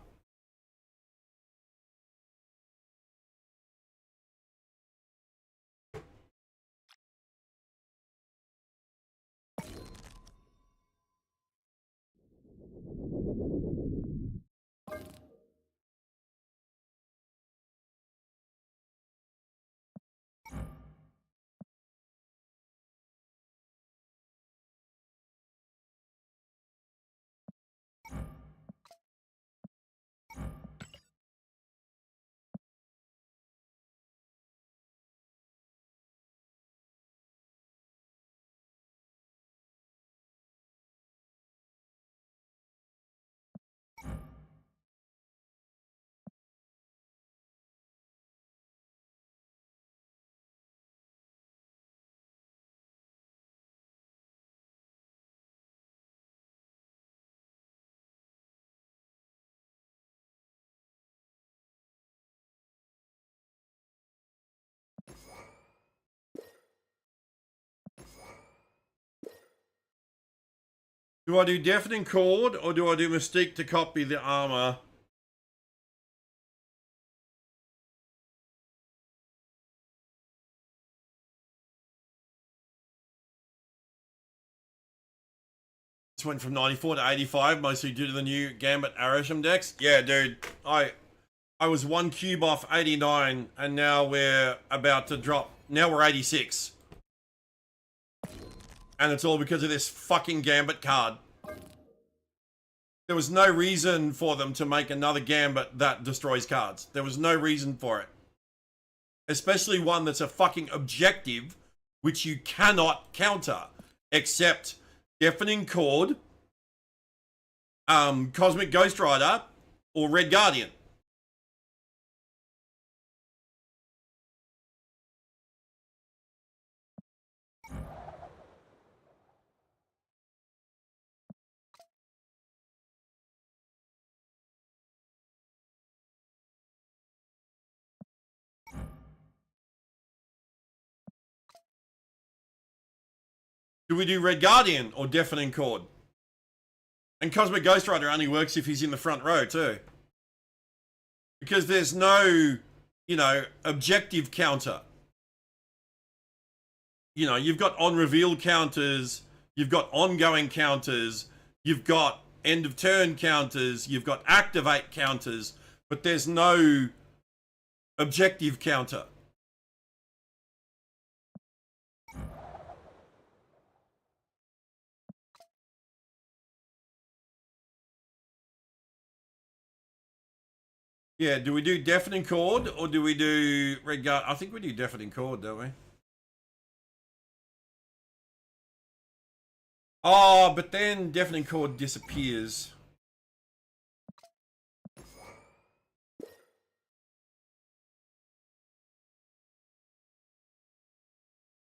Do I do Deafening Chord or do I do Mystique to copy the armor? This went from 94 to 85, mostly due to the new Gambit Arisham decks. Yeah, dude, I was 1 cube off 89, and now we're about to drop. Now we're 86. And it's all because of this fucking Gambit card. There was no reason for them to make another Gambit that destroys cards. There was no reason for it. Especially one that's a fucking objective, which you cannot counter. Except Deafening Chord, Cosmic Ghost Rider, or Red Guardian. Do we do Red Guardian or Deafening Chord? And Cosmic Ghost Rider only works if he's in the front row too. Because there's no, you know, objective counter. You know, you've got on-reveal counters, you've got ongoing counters, you've got end-of-turn counters, you've got activate counters, but there's no objective counter. Yeah, do we do Deafening Chord or do we do Red Guard? I think we do Deafening Chord, don't we? Oh, but then Deafening Chord disappears.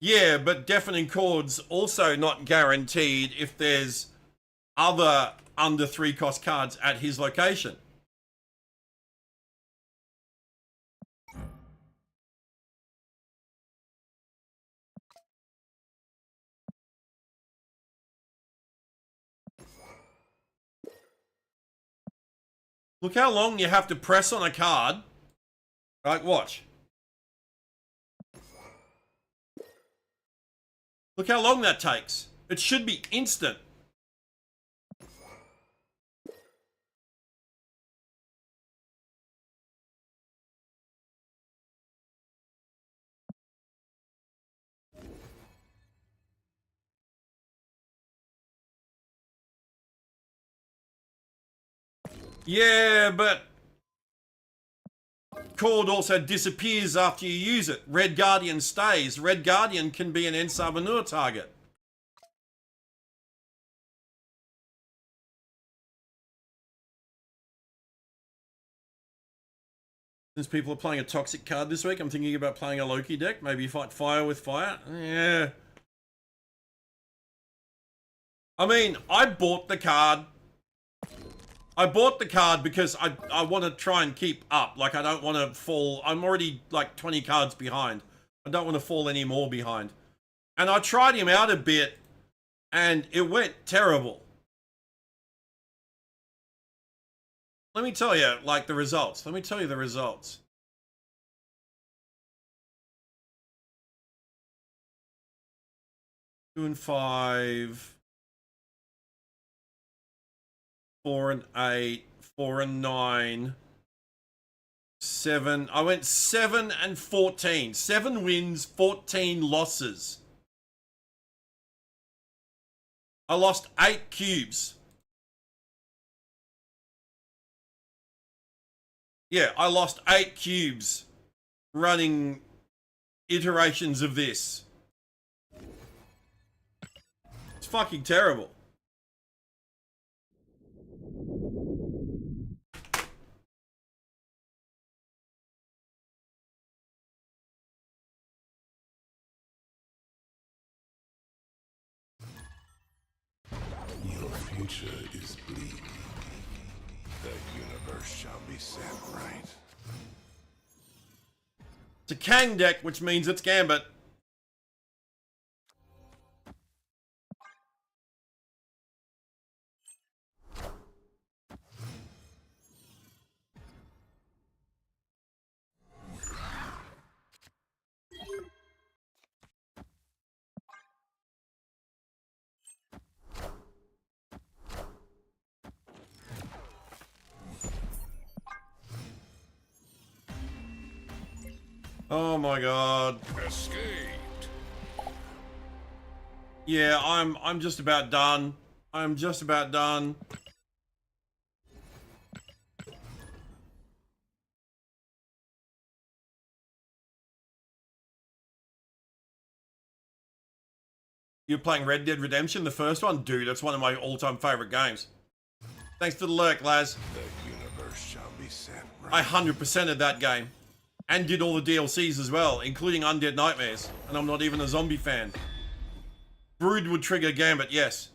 Yeah, but Deafening Chord's also not guaranteed if there's other under 3 cost cards at his location. Look how long you have to press on a card. Right, watch. Look how long that takes. It should be instant. Yeah, but Chord also disappears after you use it. Red Guardian stays. Red Guardian can be an Ensar Manure target. Since people are playing a toxic card this week, I'm thinking about playing a Loki deck. Maybe fight fire with fire. Yeah. I mean, I bought the card. I bought the card because I want to try and keep up. Like, I don't want to fall. I'm already like 20 cards behind. I don't want to fall any more behind. And I tried him out a bit and it went terrible. Let me tell you, like, the results. Let me tell you the results. Two and 5. 4 and 8, 4 and 9, 7. I went 7 and 14. 7 wins, 14 losses. I lost 8 cubes. Yeah, I lost 8 cubes running iterations of this. It's fucking terrible. Your future is bleak. The universe shall be set right. It's a Kang deck, which means it's Gambit. Oh my god. Escaped. Yeah, I'm just about done. I'm just about done. You're playing Red Dead Redemption, the first one? Dude, that's one of my all-time favorite games. Thanks for the lurk, Laz. The universe shall be set right. I 100%ed that game. And did all the DLCs as well, including Undead Nightmares. And I'm not even a zombie fan. Brood would trigger Gambit, yes.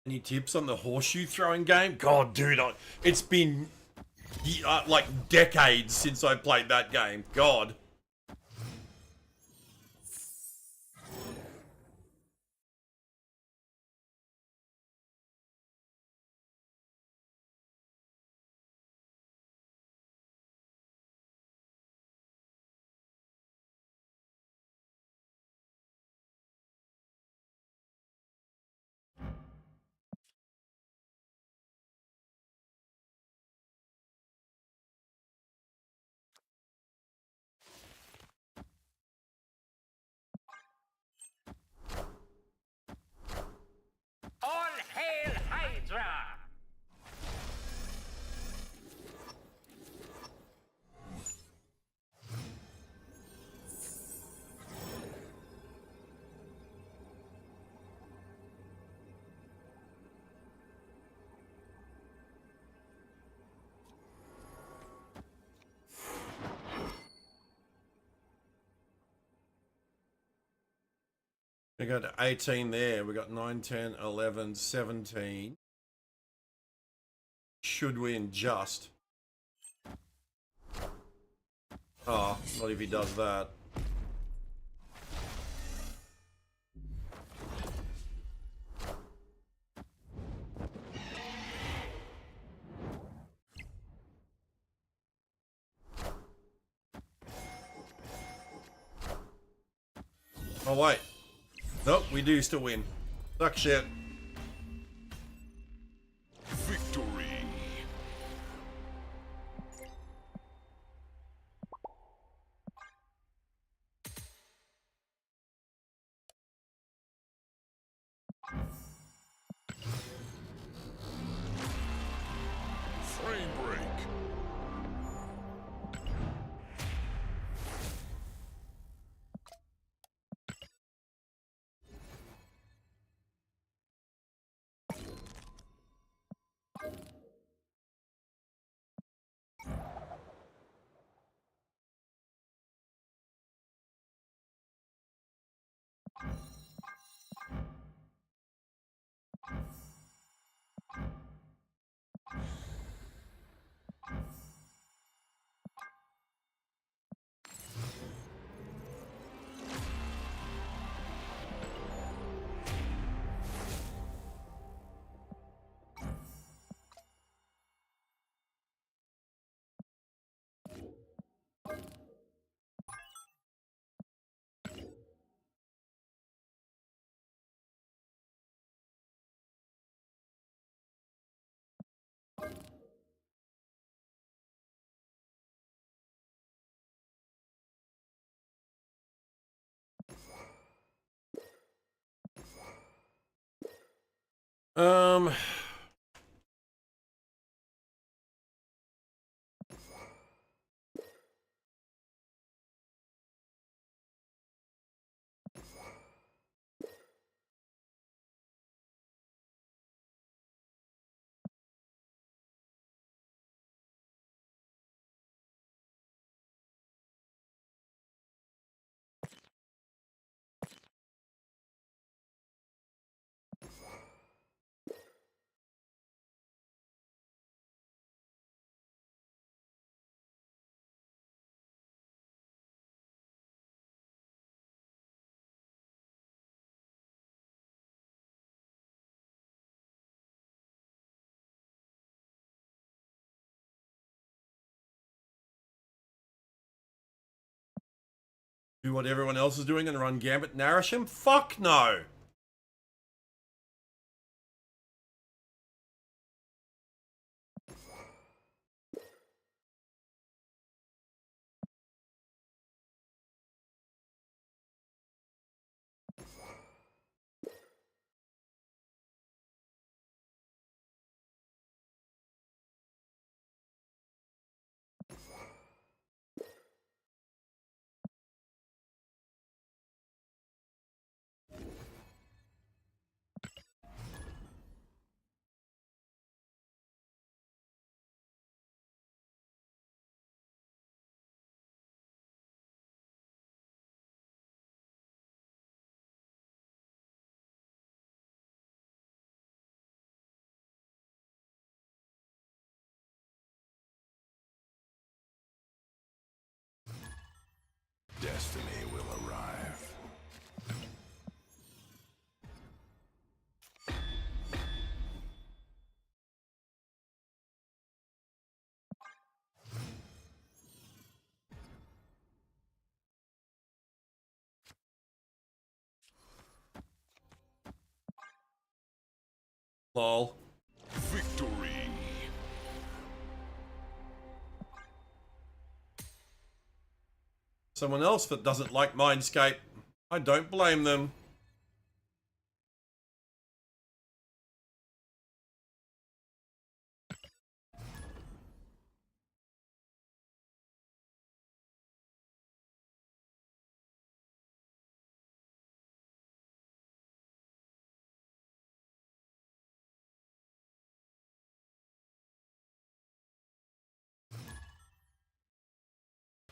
Any tips on the horseshoe throwing game? God, dude, it's been like decades since I played that game. God. All hail Hydra! We got 18 there. We got 9, 10, 11, 17. Should win just. Oh, not if he does that. Oh, wait. Nope, we do still win. Suck shit. Victory. Frame break. Um... Do what everyone else is doing and run Gambit Narisham? Fuck no! Lol. Victory. Someone else that doesn't like Mindscape. I don't blame them.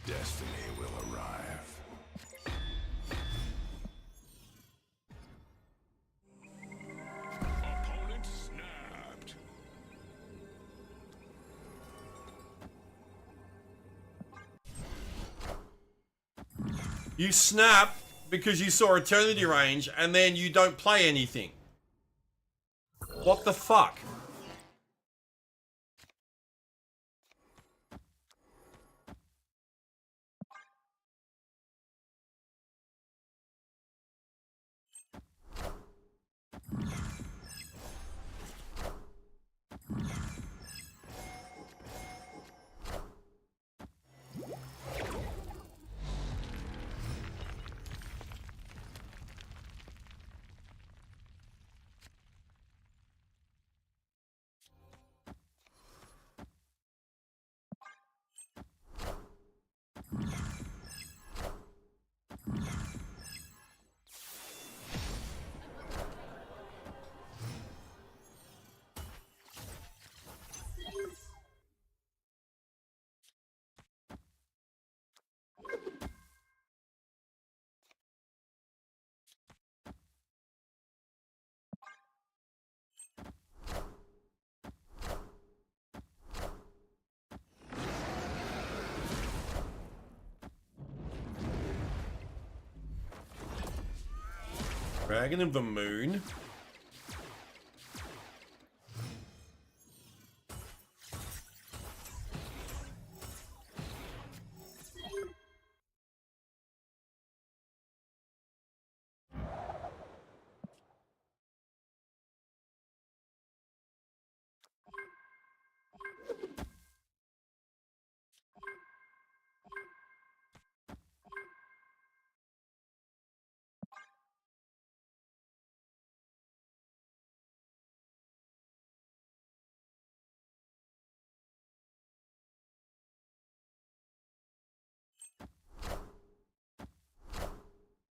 Destiny will arrive. Opponent snapped. You snap because you saw Eternity Range and then you don't play anything. What the fuck? Dragon of the Moon.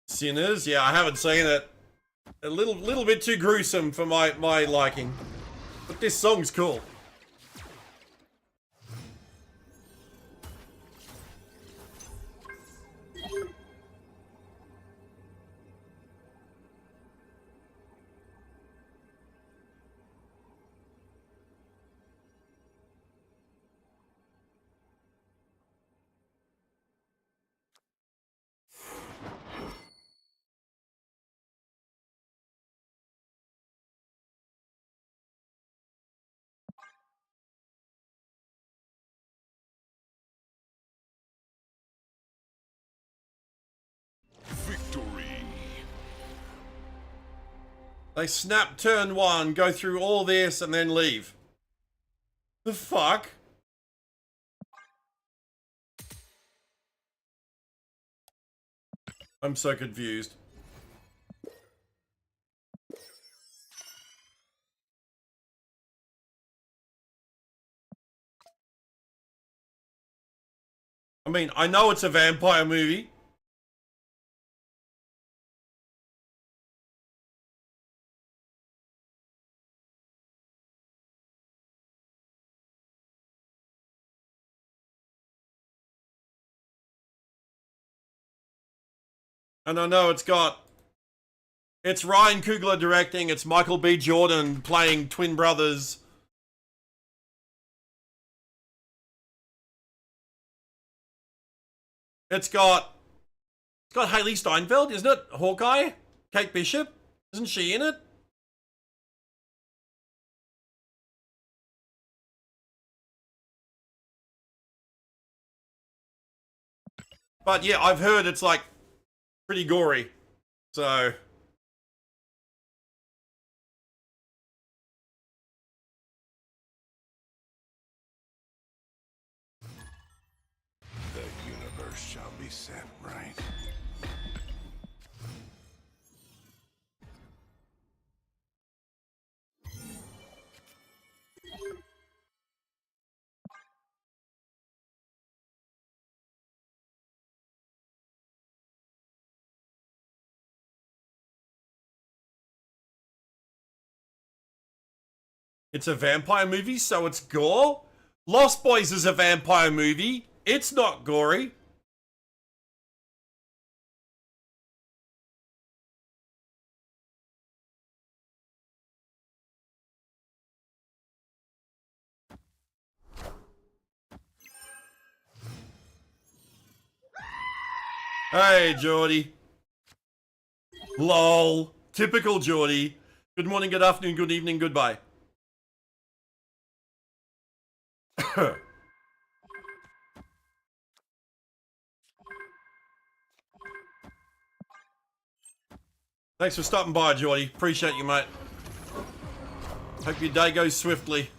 Sinners, yeah, I haven't seen it. A little bit too gruesome for my liking. But this song's cool. Victory. They snap turn one, go through all this, and then leave. The fuck? I'm so confused. I mean, I know it's a vampire movie. And I know it's Ryan Coogler directing, it's Michael B. Jordan playing twin brothers. It's got Haley Steinfeld, isn't it? Hawkeye? Kate Bishop? Isn't she in it? But yeah, I've heard it's like pretty gory. So set right. It's a vampire movie, so it's gore. Lost Boys is a vampire movie. It's not gory. Hey, Geordie. Lol. Typical Geordie. Good morning, good afternoon, good evening, goodbye. Thanks for stopping by, Geordie. Appreciate you, mate. Hope your day goes swiftly.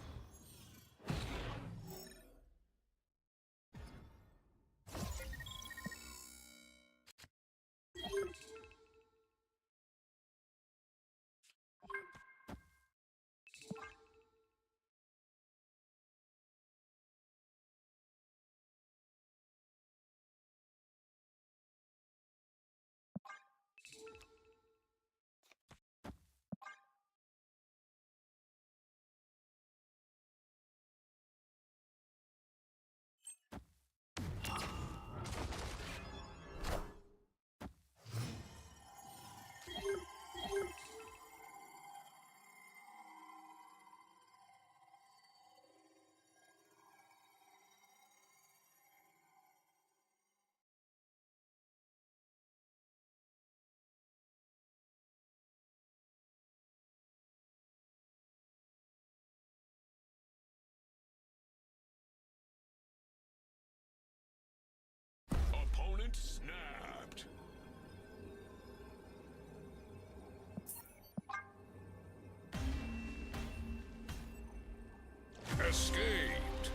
Opponent snapped. Escaped.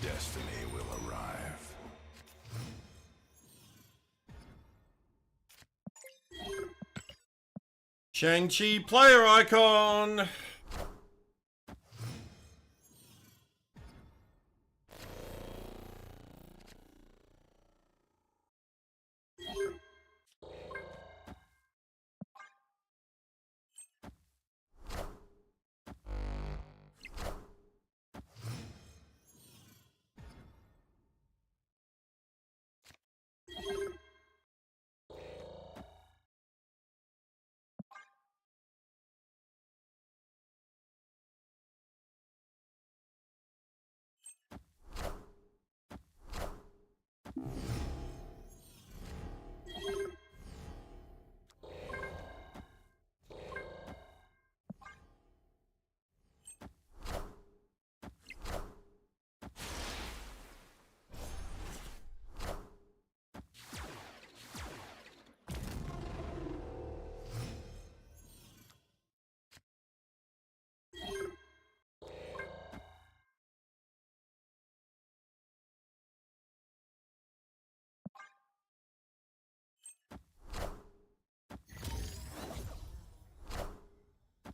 Destiny will arrive. Shang-Chi player icon.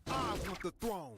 I want the throne.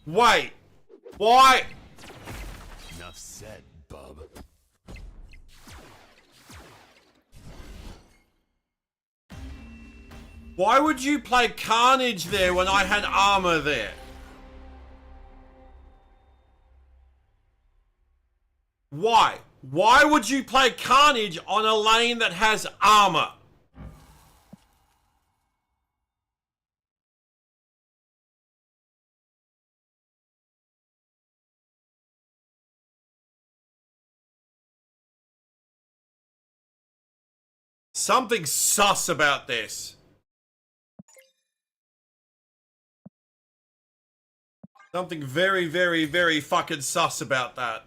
Wait. Why? Enough said, bub. Why would you play Carnage there when I had armor there? Why? Why would you play Carnage on a lane that has armor? Something sus about this. Something very, very, very fucking sus about that.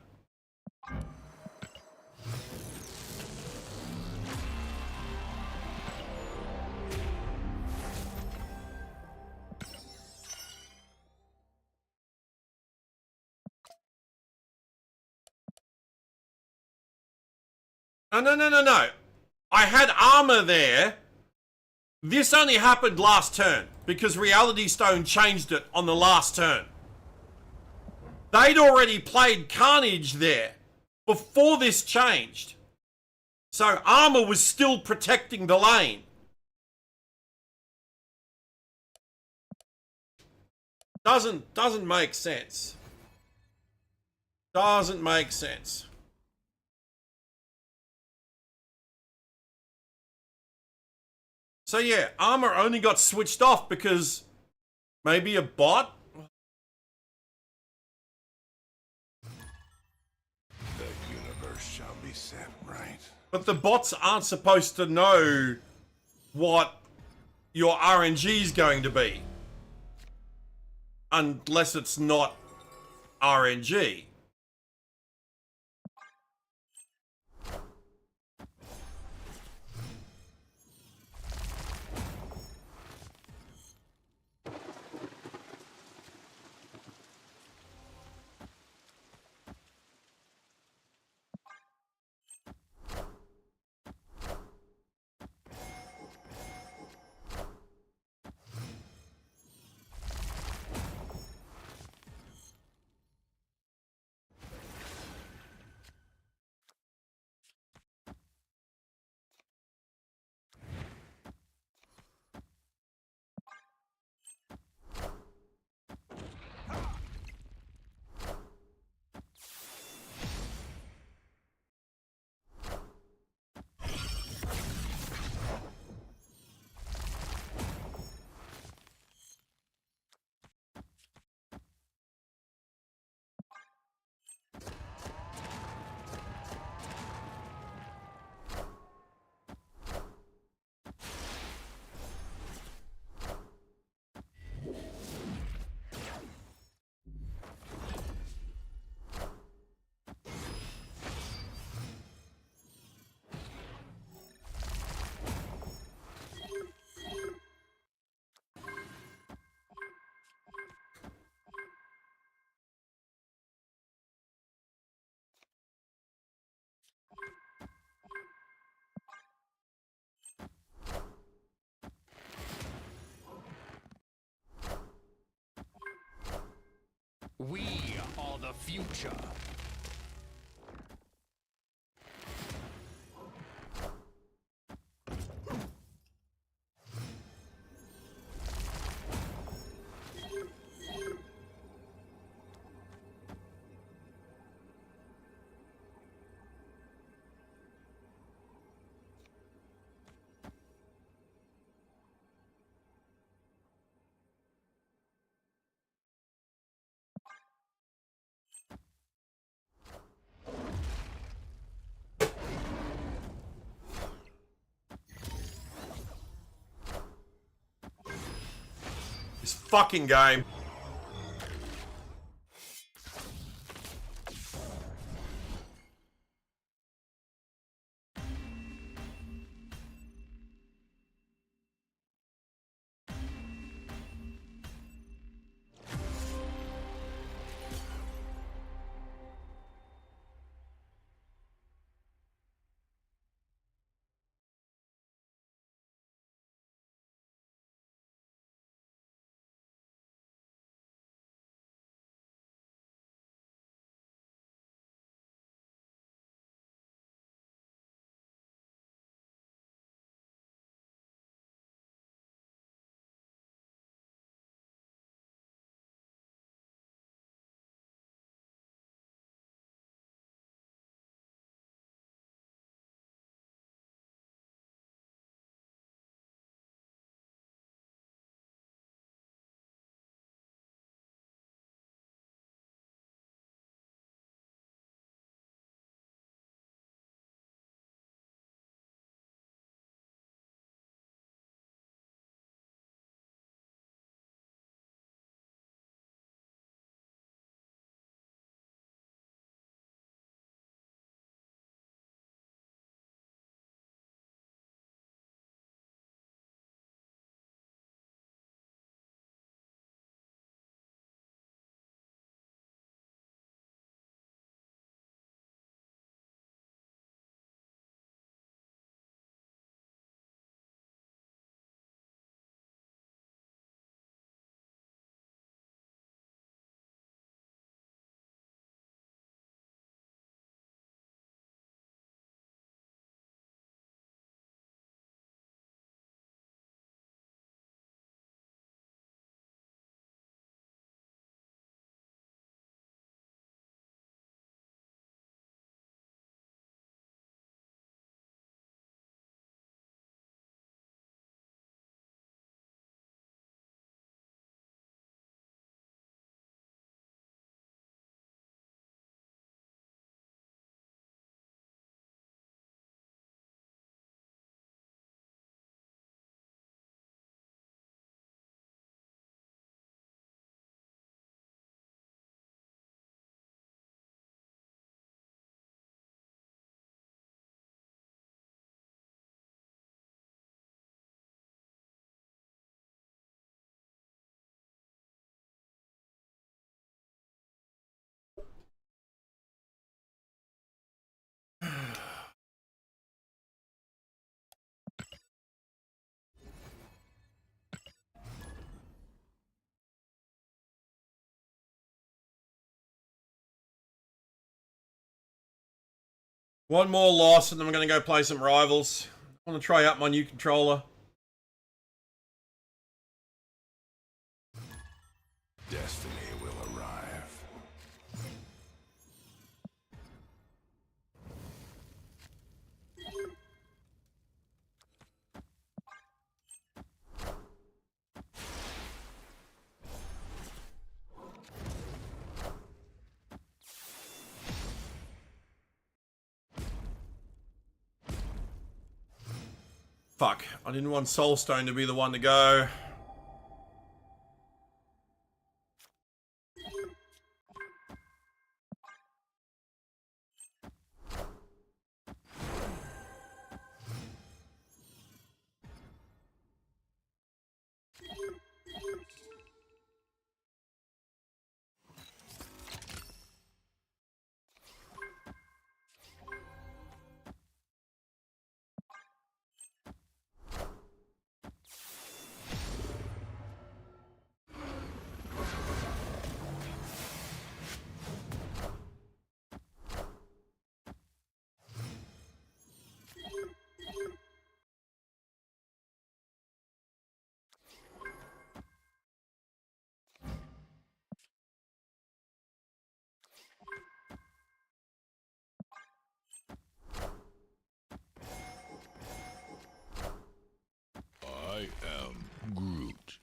No. I had armor there. This only happened last turn because Reality Stone changed it on the last turn. They'd already played Carnage there before this changed. So armor was still protecting the lane. Doesn't make sense. Doesn't make sense. So yeah, armor only got switched off because maybe a bot? The universe shall be set right. But the bots aren't supposed to know what your RNG is going to be. Unless it's not RNG. We are the future. This fucking game. One more loss and then I'm going to go play some Rivals. I want to try out my new controller. Destiny will arrive. Fuck, I didn't want Soulstone to be the one to go. I am Groot.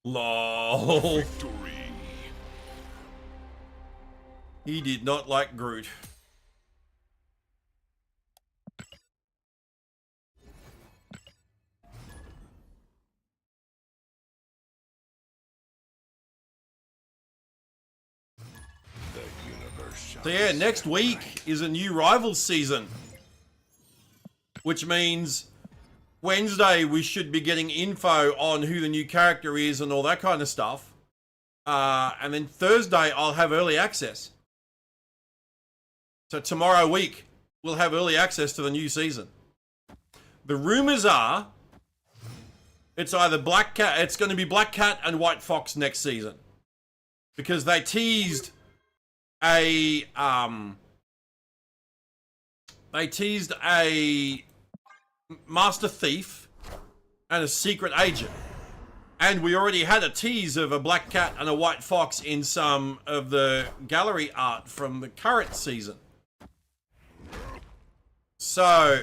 LOL. Victory. He did not like Groot. The universe shall So yeah, be next set week right. is a new Rivals season. Which means Wednesday we should be getting info on who the new character is and all that kind of stuff. And then Thursday I'll have early access. So tomorrow week we'll have early access to the new season. The rumors are it's either Black Cat, it's going to be Black Cat and White Fox next season. Because they teased a Master Thief and a Secret Agent. And we already had a tease of a Black Cat and a White Fox in some of the gallery art from the current season. So,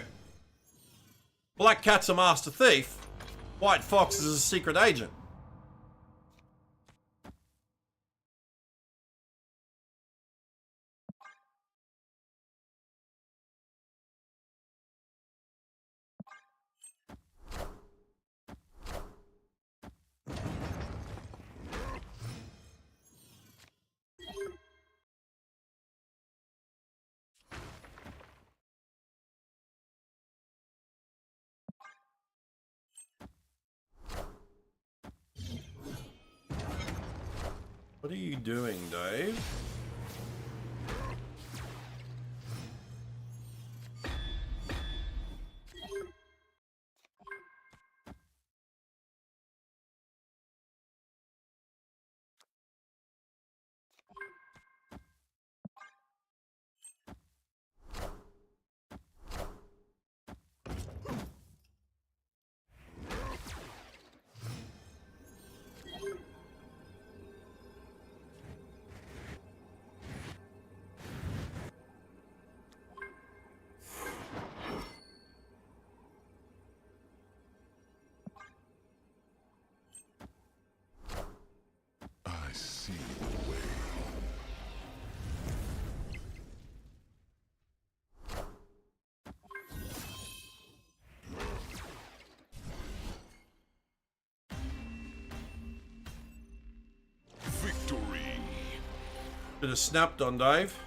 Black Cat's a Master Thief, White Fox is a Secret Agent. What are you doing, Dave? I see the way. Victory. Bit of snapped on Dave.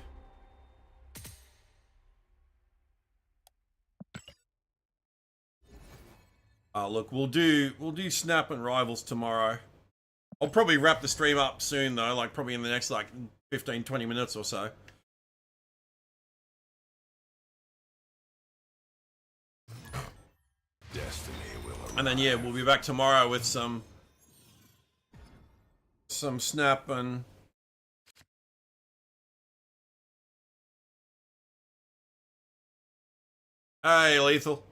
Look, we'll do Snap and Rivals tomorrow. I'll probably wrap the stream up soon though, like probably in the next like 15-20 minutes or so. Destiny will arrive. And then yeah, we'll be back tomorrow with some Snap and Hey, Lethal.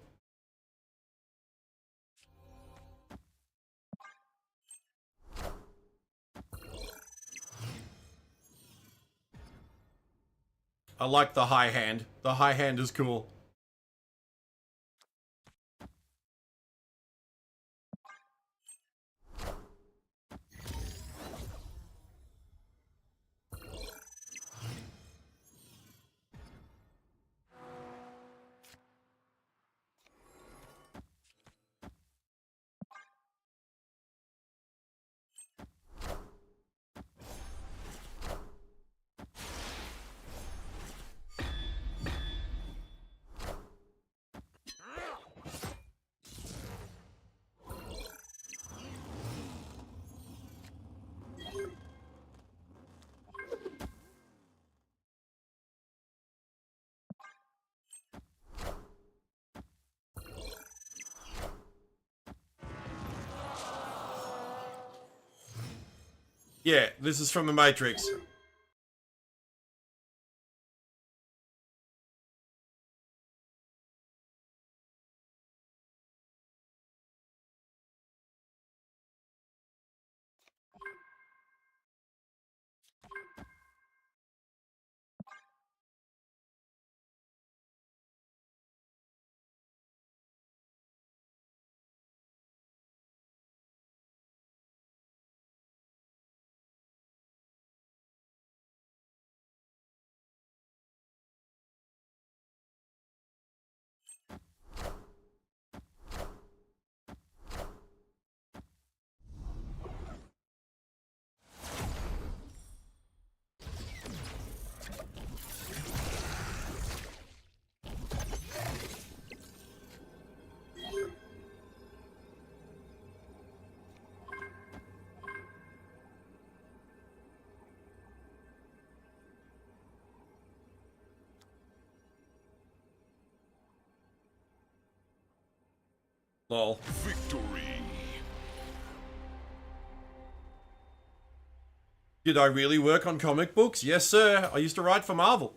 I like the high hand. The high hand is cool. Yeah, this is from the Matrix. Lol. Victory. Did I really work on comic books? Yes, sir. I used to write for Marvel.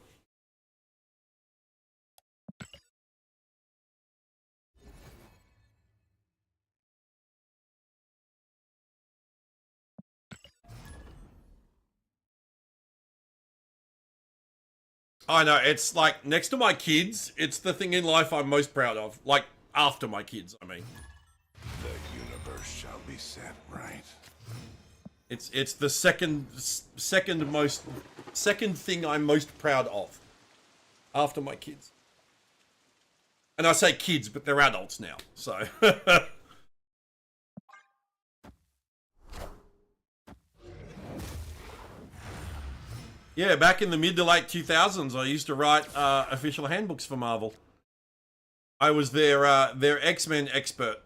I know, it's like, next to my kids, it's the thing in life I'm most proud of. Like, after my kids, I mean. The universe shall be set right. It's the second thing I'm most proud of. After my kids. And I say kids, but they're adults now, so. Yeah, back in the mid to late 2000s, I used to write official handbooks for Marvel. I was their X-Men expert.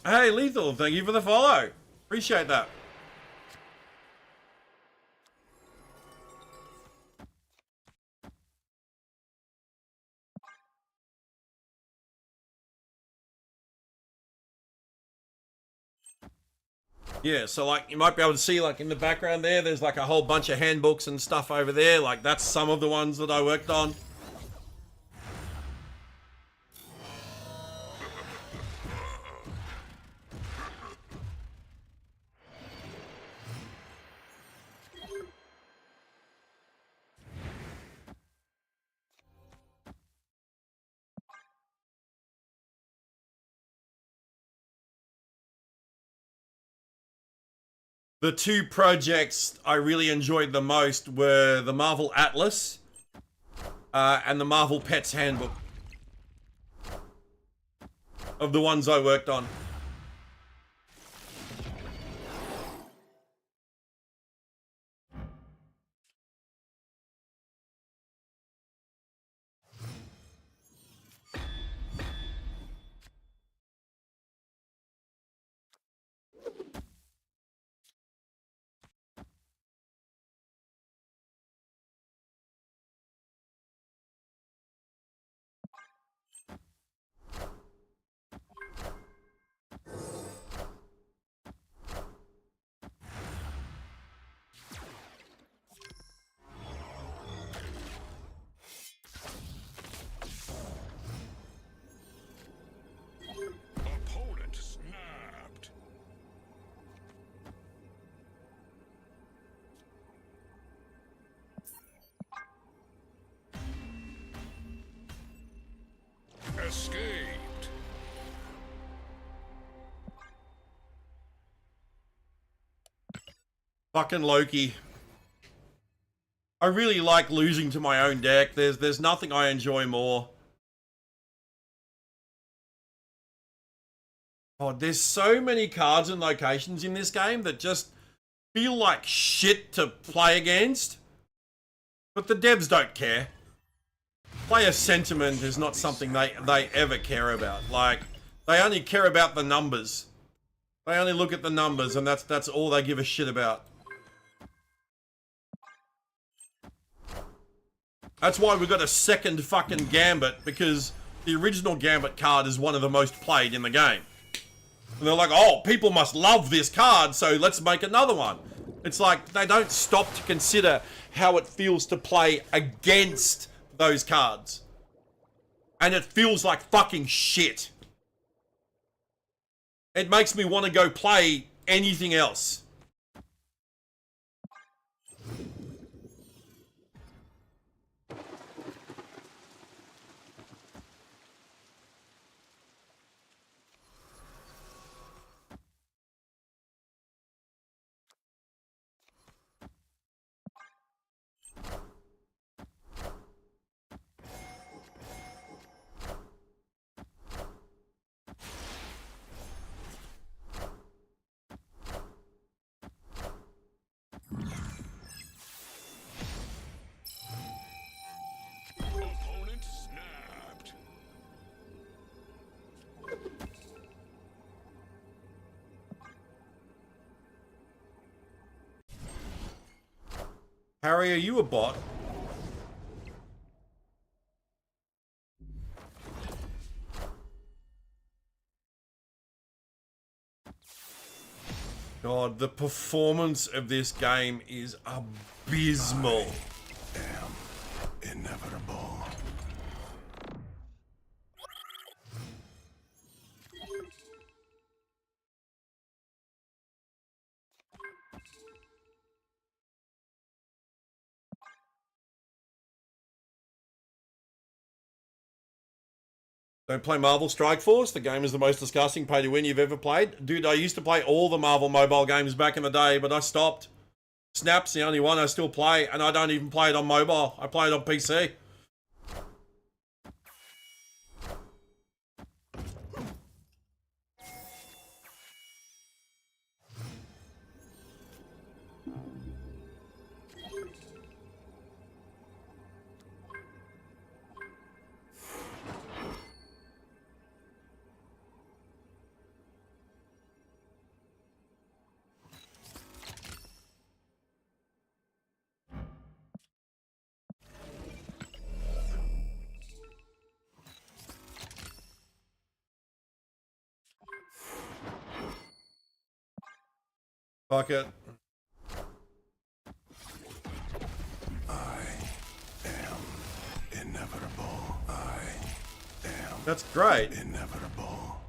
Hey, Lethal, thank you for the follow. Appreciate that. Yeah, so like you might be able to see like in the background there's like a whole bunch of handbooks and stuff over there. Like that's some of the ones that I worked on. The two projects I really enjoyed the most were the Marvel Atlas and the Marvel Pets Handbook. Of the ones I worked on. escaped. Fucking Loki. I really like losing to my own deck. There's nothing I enjoy more. Oh, there's so many cards and locations in this game that just feel like shit to play against. But the devs don't care. Player sentiment is not something they ever care about. Like, they only care about the numbers. They only look at the numbers and that's all they give a shit about. That's why we got a second fucking Gambit, because the original Gambit card is one of the most played in the game. And they're like, oh, people must love this card, so let's make another one. It's like, they don't stop to consider how it feels to play against those cards. And it feels like fucking shit. It makes me want to go play anything else. Opponent snapped. Harry, are you a bot? God, the performance of this game is abysmal. Inevitable. Don't play Marvel Strike Force. The game is the most disgusting pay to win you've ever played. Dude, I used to play all the Marvel mobile games back in the day, but I stopped. Snap's the only one I still play, and I don't even play it on mobile. I play it on PC. Fuck it. I am inevitable. I am That's great. inevitable.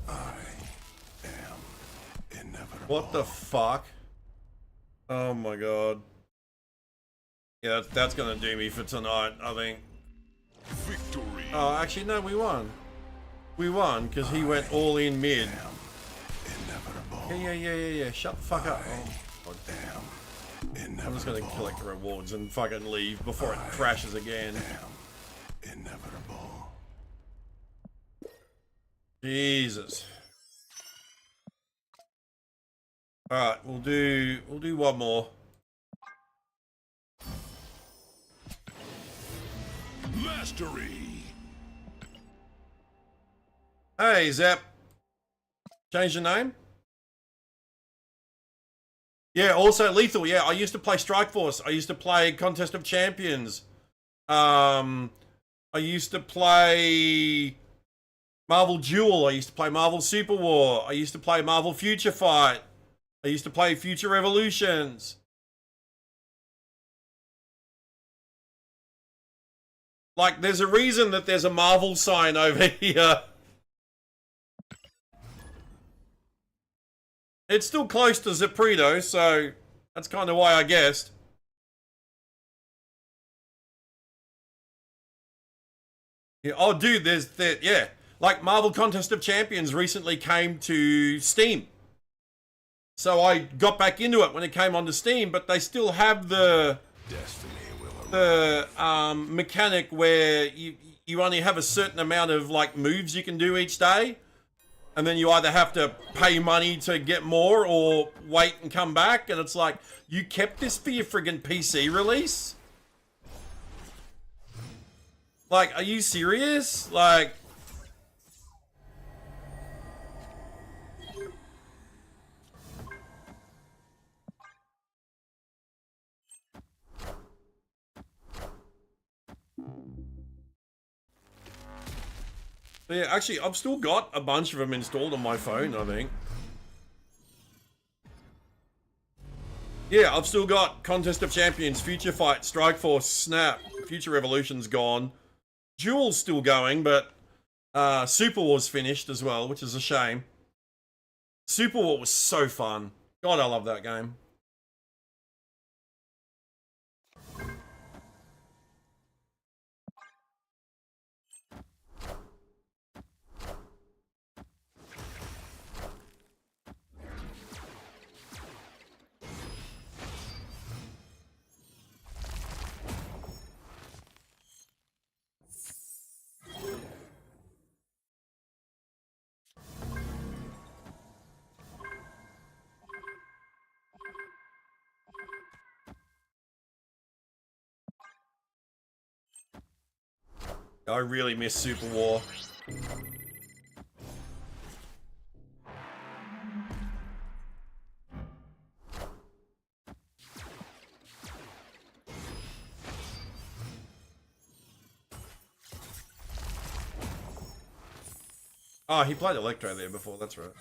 I am inevitable. What the fuck? Oh my god. Yeah, that's gonna do me for tonight, I think. Victory. Oh, actually, no, we won. We won, because he went all in mid. Inevitable. Yeah. Shut the fuck up. Oh, God. I'm just gonna collect the rewards and fucking leave before it crashes again. Inevitable. Jesus. Alright, we'll do one more. Mastery. Hey, Zep. Change your name? Yeah, also Lethal. Yeah, I used to play Strike Force. I used to play Contest of Champions. I used to play Marvel Duel. I used to play Marvel Super War. I used to play Marvel Future Fight. I used to play Future Revolutions. Like, there's a reason that there's a Marvel sign over here. It's still close to Zeprido, so That's kind of why I guessed. Yeah. Oh, dude, there's that. Yeah, like Marvel Contest of Champions recently came to Steam, so I got back into it when it came onto Steam. But they still have the mechanic where you only have a certain amount of like moves you can do each day, and then you either have to pay money to get more or wait and come back. And it's like, you kept this for your friggin' PC release? Like, are you serious? Like, but yeah, actually, I've still got a bunch of them installed on my phone, I think. Yeah, I've still got Contest of Champions, Future Fight, Strike Force, Snap, Future Revolution's gone. Duel's still going, but Super War's finished as well, which is a shame. Super War was so fun. God, I love that game. I really miss Super War. Oh, he played Electro there before, that's right.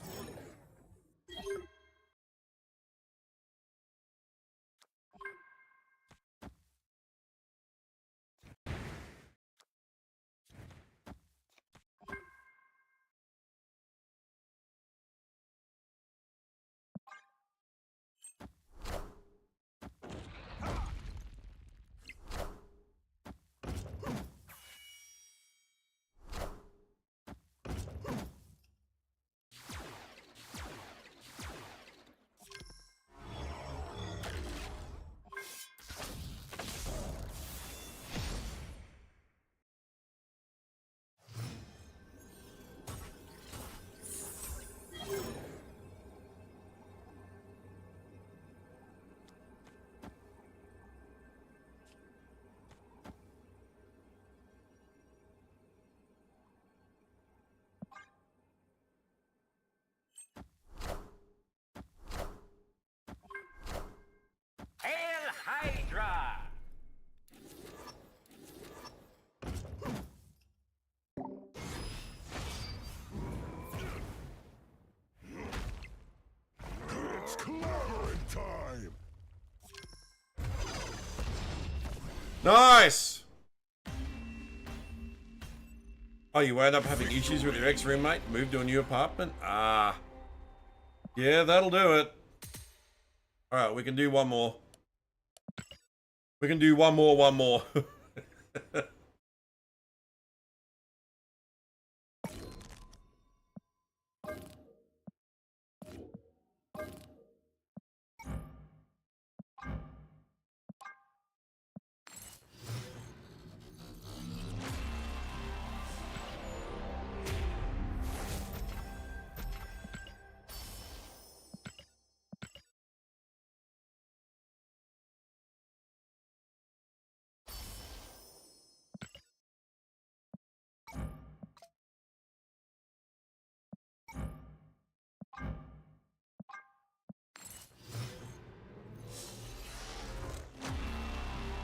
Hail Hydra! It's clobbering time! Nice! Oh, you wound up having issues with your ex-roommate? Moved to a new apartment? Ah. Yeah, that'll do it. Alright, we can do one more. We can do one more.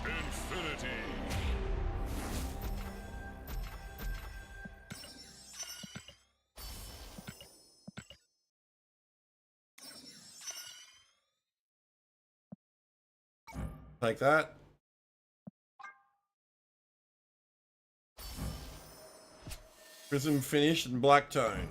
Infinity! Like that. Prism finished in black tone.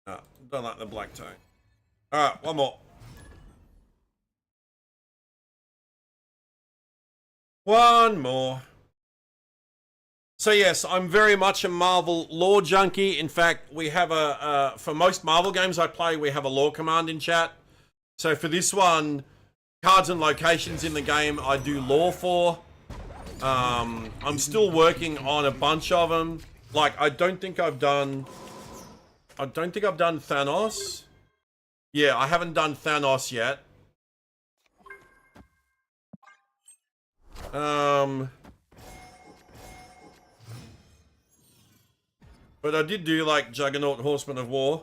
No, don't like the black tone. Alright, one more. One more. So yes, I'm very much a Marvel lore junkie. In fact, we have for most Marvel games I play, we have a lore command in chat. So for this one, cards and locations in the game I do lore for. I'm still working on a bunch of them. Like, I don't think I've done Thanos. Yeah, I haven't done Thanos yet. But I did do, like, Juggernaut, Horseman of War.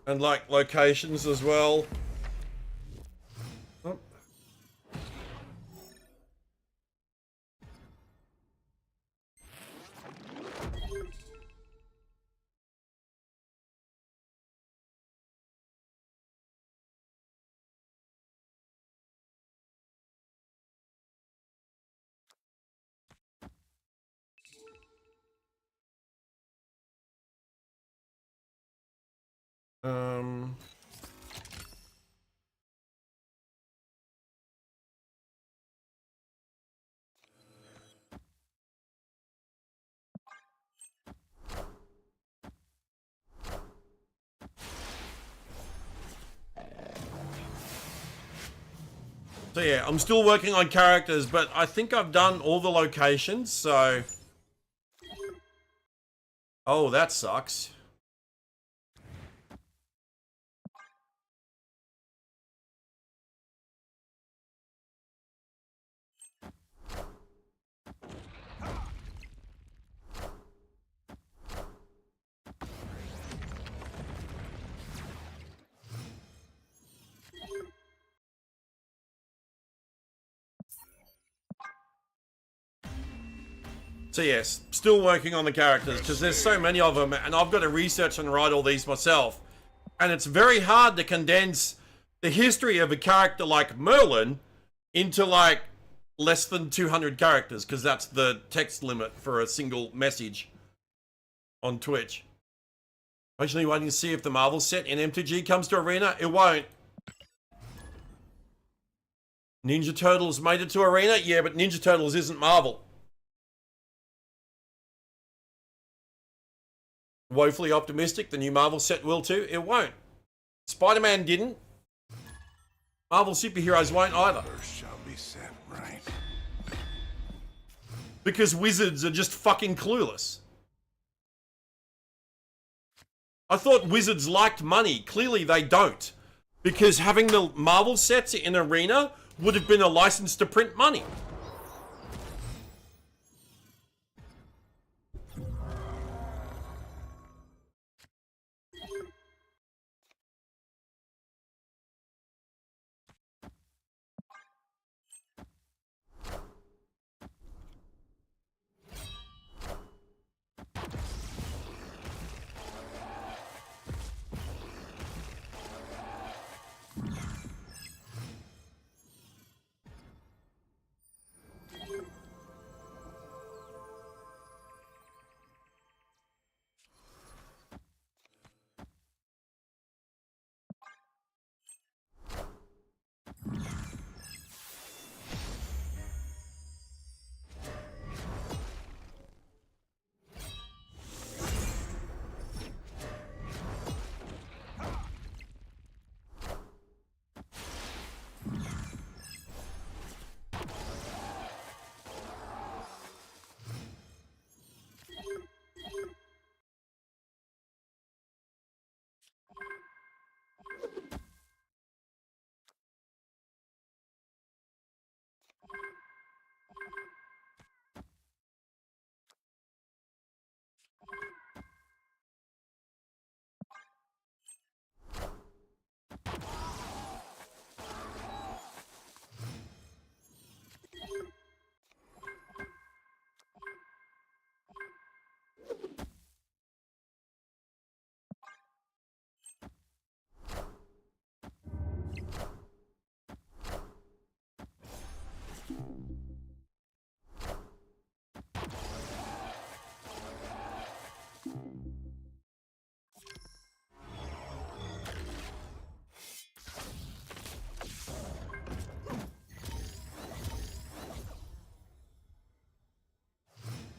And, like, locations as well. Oh. So yeah, I'm still working on characters, but I think I've done all the locations, so... Oh, that sucks. So yes, still working on the characters, because there's so many of them, and I've got to research and write all these myself. And it's very hard to condense the history of a character like Merlin into, like, less than 200 characters, because that's the text limit for a single message on Twitch. Actually waiting to see if the Marvel set in MTG comes to Arena. It won't. Ninja Turtles made it to Arena? Yeah, but Ninja Turtles isn't Marvel. Woefully optimistic, the new Marvel set will too. It won't. Spider-Man didn't. Marvel superheroes won't either. Shall be set right. Because wizards are just fucking clueless. I thought wizards liked money. Clearly they don't. Because having the Marvel sets in Arena would have been a license to print money.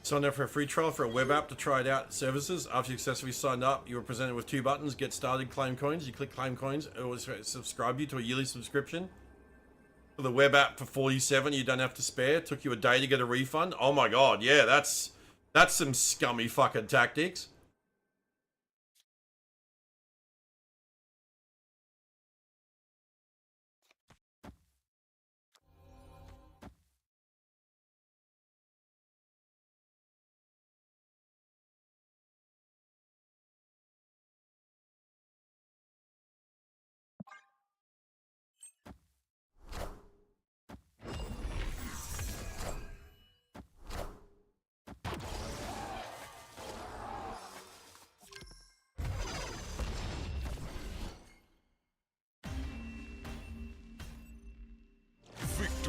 Signed up for a free trial for a web app to try it out services. After you successfully signed up, you were presented with 2 buttons. Get started, claim coins. You click claim coins. It will subscribe you to a yearly subscription. For the web app for 47, you don't have to spare. It took you a day to get a refund. Oh my god, yeah, that's some scummy fucking tactics.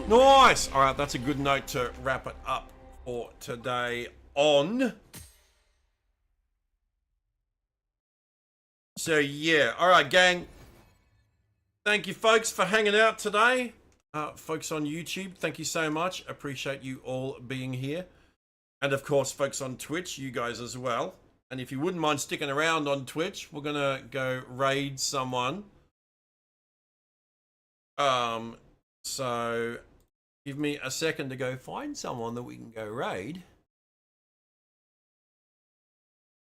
Nice! Alright, that's a good note to wrap it up for today on. So yeah, alright gang. Thank you folks for hanging out today. Folks on YouTube, thank you so much. Appreciate you all being here. And of course, folks on Twitch, you guys as well. And if you wouldn't mind sticking around on Twitch, we're gonna go raid someone. So give me a second to go find someone that we can go raid.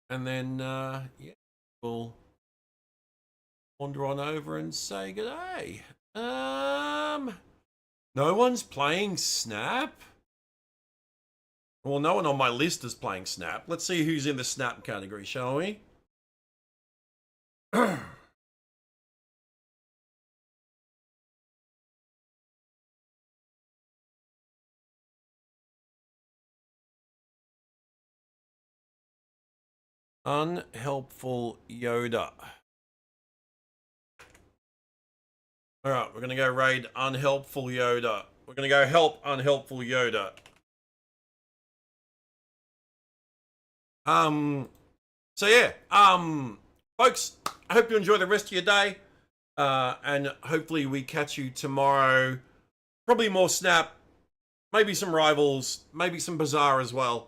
And then, yeah, we'll wander on over and say good day. No one's playing Snap? Well, no one on my list is playing Snap. Let's see who's in the Snap category, shall we? Unhelpful Yoda. Alright, we're gonna go raid Unhelpful Yoda. We're gonna go help Unhelpful Yoda. So yeah, folks, I hope you enjoy the rest of your day. And hopefully we catch you tomorrow. Probably more Snap, maybe some Rivals, maybe some Bazaar as well.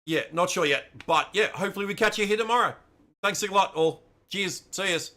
Yeah, not sure yet, but yeah, hopefully we catch you here tomorrow. Thanks a lot all. Cheers. See yous.